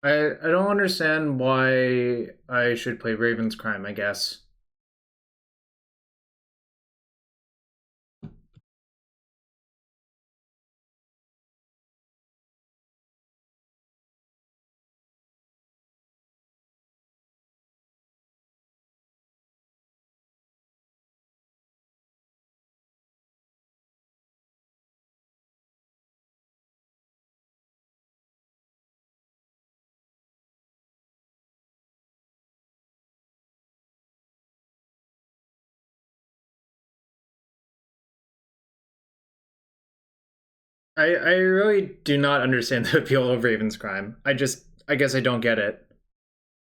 I don't understand why I should play Raven's Crime, I guess. I really do not understand the appeal of Raven's Crime. I guess I don't get it.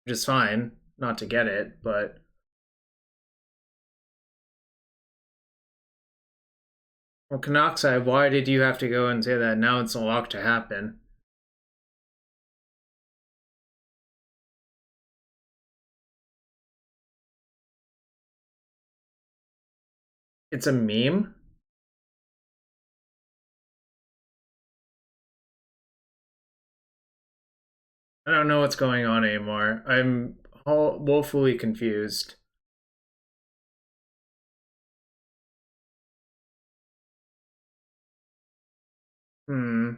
Which is fine not to get it, but well, Canoxide, why did you have to go and say that? Now it's a lock to happen. It's a meme? I don't know what's going on anymore. I'm woefully confused. Hmm.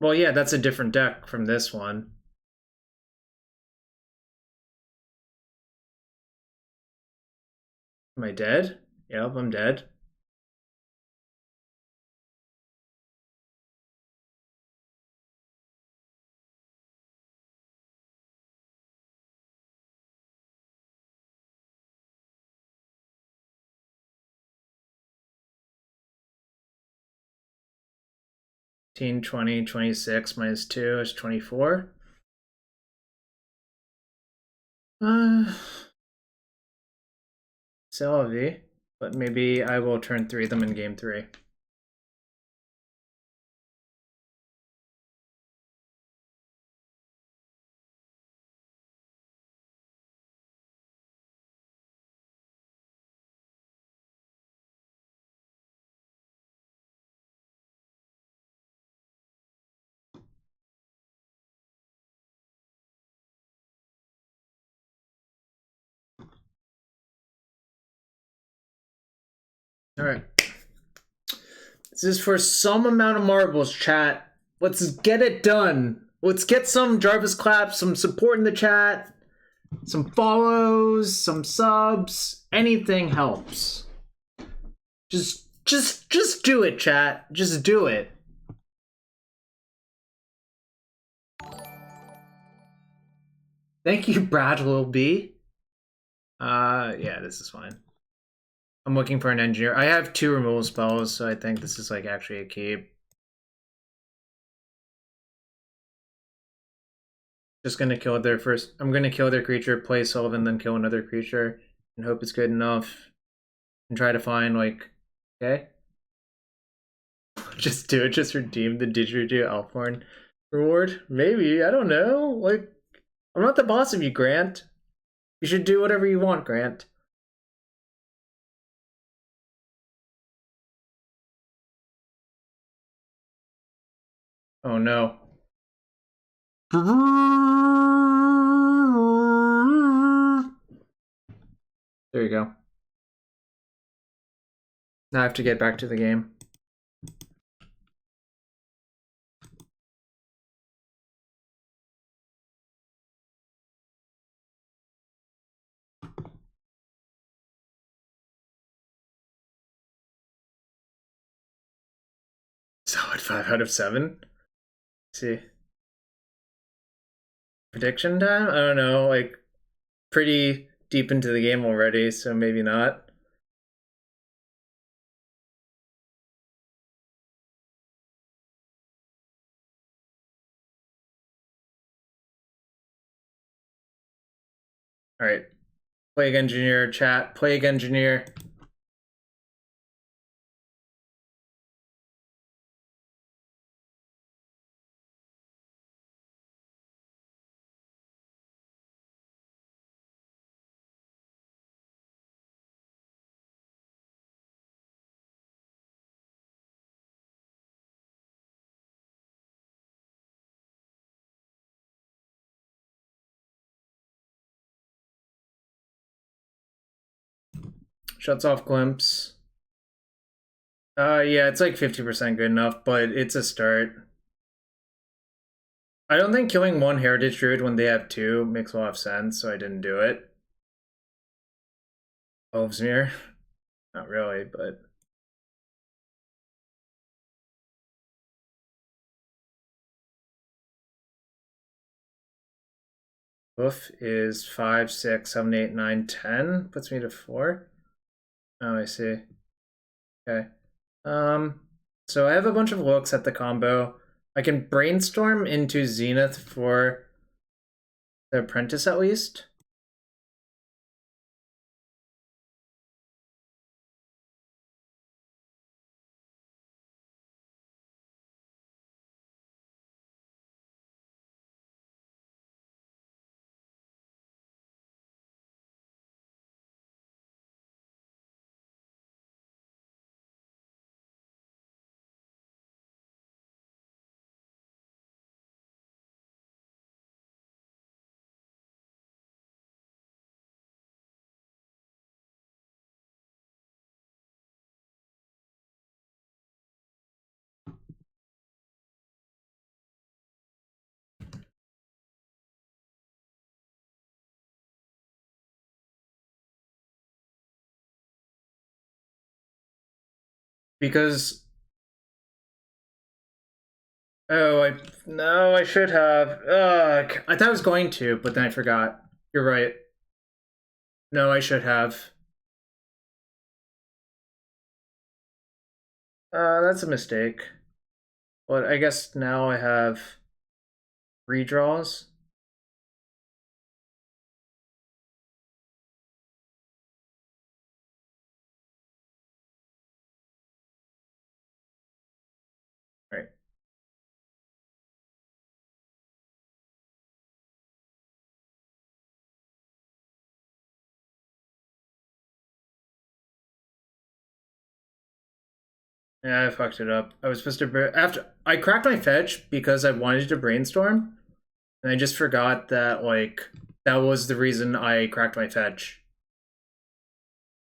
Well, yeah, that's a different deck from this one. Am I dead? Yep, I'm dead. Teen 20, 26 minus 2 is 24. Uh, Sylvie. But maybe I will turn 3 of them in game 3. Alright. This is for some amount of marbles, chat. Let's get it done. Let's get some Jarvis claps, some support in the chat, some follows, some subs. Anything helps. Just do it, chat. Just do it. Thank you, Brad Will be. Yeah, this is fine. I'm looking for an engineer. I have 2 removal spells, so I think this is like actually a keep. Just gonna kill their first. I'm gonna kill their creature, play Sullivan, then kill another creature, and hope it's good enough. And try to find like, okay, just do it. Just redeem the Didgeridoo Alphorn reward. Maybe, I don't know. Like, I'm not the boss of you, Grant. You should do whatever you want, Grant. Oh no. There you go. Now I have to get back to the game. Solid 5 out of 7. Let's see. Prediction time? I don't know, like pretty deep into the game already, so maybe not. Alright. Plague Engineer, chat. Plague Engineer. Shuts off glimpse. Yeah, it's like 50% good enough, but it's a start. I don't think killing one Heritage Druid when they have two makes a lot of sense, so I didn't do it. Elvesmere? Not really, but... Hoof is 5, 6, 7, 8, 9, 10. Puts me to 4. Oh, I see. Okay. So I have a bunch of looks at the combo. I can brainstorm into Zenith for the Apprentice at least. Because no, I should have. I thought I was going to, but then I forgot. You're right. No, I should have. That's a mistake. But I guess now I have redraws. Right. Yeah, I fucked it up. I was supposed to after I cracked my fetch because I wanted to brainstorm, and I just forgot that like that was the reason I cracked my fetch,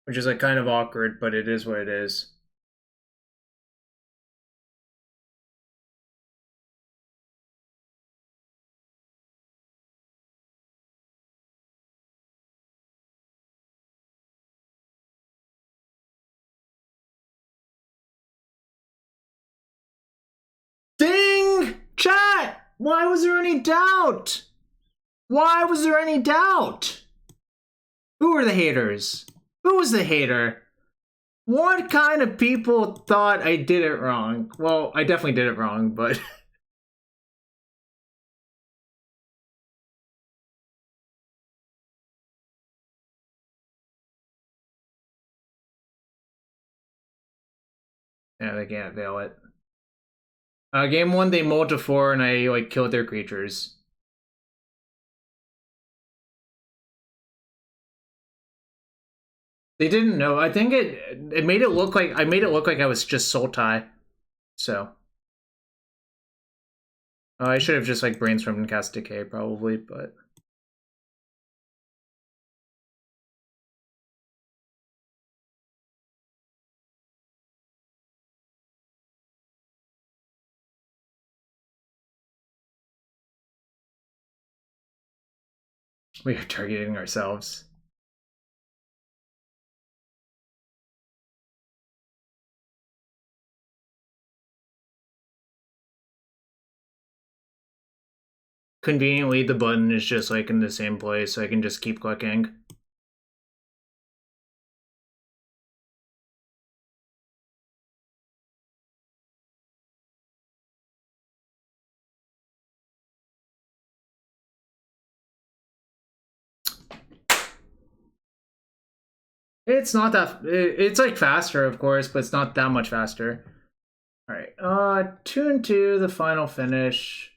which is like kind of awkward, but it is what it is. Ding! Chat! Why was there any doubt? Why was there any doubt? Who were the haters? Who was the hater? What kind of people thought I did it wrong? Well, I definitely did it wrong, but... yeah, they can't veil it. Game 1, they mulled to 4 and I like killed their creatures. They didn't know. I think it made it look like I made it look like I was just Sultai. So I should have just like brainstormed and cast Decay probably, but we are targeting ourselves. Conveniently, the button is just like in the same place, so I can just keep clicking. It's not that it's like faster, of course, but it's not that much faster. All right, 2-2, the final finish.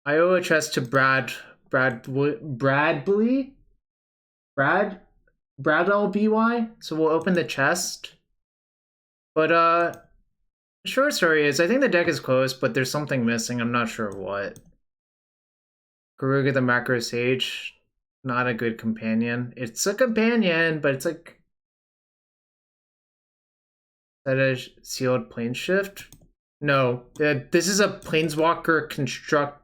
I owe a chest to Bradley, LBY. So we'll open the chest. But short story is, I think the deck is close, but there's something missing. I'm not sure what. Garuga the Macro Sage, not a good companion. It's a companion, but it's like that a sealed plane shift? No, this is a planeswalker construct.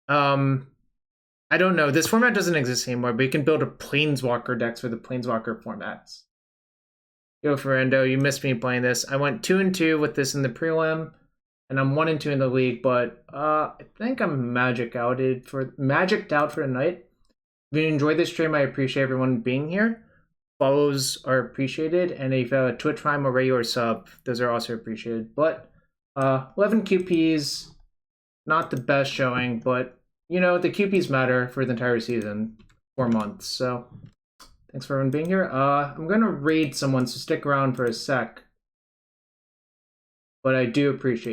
I don't know. This format doesn't exist anymore, but you can build a planeswalker decks for the planeswalker formats. Yo, Ferendo, you missed me playing this. I went 2-2 with this in the prelim, and I'm 1-2 in the league. But I think I'm magicked out for the night. If you enjoyed this stream, I appreciate everyone being here. Follows are appreciated, and if you have a Twitch Prime or regular sub, those are also appreciated. But 11 QPs, not the best showing, but you know the QPs matter for the entire season, 4 months. So thanks for everyone being here. I'm gonna raid someone, so stick around for a sec. But I do appreciate